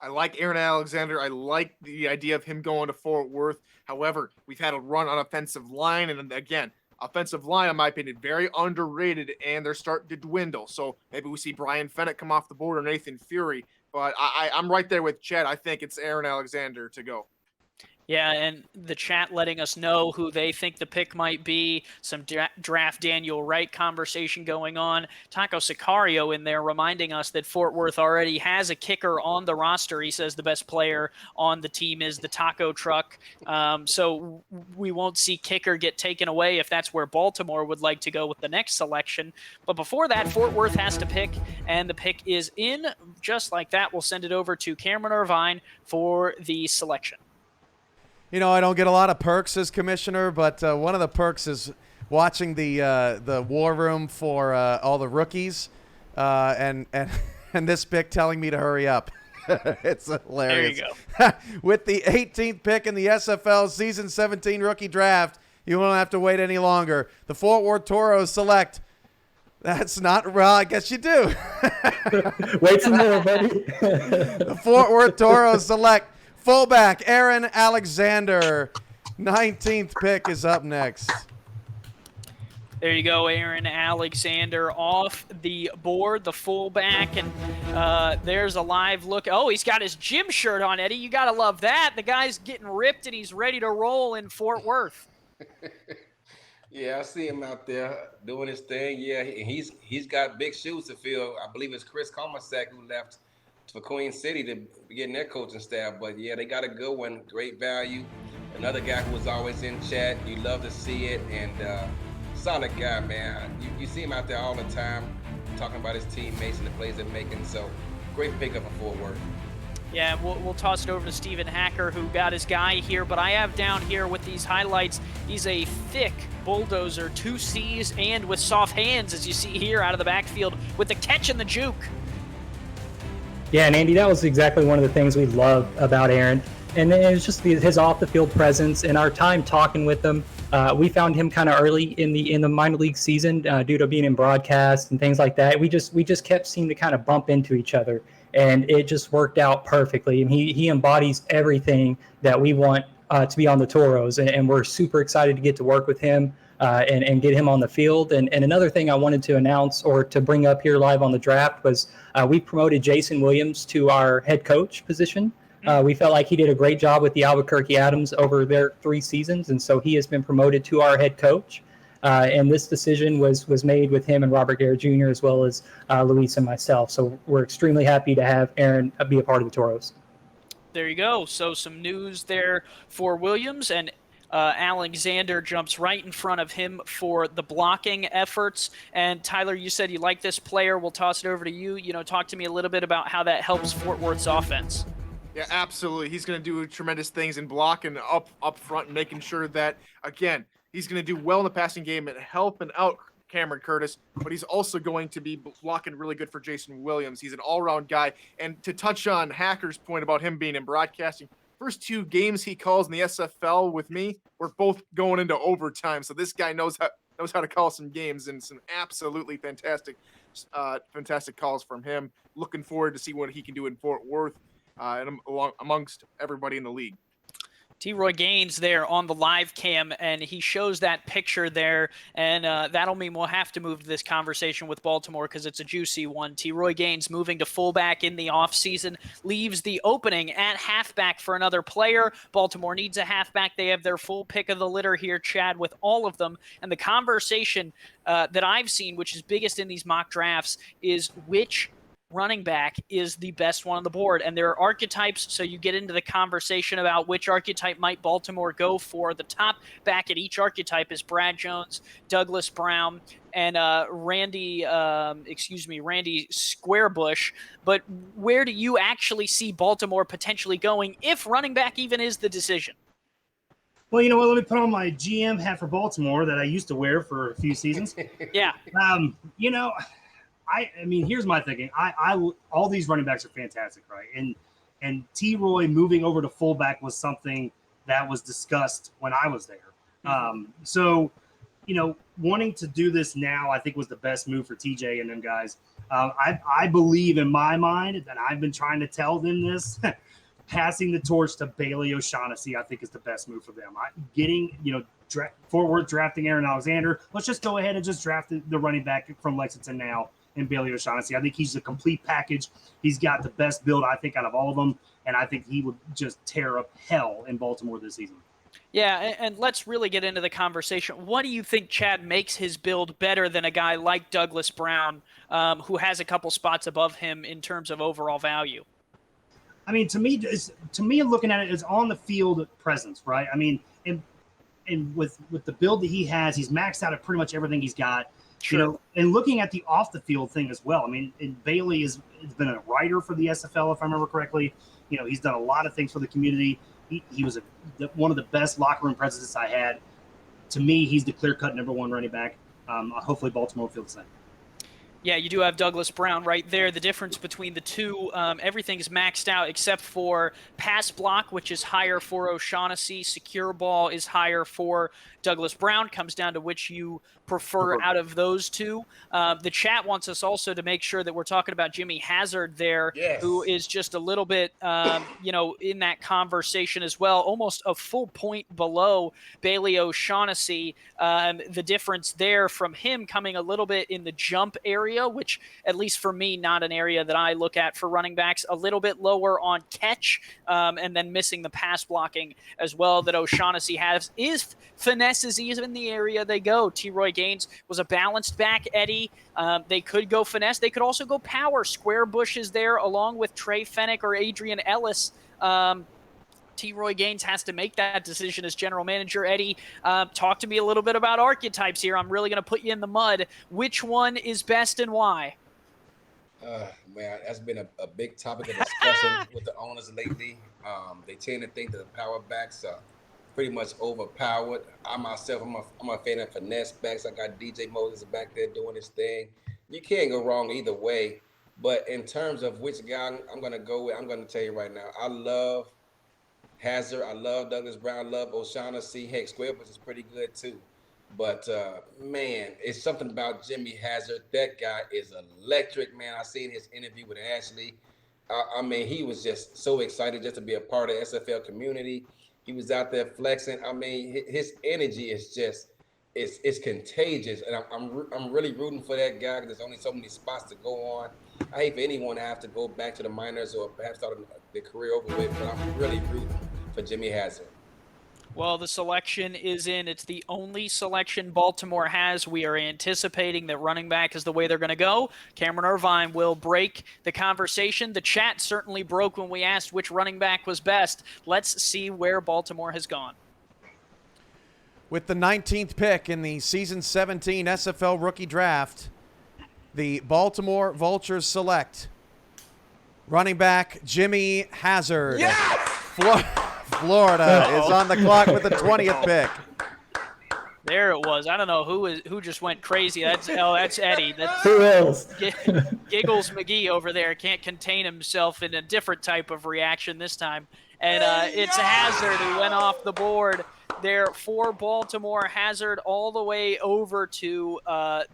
I like Aaron Alexander. I like the idea of him going to Fort Worth. However, we've had a run on offensive line. And again, offensive line, in my opinion, very underrated, and they're starting to dwindle. So maybe we see Brian Fennett come off the board or Nathan Fury. But I'm right there with Chad. I think it's Aaron Alexander to go. Yeah, and the chat letting us know who they think the pick might be. Some draft Daniel Wright conversation going on. Taco Sicario in there reminding us that Fort Worth already has a kicker on the roster. He says the best player on the team is the taco truck. So we won't see kicker get taken away if that's where Baltimore would like to go with the next selection. But before that, Fort Worth has to pick, and the pick is in. Just like that, we'll send it over to Cameron Irvine for the selection. You know, I don't get a lot of perks as commissioner, but one of the perks is watching the war room for all the rookies, and this pick telling me to hurry up. It's hilarious. There you go. With the 18th pick in the SFL Season 17 rookie draft, you won't have to wait any longer. The Fort Worth Toros select. That's not, well, I guess you do. Wait some more, buddy. The Fort Worth Toros select fullback Aaron Alexander. 19th pick is up next. There you go, Aaron Alexander off the board, the fullback, and there's a live look. Oh, he's got his gym shirt on, Eddie. You got to love that. The guy's getting ripped, and he's ready to roll in Fort Worth. Yeah, I see him out there doing his thing. Yeah, he's got big shoes to fill. I believe it's Chris Comasek who left for Queen City to begin their coaching staff. But yeah, they got a good one, great value. Another guy who was always in chat. You love to see it, and solid guy, man. You see him out there all the time talking about his teammates and the plays they're making. So great pickup for Fort Worth. Yeah, we'll toss it over to Stephen Hacker, who got his guy here. But I have down here with these highlights, he's a thick bulldozer, 2 C's, and with soft hands, as you see here out of the backfield, with the catch and the juke. Yeah, and Andy, that was exactly one of the things we love about Aaron. And then it was just his off-the-field presence. In our time talking with him, we found him kind of early in the minor league season due to being in broadcast and things like that. We just kept seeming to kind of bump into each other, and it just worked out perfectly. And he embodies everything that we want to be on the Toros, and we're super excited to get to work with him and get him on the field. And another thing I wanted to announce or to bring up here live on the draft was we promoted Jason Williams to our head coach position. We felt like he did a great job with the Albuquerque Adams over their 3 seasons, and so he has been promoted to our head coach. And this decision was made with him and Robert Garrett Jr. as well as Luis and myself. So we're extremely happy to have Aaron be a part of the Toros. There you go. So some news there for Williams, and Alexander jumps right in front of him for the blocking efforts. And Tyler, you said you like this player. We'll toss it over to you. Talk to me a little bit about how that helps Fort Worth's offense. Yeah, absolutely. He's going to do tremendous things in blocking up front and making sure that, again, he's going to do well in the passing game and helping out Cameron Curtis, but he's also going to be blocking really good for Jason Williams. He's an all-around guy. And to touch on Hacker's point about him being in broadcasting, first 2 games he calls in the SFL with me were both going into overtime. So this guy knows how to call some games, and some absolutely fantastic calls from him. Looking forward to see what he can do in Fort Worth. And amongst everybody in the league. T-Roy Gaines there on the live cam, and he shows that picture there, and that'll mean we'll have to move to this conversation with Baltimore because it's a juicy one. T-Roy Gaines moving to fullback in the offseason leaves the opening at halfback for another player. Baltimore needs a halfback. They have their full pick of the litter here, Chad, with all of them, and the conversation that I've seen, which is biggest in these mock drafts, is which running back is the best one on the board. And there are archetypes, so you get into the conversation about which archetype might Baltimore go for. The top back at each archetype is Brad Jones, Douglas Brown, and Randy Squarebush. But where do you actually see Baltimore potentially going if running back even is the decision? Well, you know what? Let me put on my GM hat for Baltimore that I used to wear for a few seasons. Yeah. I mean, here's my thinking. I all these running backs are fantastic, right? And T-Roy moving over to fullback was something that was discussed when I was there. So, wanting to do this now, I think was the best move for TJ and them guys. I believe in my mind, and I've been trying to tell them this, passing the torch to Bailey O'Shaughnessy, I think is the best move for them. Fort Worth drafting Aaron Alexander. Let's just go ahead and just draft the running back from Lexington now. in Bailey O'Shaughnessy. I think he's a complete package. He's got the best build, I think, out of all of them, and I think he would just tear up hell in Baltimore this season. Yeah, and let's really get into the conversation. What do you think, Chad, makes his build better than a guy like Douglas Brown, who has a couple spots above him in terms of overall value? I mean, to me, looking at it is on the field presence, right? I mean, and with the build that he has, he's maxed out at pretty much everything he's got. Sure. You know, and looking at the off the field thing as well. I mean, and Bailey has been a writer for the SFL, if I remember correctly. You know, he's done a lot of things for the community. He was one of the best locker room presences I had. To me, he's the clear-cut number one running back. Hopefully Baltimore will feel the same. Yeah, you do have Douglas Brown right there. The difference between the two, everything is maxed out except for pass block, which is higher for O'Shaughnessy. Secure ball is higher for Douglas Brown. Comes down to which you prefer out of those two. The chat wants us also to make sure that we're talking about Jimmy Hazard there, who is just a little bit, in that conversation as well, almost a full point below Bailey O'Shaughnessy. The difference there from him coming a little bit in the jump area, which at least for me, not an area that I look at for running backs, a little bit lower on catch, and then missing the pass blocking as well that O'Shaughnessy has. Is finesse is even the area they go. T-Roy Gaines was a balanced back, Eddie. They could go finesse. They could also go power. Square Bush is there along with Trey Fennick or Adrian Ellis. T-Roy Gaines has to make that decision as general manager. Eddie, talk to me a little bit about archetypes here. I'm really going to put you in the mud. Which one is best and why? Man, that's been a big topic of discussion with the owners lately. They tend to think that the power backs are pretty much overpowered. I myself, I'm a fan of finesse backs. I got DJ Moses back there doing his thing. You can't go wrong either way. But in terms of which guy I'm going to go with, I'm going to tell you right now, I love Hazard. I love Douglas Brown. I love O'Shaughnessy. Heck, Square Bush is pretty good too. But, man, it's something about Jimmy Hazard. That guy is electric, man. I seen his interview with Ashley. I mean, he was just so excited just to be a part of the SFL community. He was out there flexing. I mean, his energy is just, it's contagious. And I'm really rooting for that guy because there's only so many spots to go on. I hate for anyone to have to go back to the minors or perhaps start their career over with, but I'm really rooting for Jimmy Hazard. Well, the selection is in. It's the only selection Baltimore has. We are anticipating that running back is the way they're going to go. Cameron Irvine will break the conversation. The chat certainly broke when we asked which running back was best. Let's see where Baltimore has gone. With the 19th pick in the Season 17 SFL Rookie Draft, the Baltimore Vultures select running back Jimmy Hazard. Yes! Florida is on the clock with the 20th pick. There it was. I don't know who just went crazy. That's Eddie. That's Who else? Giggles McGee over there can't contain himself in a different type of reaction this time. And it's Hazard who went off the board there for Baltimore. Hazard all the way over to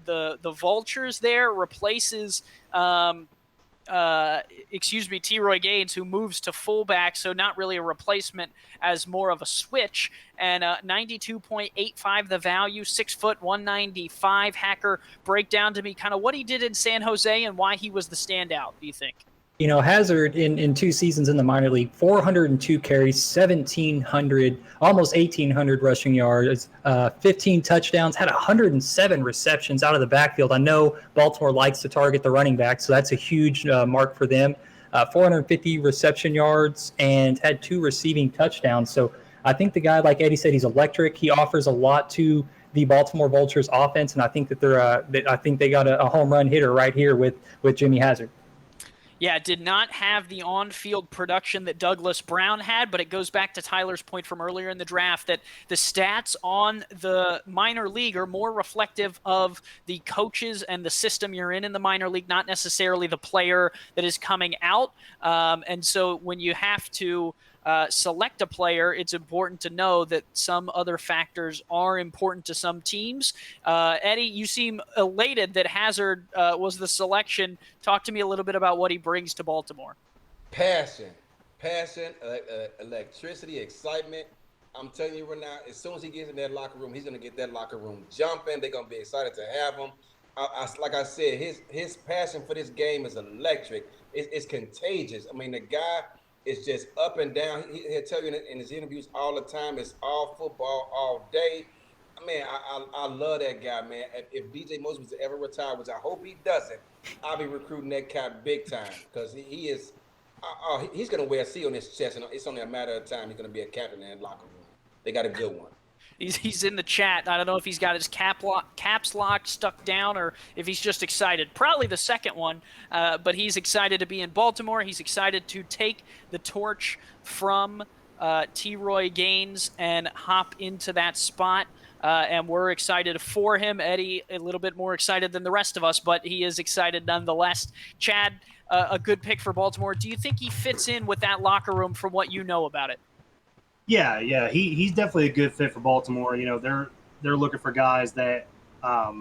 the Vultures there, replaces T-Roy Gaines, who moves to fullback, so not really a replacement as more of a switch. And 92.85 the value, 6 foot, 195. Hacker, break down to me kind of what he did in San Jose and why he was the standout, do you think? You know, Hazard in 2 seasons in the minor league, 402 carries, 1,700, almost 1,800 rushing yards, 15 touchdowns, had 107 receptions out of the backfield. I know Baltimore likes to target the running back, so that's a huge mark for them. 450 reception yards and had 2 receiving touchdowns. So I think the guy, like Eddie said, he's electric. He offers a lot to the Baltimore Vultures offense, and I think that I think they got a home run hitter right here with Jimmy Hazard. Yeah, did not have the on-field production that Douglas Brown had, but it goes back to Tyler's point from earlier in the draft that the stats on the minor league are more reflective of the coaches and the system you're in the minor league, not necessarily the player that is coming out. And so when you have to select a player, it's important to know that some other factors are important to some teams. Eddie, you seem elated that Hazard was the selection. Talk to me a little bit about what he brings to Baltimore. Passion, electricity, excitement. I'm telling you right now, as soon as he gets in that locker room, he's going to get that locker room jumping. They're going to be excited to have him. like I said, his passion for this game is electric. It's contagious. I mean, the guy is just up and down. He'll tell you in his interviews all the time. It's all football all day. Man, I love that guy, man. If DJ Moses was to ever retire, which I hope he doesn't, I'll be recruiting that guy big time because he is. He's gonna wear a C on his chest, and it's only a matter of time. He's gonna be a captain in that locker room. They got a good one. He's in the chat. I don't know if he's got his caps lock stuck down or if he's just excited. Probably the second one, but he's excited to be in Baltimore. He's excited to take the torch from T. Roy Gaines and hop into that spot. And we're excited for him. Eddie, a little bit more excited than the rest of us, but he is excited nonetheless. Chad, a good pick for Baltimore. Do you think he fits in with that locker room from what you know about it? Yeah, he's definitely a good fit for Baltimore. They're looking for guys that are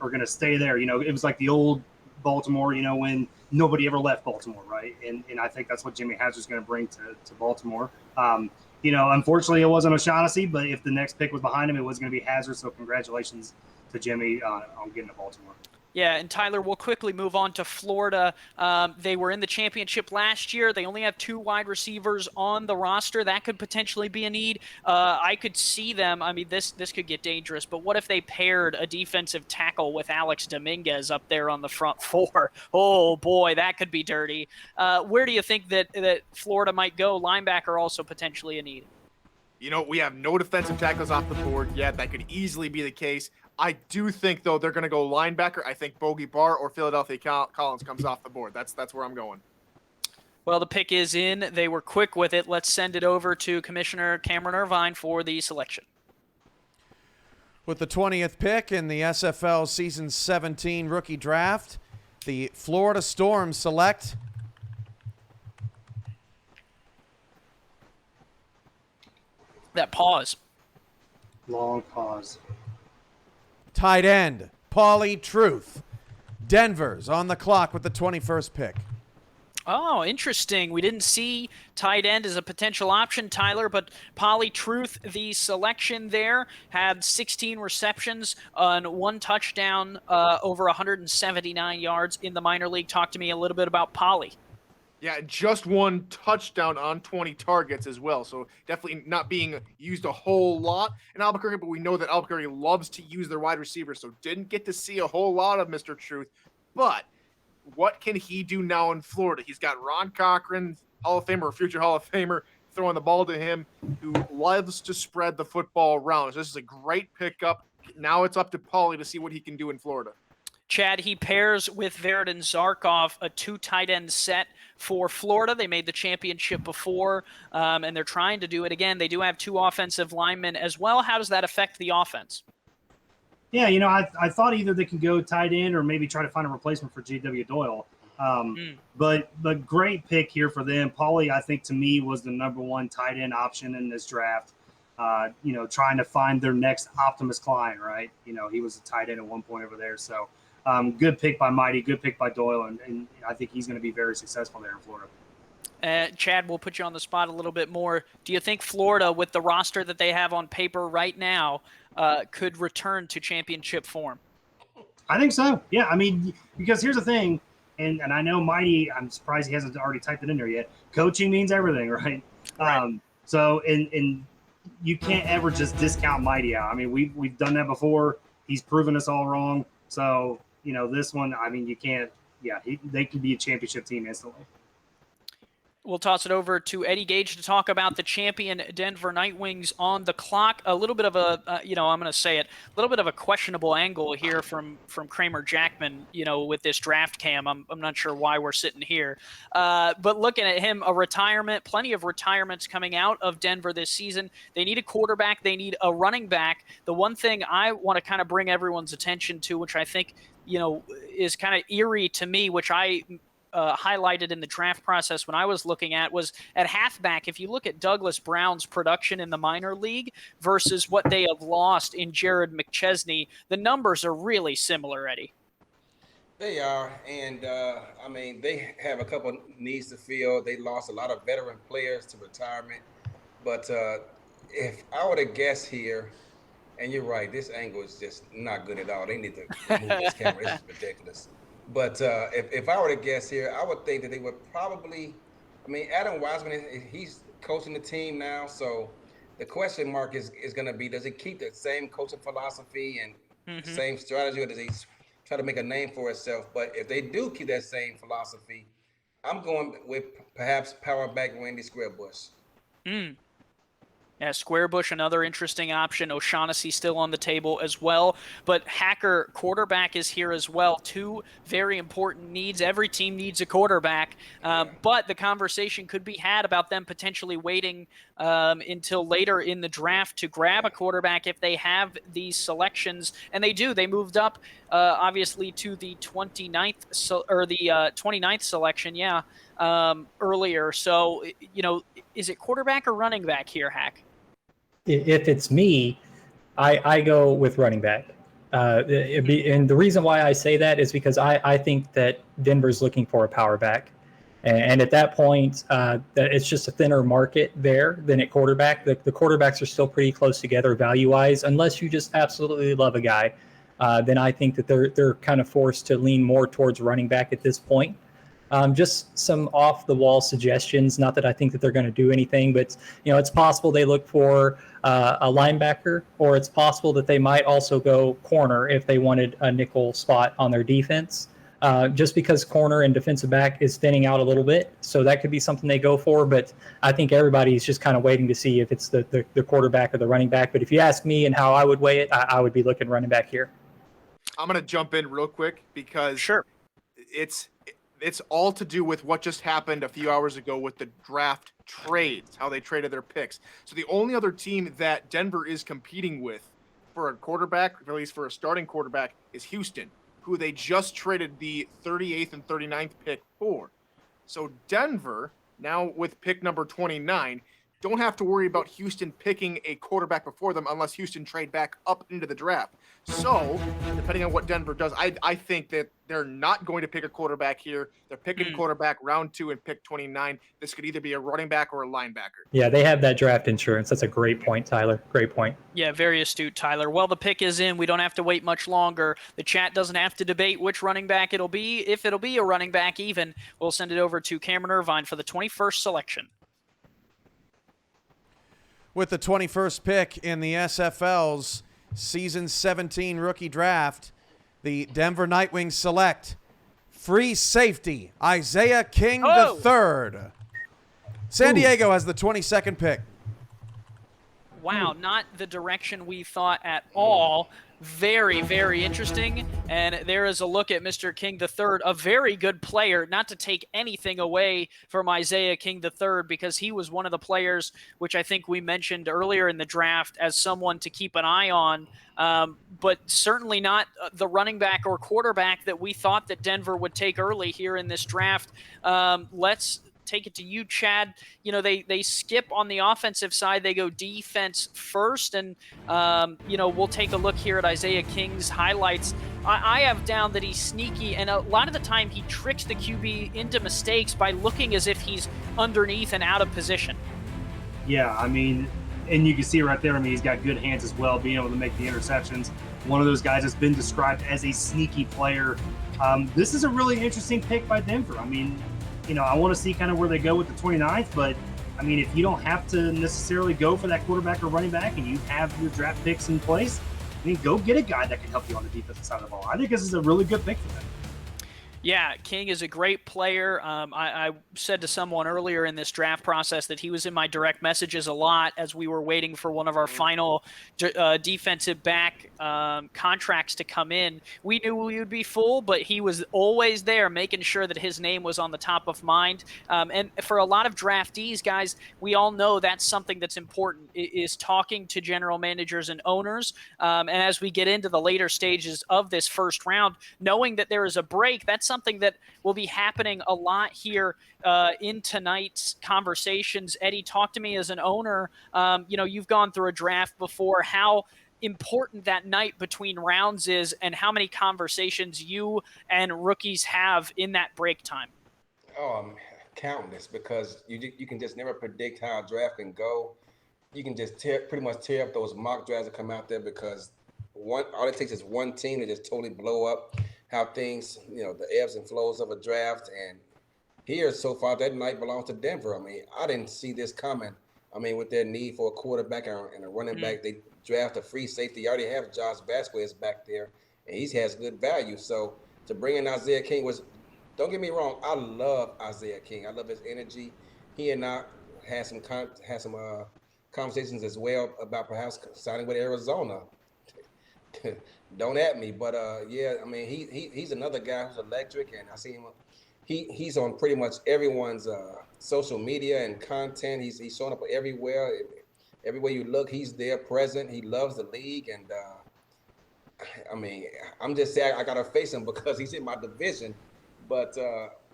going to stay there. It was like the old Baltimore, when nobody ever left Baltimore, right? And I think that's what Jimmy Hazard's going to bring to Baltimore. Unfortunately, it wasn't O'Shaughnessy, but if the next pick was behind him, it was going to be Hazard. So congratulations to Jimmy on getting to Baltimore. Yeah, and Tyler, we'll quickly move on to Florida. They were in the championship last year. They only have 2 wide receivers on the roster. That could potentially be a need. I could see them. I mean, this could get dangerous, but what if they paired a defensive tackle with Alex Dominguez up there on the front 4? Oh, boy, that could be dirty. Where do you think that Florida might go? Linebacker also potentially a need. We have no defensive tackles off the board yet. That could easily be the case. I do think, though, they're going to go linebacker. I think Bogey Barr or Philadelphia Collins comes off the board. That's where I'm going. Well, the pick is in. They were quick with it. Let's send it over to Commissioner Cameron Irvine for the selection. With the 20th pick in the SFL Season 17 rookie draft, the Florida Storm select that pause. Long pause. tight end, Paulie Truth. Denver's on the clock with the 21st pick. Oh, interesting. We didn't see tight end as a potential option, Tyler, but Paulie Truth, the selection there, had 16 receptions on 1 touchdown, over 179 yards in the minor league. Talk to me a little bit about Paulie. Yeah, just 1 touchdown on 20 targets as well. So definitely not being used a whole lot in Albuquerque, but we know that Albuquerque loves to use their wide receivers. So didn't get to see a whole lot of Mr. Truth. But what can he do now in Florida? He's got Ron Cochran, Hall of Famer or future Hall of Famer, throwing the ball to him, who loves to spread the football around. So this is a great pickup. Now it's up to Paulie to see what he can do in Florida. Chad, he pairs with Verdon Zarkov, a 2 tight end set for Florida. They made the championship before, and they're trying to do it again. They do have 2 offensive linemen as well. How does that affect the offense? Yeah, I thought either they can go tight end or maybe try to find a replacement for J.W. Doyle. But great pick here for them. Paulie, I think, to me, was the number 1 tight end option in this draft. Trying to find their next Optimus Klein, right? He was a tight end at one point over there. So good pick by Mighty, good pick by Doyle, and I think he's going to be very successful there in Florida. Chad, we'll put you on the spot a little bit more. Do you think Florida, with the roster that they have on paper right now, could return to championship form? I think so. Yeah, I mean, because here's the thing, and I know Mighty, I'm surprised he hasn't already typed it in there yet. Coaching means everything, right? So you can't ever just discount Mighty out. I mean, we've done that before. He's proven us all wrong. So, this one, I mean, you can't. Yeah, they can be a championship team instantly. We'll toss it over to Eddie Gage to talk about the champion Denver Nightwings on the clock. A little bit of a, I'm going to say it, a little bit of a questionable angle here from Kramer Jackman, with this draft cam. I'm not sure why we're sitting here. But looking at him, a retirement, plenty of retirements coming out of Denver this season. They need a quarterback. They need a running back. The one thing I want to kind of bring everyone's attention to, which I think, is kind of eerie to me, which I highlighted in the draft process when I was looking at, was at halfback. If you look at Douglas Brown's production in the minor league versus what they have lost in Jared McChesney, the numbers are really similar, Eddie. They are, and I mean, they have a couple needs to fill. They lost a lot of veteran players to retirement, but if I were to guess here, And you're right. This angle is just not good at all. They need to remove this camera. This is ridiculous. But if I were to guess here, I would think that they would probably. I mean, Adam Wiseman, he's coaching the team now, so the question mark is going to be: does he keep the same coaching philosophy and same strategy, or does he try to make a name for himself? But if they do keep that same philosophy, I'm going with perhaps power back Randy Squarebush. Yeah, Squarebush, another interesting option. O'Shaughnessy still on the table as well. But Hacker, quarterback, is here as well. Two very important needs. Every team needs a quarterback. But the conversation could be had about them potentially waiting until later in the draft to grab a quarterback if they have these selections. And they do. They moved up, obviously, to the 29th, or the 29th selection, earlier. So, is it quarterback or running back here, Hack? If it's me, I go with running back. And the reason why I say that is because I think that Denver's looking for a power back. And at that point, that it's just a thinner market there than at quarterback. The quarterbacks are still pretty close together value-wise, unless you just absolutely love a guy. Then I think that they're kind of forced to lean more towards running back at this point. Just some off-the-wall suggestions. Not that I think that they're going to do anything, but it's possible they look for a linebacker, or it's possible that they might also go corner if they wanted a nickel spot on their defense. Just because corner and defensive back is thinning out a little bit, so that could be something they go for. But I think everybody's just kind of waiting to see if it's the quarterback or the running back. But if you ask me and how I would weigh it, I would be looking running back here. I'm going to jump in real quick because Sure. It's all to do with what just happened a few hours ago with the draft trades, how they traded their picks. So the only other team that Denver is competing with for a quarterback, or at least for a starting quarterback, is Houston, who they just traded the 38th and 39th pick for. So Denver, now with pick number 29, don't have to worry about Houston picking a quarterback before them unless Houston trade back up into the draft. So, depending on what Denver does, I think that they're not going to pick a quarterback here. They're picking quarterback round 2 and pick 29. This could either be a running back or a linebacker. Yeah, they have that draft insurance. That's a great point, Tyler. Great point. Yeah, very astute, Tyler. Well, the pick is in. We don't have to wait much longer. The chat doesn't have to debate which running back it'll be. If it'll be a running back even, we'll send it over to Cameron Irvine for the 21st selection. With the 21st pick in the SFL's Season 17 rookie draft, the Denver Nightwings select free safety Isaiah King III. San Diego has the 22nd pick. Wow, not the direction we thought at all. Very, very interesting. And there is a look at Mr. King III, a very good player, not to take anything away from Isaiah King III, because he was one of the players which I think we mentioned earlier in the draft as someone to keep an eye on, but certainly not the running back or quarterback that we thought that Denver would take early here in this draft. Let's take it to you, Chad. They skip on the offensive side. They go defense first, and we'll take a look here at Isaiah King's highlights. I have down that he's sneaky, and a lot of the time he tricks the QB into mistakes by looking as if he's underneath and out of position. Yeah, I mean, and you can see right there, he's got good hands as well, being able to make the interceptions. One of those guys has been described as a sneaky player. This is a really interesting pick by Denver. I want to see kind of where they go with the 29th, but if you don't have to necessarily go for that quarterback or running back and you have your draft picks in place, go get a guy that can help you on the defensive side of the ball. I think this is a really good pick for them. Yeah, King is a great player. I said to someone earlier in this draft process that he was in my direct messages a lot as we were waiting for one of our final defensive back contracts to come in. We knew we would be full, but he was always there making sure that his name was on the top of mind. And for a lot of draftees, guys, we all know that's something that's important, is talking to general managers and owners. And as we get into the later stages of this first round, knowing that there is a break, that's something that will be happening a lot here in tonight's conversations. Eddie, talk to me as an owner. You've gone through a draft before. How important that night between rounds is, and how many conversations you and rookies have in that break time? Countless, because you can just never predict how a draft can go. you can just pretty much tear up those mock drafts that come out there, because all it takes is one team to just totally blow up how things, the ebbs and flows of a draft. And here so far, that night belongs to Denver. I mean, I didn't see this coming. I mean, with their need for a quarterback and a running back, they draft a free safety. You already have Josh Vasquez back there, and he has good value. So to bring in Isaiah King don't get me wrong, I love Isaiah King. I love his energy. He and I had some conversations as well about perhaps signing with Arizona. Don't at me, but yeah, I mean, he's another guy who's electric, and I see him. He's on pretty much everyone's social media and content. He's showing up everywhere. Everywhere you look, he's there, present. He loves the league, and I mean, I'm just saying I gotta face him because he's in my division. But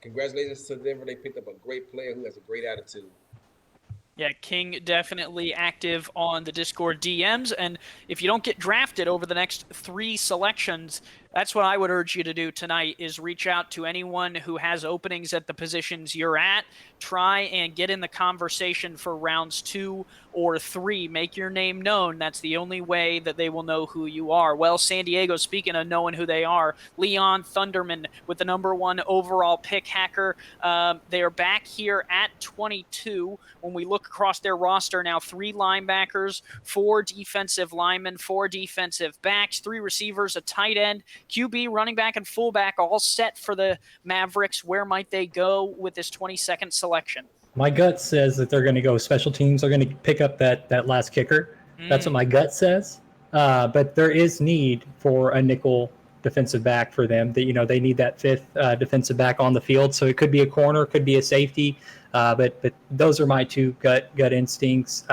congratulations to Denver. They picked up a great player who has a great attitude. Yeah, King definitely active on the Discord DMs, and if you don't get drafted over the next 3 selections, that's what I would urge you to do tonight, is reach out to anyone who has openings at the positions you're at. Try and get in the conversation for rounds 2 or 3. Make your name known. That's the only way that they will know who you are. Well, San Diego, speaking of knowing who they are, Leon Thunderman with the #1 overall pick, Hacker. They are back here at 22. When we look across their roster now, 3 linebackers, 4 defensive linemen, 4 defensive backs, 3 receivers, a tight end, QB, running back, and fullback, all set for the Mavericks. Where might they go with this 22nd selection? My gut says that they're going to go special teams. They're going to pick up that last kicker. That's what my gut says. But there is need for a nickel defensive back for them. That they need that 5th defensive back on the field. So it could be a corner, could be a safety. But those are my 2 gut instincts.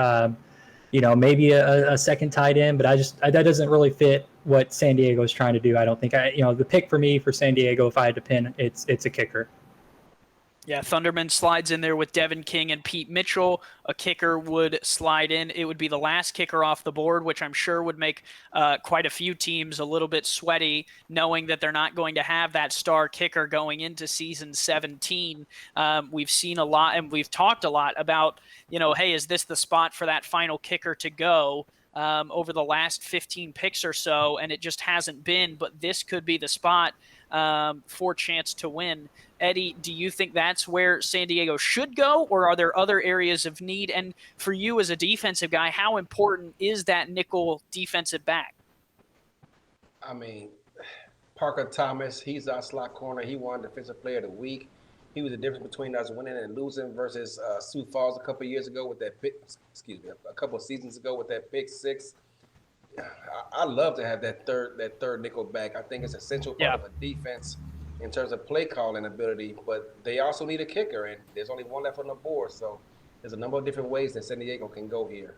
Maybe a second tight end, but that doesn't really fit what San Diego is trying to do. I don't think the pick for me for San Diego, if I had to pin, it's a kicker. Yeah, Thunderman slides in there with Devin King and Pete Mitchell. A kicker would slide in. It would be the last kicker off the board, which I'm sure would make quite a few teams a little bit sweaty, knowing that they're not going to have that star kicker going into season 17. We've seen a lot, and we've talked a lot about, hey, is this the spot for that final kicker to go? Over the last 15 picks or so, and it just hasn't been, but this could be the spot for chance to win. Eddie, do you think that's where San Diego should go, or are there other areas of need? And for you as a defensive guy, how important is that nickel defensive back? I mean, Parker Thomas, he's our slot corner. He won Defensive Player of the Week. He was the difference between us winning and losing versus Sioux Falls a couple years ago with that pick. A couple of seasons ago with that pick 6. I love to have that third nickel back. I think it's an essential part of a defense in terms of play calling ability, but they also need a kicker, and there's only one left on the board, so there's a number of different ways that San Diego can go here.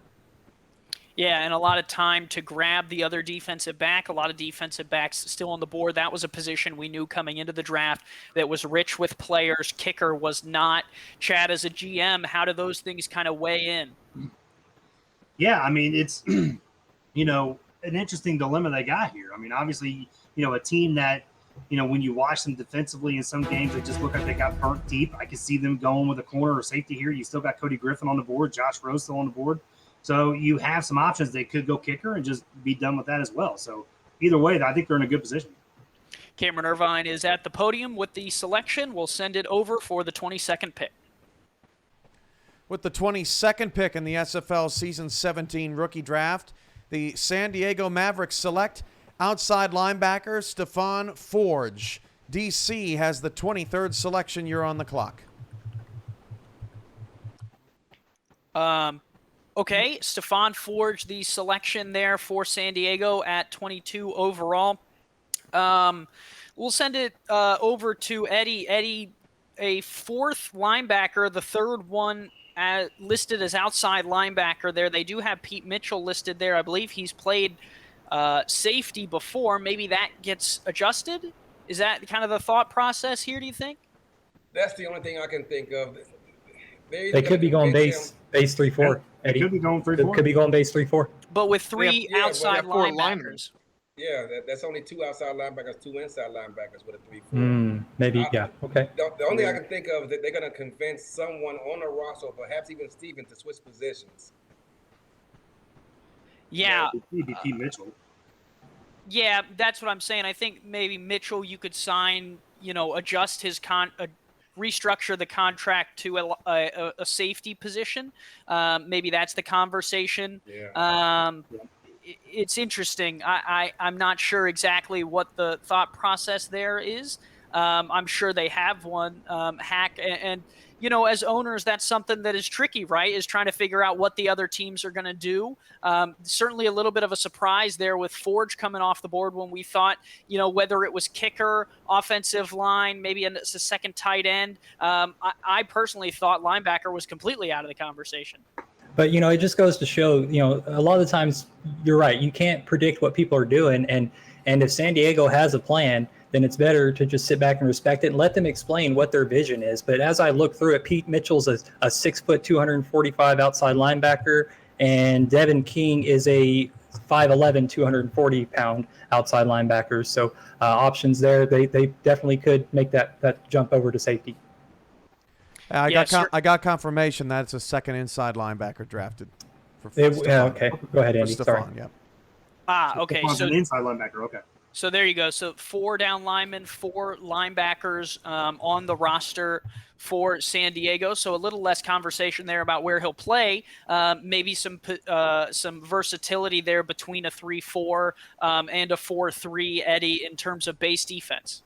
Yeah, and a lot of time to grab the other defensive back. A lot of defensive backs still on the board. That was a position we knew coming into the draft that was rich with players. Kicker was not. Chad, as a GM, how do those things kind of weigh in? Yeah, I mean, it's, an interesting dilemma they got here. I mean, obviously, a team that, when you watch them defensively in some games, they just look like they got burnt deep. I can see them going with a corner or safety here. You still got Cody Griffin on the board, Josh Rose still on the board. So you have some options. They could go kicker and just be done with that as well. So either way, I think they're in a good position. Cameron Irvine is at the podium with the selection. We'll send it over for the 22nd pick. With the 22nd pick in the SFL Season 17 rookie draft, the San Diego Mavericks select outside linebacker Stephon Forge. DC has the 23rd selection. You're on the clock. Okay, Stephon Forge, the selection there for San Diego at 22 overall. We'll send it over to Eddie. Eddie, a 4th linebacker, the 3rd one listed as outside linebacker there. They do have Pete Mitchell listed there. I believe he's played safety before. Maybe that gets adjusted? Is that kind of the thought process here, do you think? That's the only thing I can think of. They could be going base 3-4. Eddie. Could be going 3-4. Could be going base 3-4. But with 3 outside linebackers. Yeah, that's only 2 outside linebackers, 2 inside linebackers with a 3-4. Maybe, yeah. Okay. The only thing I can think of is that they're going to convince someone on the roster, or perhaps even Steven, to switch positions. Yeah, He'd be Pete Mitchell. yeah, that's what I'm saying. I think maybe Mitchell, you could sign, adjust his restructure the contract to a safety position. Maybe that's the conversation. Yeah. It's interesting. I'm not sure exactly what the thought process there is. I'm sure they have one, Hack, and as owners, that's something that is tricky, right? Is trying to figure out what the other teams are going to do. Certainly a little bit of a surprise there with Forge coming off the board when we thought, whether it was kicker, offensive line, maybe it's a second tight end. I personally thought linebacker was completely out of the conversation. But it just goes to show, a lot of the times you're right. You can't predict what people are doing, and if San Diego has a plan, then it's better to just sit back and respect it and let them explain what their vision is. But as I look through it, Pete Mitchell's a 6', 245 outside linebacker, and Devin King is a 5'11", 240-pound outside linebacker. So options there. They definitely could make that jump over to safety. I got confirmation that it's a second inside linebacker drafted. Okay, go ahead, Andy. Sorry. Yep. Okay. So an inside linebacker. Okay. So there you go. So 4 down linemen, 4 linebackers on the roster for San Diego. So a little less conversation there about where he'll play. Maybe some versatility there between a 3-4 and a 4-3, Eddie, in terms of base defense.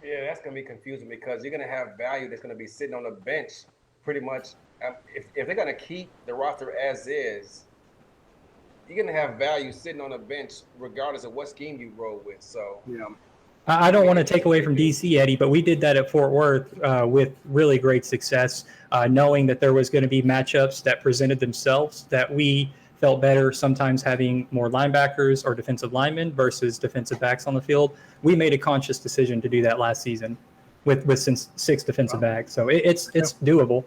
Yeah, that's going to be confusing because you're going to have value that's going to be sitting on the bench pretty much. If they're going to keep the roster as is, you're going to have value sitting on the bench regardless of what scheme you roll with. So, I don't want to take away from DC, Eddie, but we did that at Fort Worth with really great success, knowing that there was going to be matchups that presented themselves that we felt better sometimes having more linebackers or defensive linemen versus defensive backs on the field. We made a conscious decision to do that last season with 6 defensive backs. So it's doable,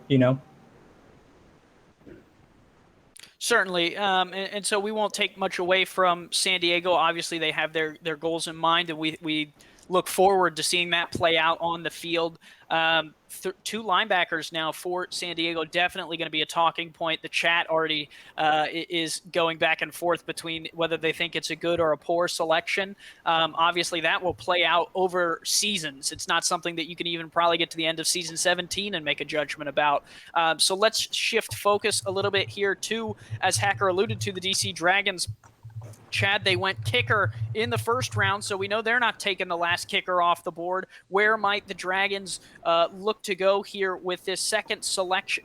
Certainly, and so we won't take much away from San Diego. Obviously, they have their goals in mind, and we look forward to seeing that play out on the field. 2 linebackers now for San Diego, definitely going to be a talking point. The chat already is going back and forth between whether they think it's a good or a poor selection. Obviously, that will play out over seasons. It's not something that you can even probably get to the end of season 17 and make a judgment about. So let's shift focus a little bit here, too. As Hacker alluded to, the DC Dragons, Chad, they went kicker in the first round, so we know they're not taking the last kicker off the board. Where might the Dragons look to go here with this second selection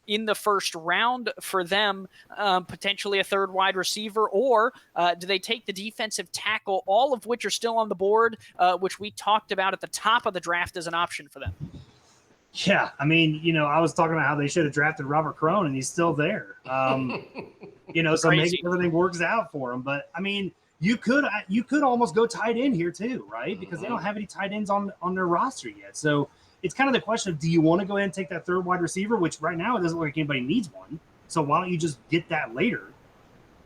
in the first round for them? Potentially a third wide receiver, or do they take the defensive tackle, all of which are still on the board, which we talked about at the top of the draft as an option for them? Yeah, I mean, I was talking about how they should have drafted Robert Crone, and he's still there. So maybe everything works out for him. But I mean, you could almost go tight end here too, right? Because they don't have any tight ends on their roster yet. So it's kind of the question of, do you want to go ahead and take that third wide receiver, which right now it doesn't look like anybody needs one. So why don't you just get that later?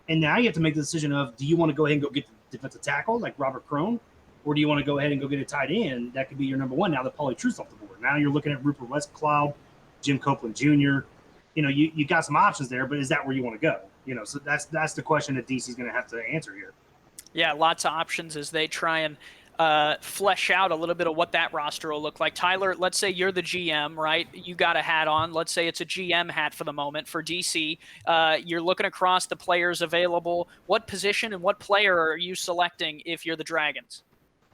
And now you have to make the decision of, do you want to go ahead and go get the defensive tackle like Robert Crone, or do you want to go ahead and go get a tight end that could be your number one now that Paulie Truth's off the board? Now you're looking at Rupert Westcloud, Jim Copeland Jr. You got some options there, but is that where you want to go? So that's the question that DC's going to have to answer here. Yeah, lots of options as they try and flesh out a little bit of what that roster will look like. Tyler, let's say you're the GM, right? You got a hat on. Let's say it's a GM hat for the moment for DC. You're looking across the players available. What position and what player are you selecting if you're the Dragons?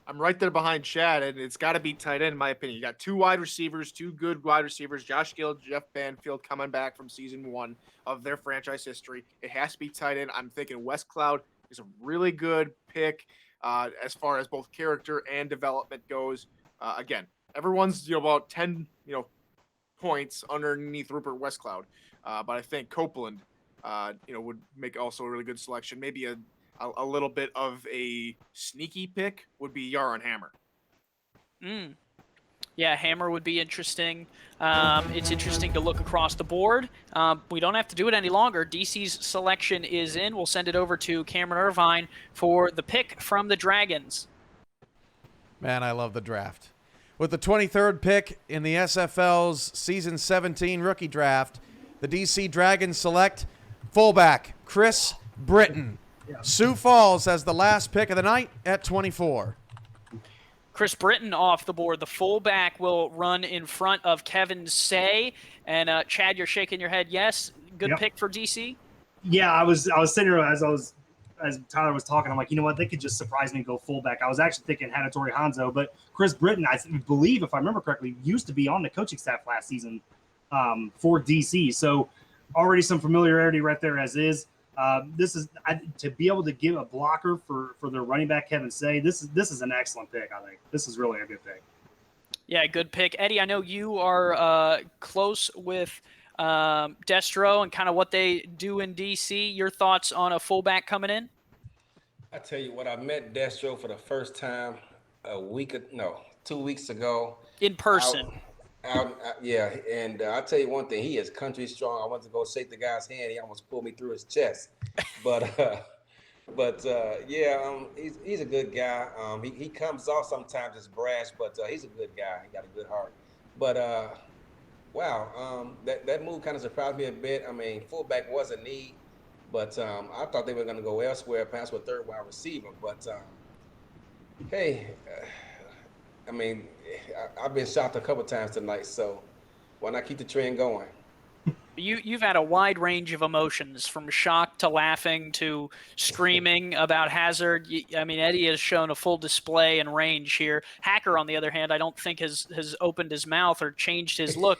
I'm right there behind Chad, and it's got to be tight end, in my opinion. You got 2 wide receivers, 2 good wide receivers, Josh Gill, Jeff Banfield coming back from season 1 of their franchise history. It has to be tight end. I'm thinking Westcloud is a really good pick as far as both character and development goes. Again, everyone's about 10 points underneath Rupert Westcloud, but I think Copeland would make also a really good selection. Maybe a little bit of a sneaky pick would be Yaron Hammer. Yeah, Hammer would be interesting. It's interesting to look across the board. We don't have to do it any longer. DC's selection is in. We'll send it over to Cameron Irvine for the pick from the Dragons. Man, I love the draft. With the 23rd pick in the SFL's Season 17 rookie draft, the DC Dragons select fullback Chris Britton. Sioux Falls has the last pick of the night at 24. Chris Britton off the board. The fullback will run in front of Kevin Say. And Chad, you're shaking your head. Yes, good Yep. pick for DC. Yeah, I was sitting here as Tyler was talking. I'm like, you know what? They could just surprise me and go fullback. I was actually thinking Hanatori Hanzo, but Chris Britton, I believe, if I remember correctly, used to be on the coaching staff last season for DC. So already some familiarity right there as is. This is to be able to give a blocker for their running back Kevin Say. This is an excellent pick. I think this is really a good pick. Yeah, good pick. Eddie, I know you are close with Destro and kind of what they do in DC. Your thoughts on a fullback coming in? I tell you what, I met Destro for the first time 2 weeks ago. In person. Yeah, and I'll tell you one thing, he is country strong. I went to go shake the guy's hand. He almost pulled me through his chest. But he's a good guy. He comes off sometimes as brash, but he's a good guy. He got a good heart. But that move kind of surprised me a bit. I mean, fullback was a need, but I thought they were going to go elsewhere, perhaps with third wide receiver. But I mean, I've been shocked a couple times tonight, so why not keep the trend going? You've had a wide range of emotions, from shock to laughing to screaming about Hazard. I mean, Eddie has shown a full display and range here. Hacker, on the other hand, I don't think has opened his mouth or changed his look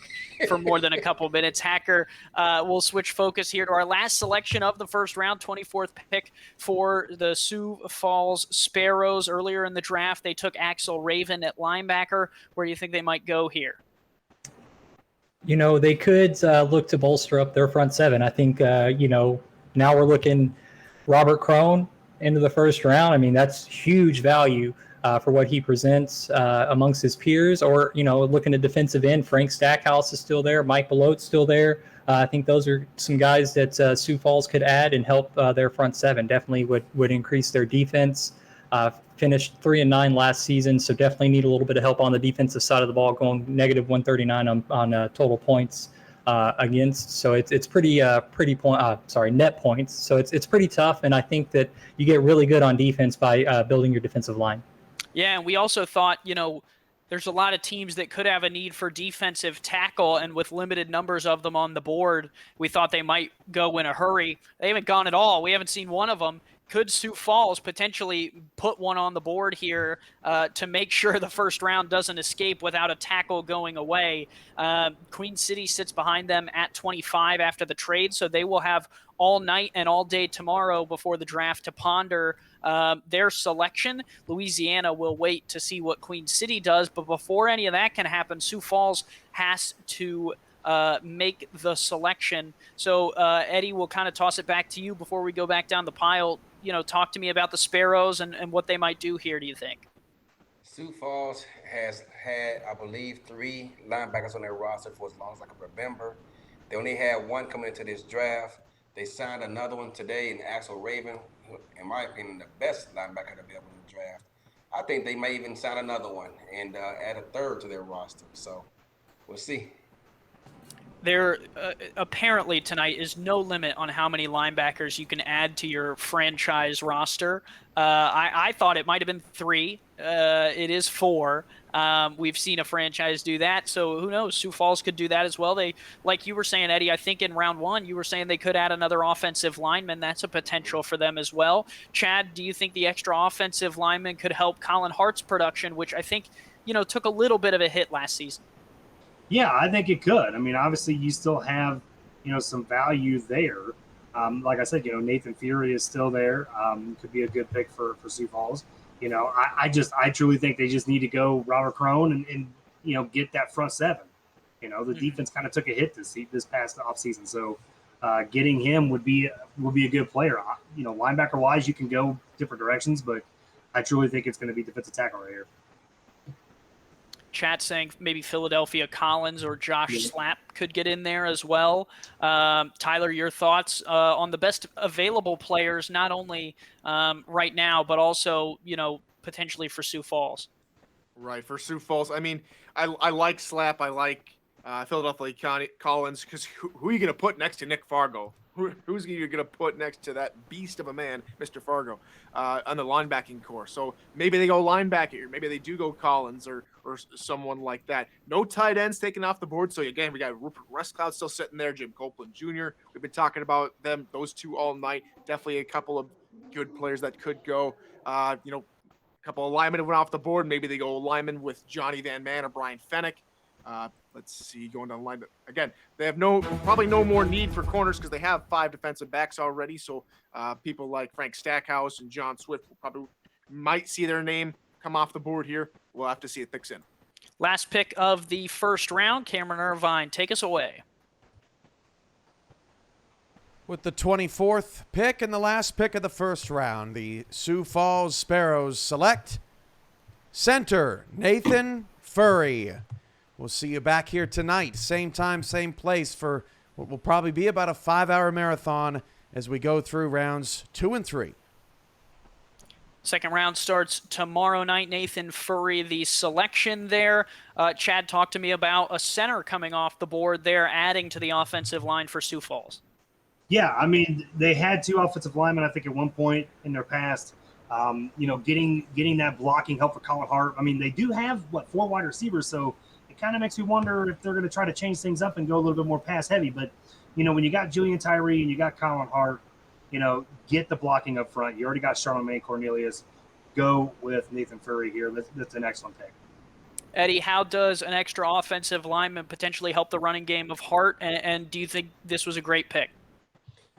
for more than a couple minutes. Hacker, we'll switch focus here to our last selection of the first round, 24th pick for the Sioux Falls Sparrows. Earlier in the draft, they took Axel Raven at linebacker. Where do you think they might go here? You know, they could look to bolster up their front seven. I think, now we're looking Robert Crone into the first round. I mean, that's huge value for what he presents amongst his peers. Or, looking at defensive end, Frank Stackhouse is still there. Mike Belote's still there. I think those are some guys that Sioux Falls could add and help their front seven. Definitely would increase their defense. Finished 3-9 last season, so definitely need a little bit of help on the defensive side of the ball, going negative 139 on total points against. So it's pretty net points. So it's pretty tough, and I think that you get really good on defense by building your defensive line. Yeah, and we also thought, there's a lot of teams that could have a need for defensive tackle, and with limited numbers of them on the board, we thought they might go in a hurry. They haven't gone at all. We haven't seen one of them. Could Sioux Falls potentially put one on the board here to make sure the first round doesn't escape without a tackle going away? Queen City sits behind them at 25 after the trade, so they will have all night and all day tomorrow before the draft to ponder their selection. Louisiana will wait to see what Queen City does, but before any of that can happen, Sioux Falls has to make the selection. So, Eddie, we'll kind of toss it back to you before we go back down the pile. Talk to me about the Sparrows and what they might do here, do you think? Sioux Falls has had, I believe, 3 linebackers on their roster for as long as I can remember. They only had one coming into this draft. They signed another one today in Axel Raven, who, in my opinion, the best linebacker available in the draft. I think they may even sign another one and add a third to their roster. So we'll see. There apparently tonight is no limit on how many linebackers you can add to your franchise roster. I thought it might have been 3. It is 4. We've seen a franchise do that, so who knows? Sioux Falls could do that as well. They, like you were saying, Eddie, I think in round 1 you were saying they could add another offensive lineman. That's a potential for them as well. Chad, do you think the extra offensive lineman could help Colin Hart's production, which I think took a little bit of a hit last season? Yeah, I think it could. I mean, obviously, you still have, some value there. Like I said, Nathan Fury is still there. Could be a good pick for Sioux Falls. I truly think they just need to go Robert Crone and get that front seven. The defense kind of took a hit this past offseason. So getting him would be a good player. Linebacker wise, you can go different directions, but I truly think it's going to be defensive tackle right here. Chat saying maybe Philadelphia Collins or Josh Slapp could get in there as well. Tyler, your thoughts on the best available players, not only right now, but also, potentially for Sioux Falls? Right, for Sioux Falls. I mean, I like Slapp. I like Philadelphia Collins, because who are you going to put next to Nick Fargo? Who's you going to put next to that beast of a man, Mr. Fargo, on the linebacking core? So maybe they go linebacker here. Maybe they do go Collins or someone like that. No tight ends taken off the board. So again, we got Rupert Westcloud still sitting there, Jim Copeland Jr. We've been talking about those two all night. Definitely a couple of good players that could go. A couple of linemen went off the board. Maybe they go linemen with Johnny Van Man or Brian Fennick. Let's see, going down the line. Again, they have probably no more need for corners because they have 5 defensive backs already. So people like Frank Stackhouse and John Swift might see their name come off the board here. We'll have to see it fix in. Last pick of the first round, Cameron Irvine, take us away. With the 24th pick and the last pick of the first round, the Sioux Falls Sparrows select center Nathan Furry. We'll see you back here tonight, same time, same place, for what will probably be about a 5-hour marathon as we go through rounds 2 and 3. Second round starts tomorrow night. Nathan Furry, the selection there. Chad, talk to me about a center coming off the board there, adding to the offensive line for Sioux Falls. Yeah, I mean, they had 2 offensive linemen, I think, at one point in their past. Getting that blocking help for Colin Hart. I mean, they do have, 4 wide receivers, so it kind of makes me wonder if they're going to try to change things up and go a little bit more pass heavy. But, when you got Julian Tyree and you got Colin Hart, get the blocking up front. You already got Charlamagne Cornelius. Go with Nathan Furry here. That's an excellent pick. Eddie, how does an extra offensive lineman potentially help the running game of Hart? And do you think this was a great pick?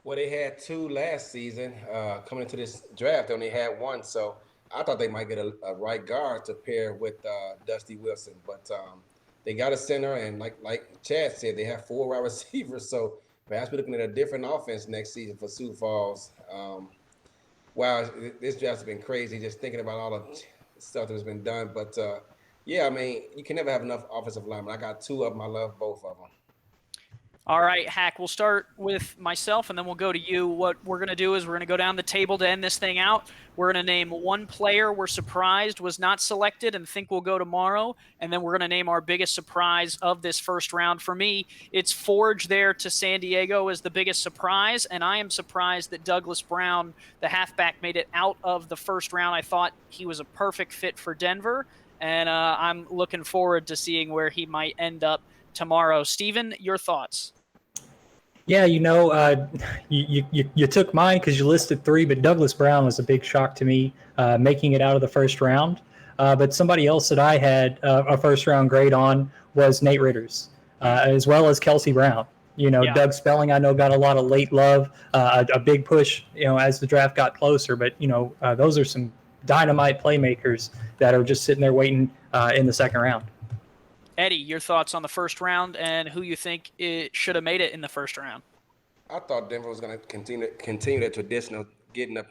Well, they had 2 last season. Coming into this draft, they only had 1. So I thought they might get a right guard to pair with Dusty Wilson. But they got a center, and like Chad said, they have 4 wide receivers. So perhaps we're looking at a different offense next season for Sioux Falls. Wow, this draft's been crazy just thinking about all the stuff that's been done. But, yeah, I mean, you can never have enough offensive linemen. I got 2 of them. I love both of them. All right, Hack, we'll start with myself, and then we'll go to you. What we're going to do is we're going to go down the table to end this thing out. We're going to name one player we're surprised was not selected and think will go tomorrow, and then we're going to name our biggest surprise of this first round. For me, it's Forge there to San Diego as the biggest surprise, and I am surprised that Douglas Brown, the halfback, made it out of the first round. I thought he was a perfect fit for Denver, and I'm looking forward to seeing where he might end up tomorrow. Steven, your thoughts? Yeah, you took mine because you listed 3, but Douglas Brown was a big shock to me, making it out of the first round. But somebody else that I had a first-round grade on was Nate Ritters, as well as Kelsey Brown. Doug Spelling, I know, got a lot of late love, a big push, as the draft got closer. But, those are some dynamite playmakers that are just sitting there waiting in the second round. Eddie, your thoughts on the first round and who you think it should have made it in the first round? I thought Denver was going to continue that tradition of getting the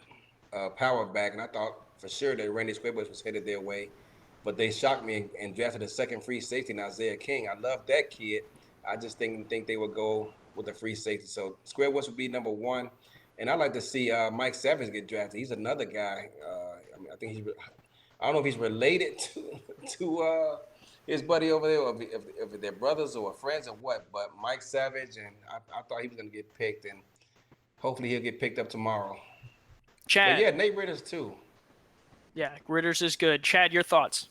power back, and I thought for sure that Randy Squarebush was headed their way. But they shocked me and drafted a second free safety in Isaiah King. I love that kid. I just didn't think they would go with a free safety. So Squarebush would be number 1. And I'd like to see Mike Savage get drafted. He's another guy. I think I don't know if he's related to his buddy over there, or if they're brothers or friends or what, but Mike Savage, and I thought he was going to get picked, and hopefully he'll get picked up tomorrow. Chad. But yeah, Nate Ritters too. Yeah, Ritters is good. Chad, your thoughts?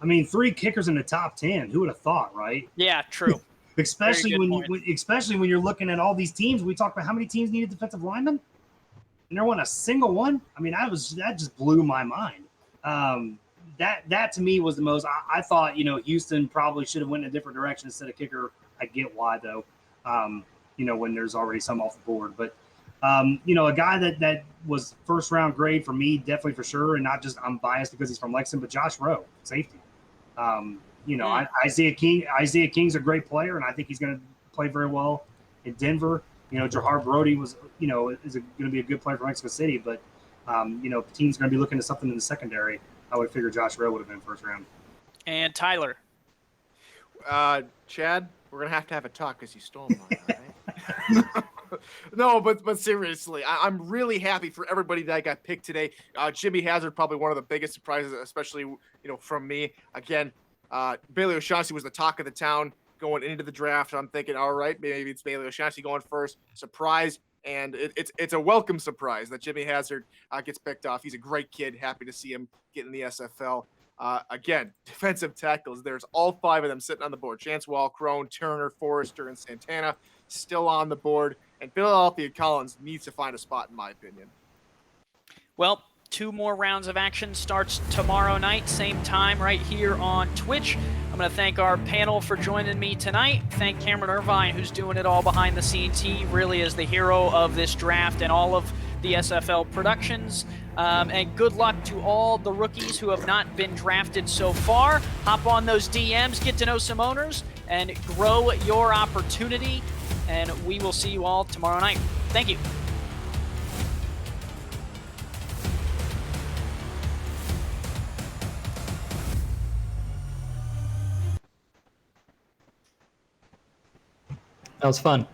I mean, 3 kickers in the top 10. Who would have thought, right? Yeah, true. especially when you're looking at all these teams. We talked about how many teams needed defensive linemen, and there wasn't a single one. I mean, that just blew my mind. That to me was the most. I thought Houston probably should have went in a different direction instead of kicker. I get why though. When there's already some off the board, but a guy that was first round grade for me, definitely for sure, and not just I'm biased because he's from Lexington, but Josh Rowe, safety. Isaiah King's a great player, and I think he's going to play very well in Denver. Jahar Brody is going to be a good player for Mexico City, but the team's going to be looking at something in the secondary. I would figure Josh Rowe would have been first round. And Tyler. Chad, we're going to have a talk because you stole mine, right? No, but seriously, I'm really happy for everybody that got picked today. Jimmy Hazard, probably one of the biggest surprises, especially, from me. Again, Bailey O'Shaughnessy was the talk of the town. going into the draft. I'm thinking, all right, maybe it's Bailey O'Shaughnessy going first. Surprise. And it's a welcome surprise that Jimmy Hazard gets picked off. He's a great kid. Happy to see him get in the SFL. Again, defensive tackles. There's all 5 of them sitting on the board. Chance Wall, Crone, Turner, Forrester, and Santana still on the board. And Philadelphia Collins needs to find a spot, in my opinion. Well, 2 more rounds of action starts tomorrow night, same time right here on Twitch. I'm going to thank our panel for joining me tonight. Thank Cameron Irvine, who's doing it all behind the scenes. He really is the hero of this draft and all of the SFL productions. And good luck to all the rookies who have not been drafted so far. Hop on those DMs, get to know some owners, and grow your opportunity. And we will see you all tomorrow night. Thank you. That was fun.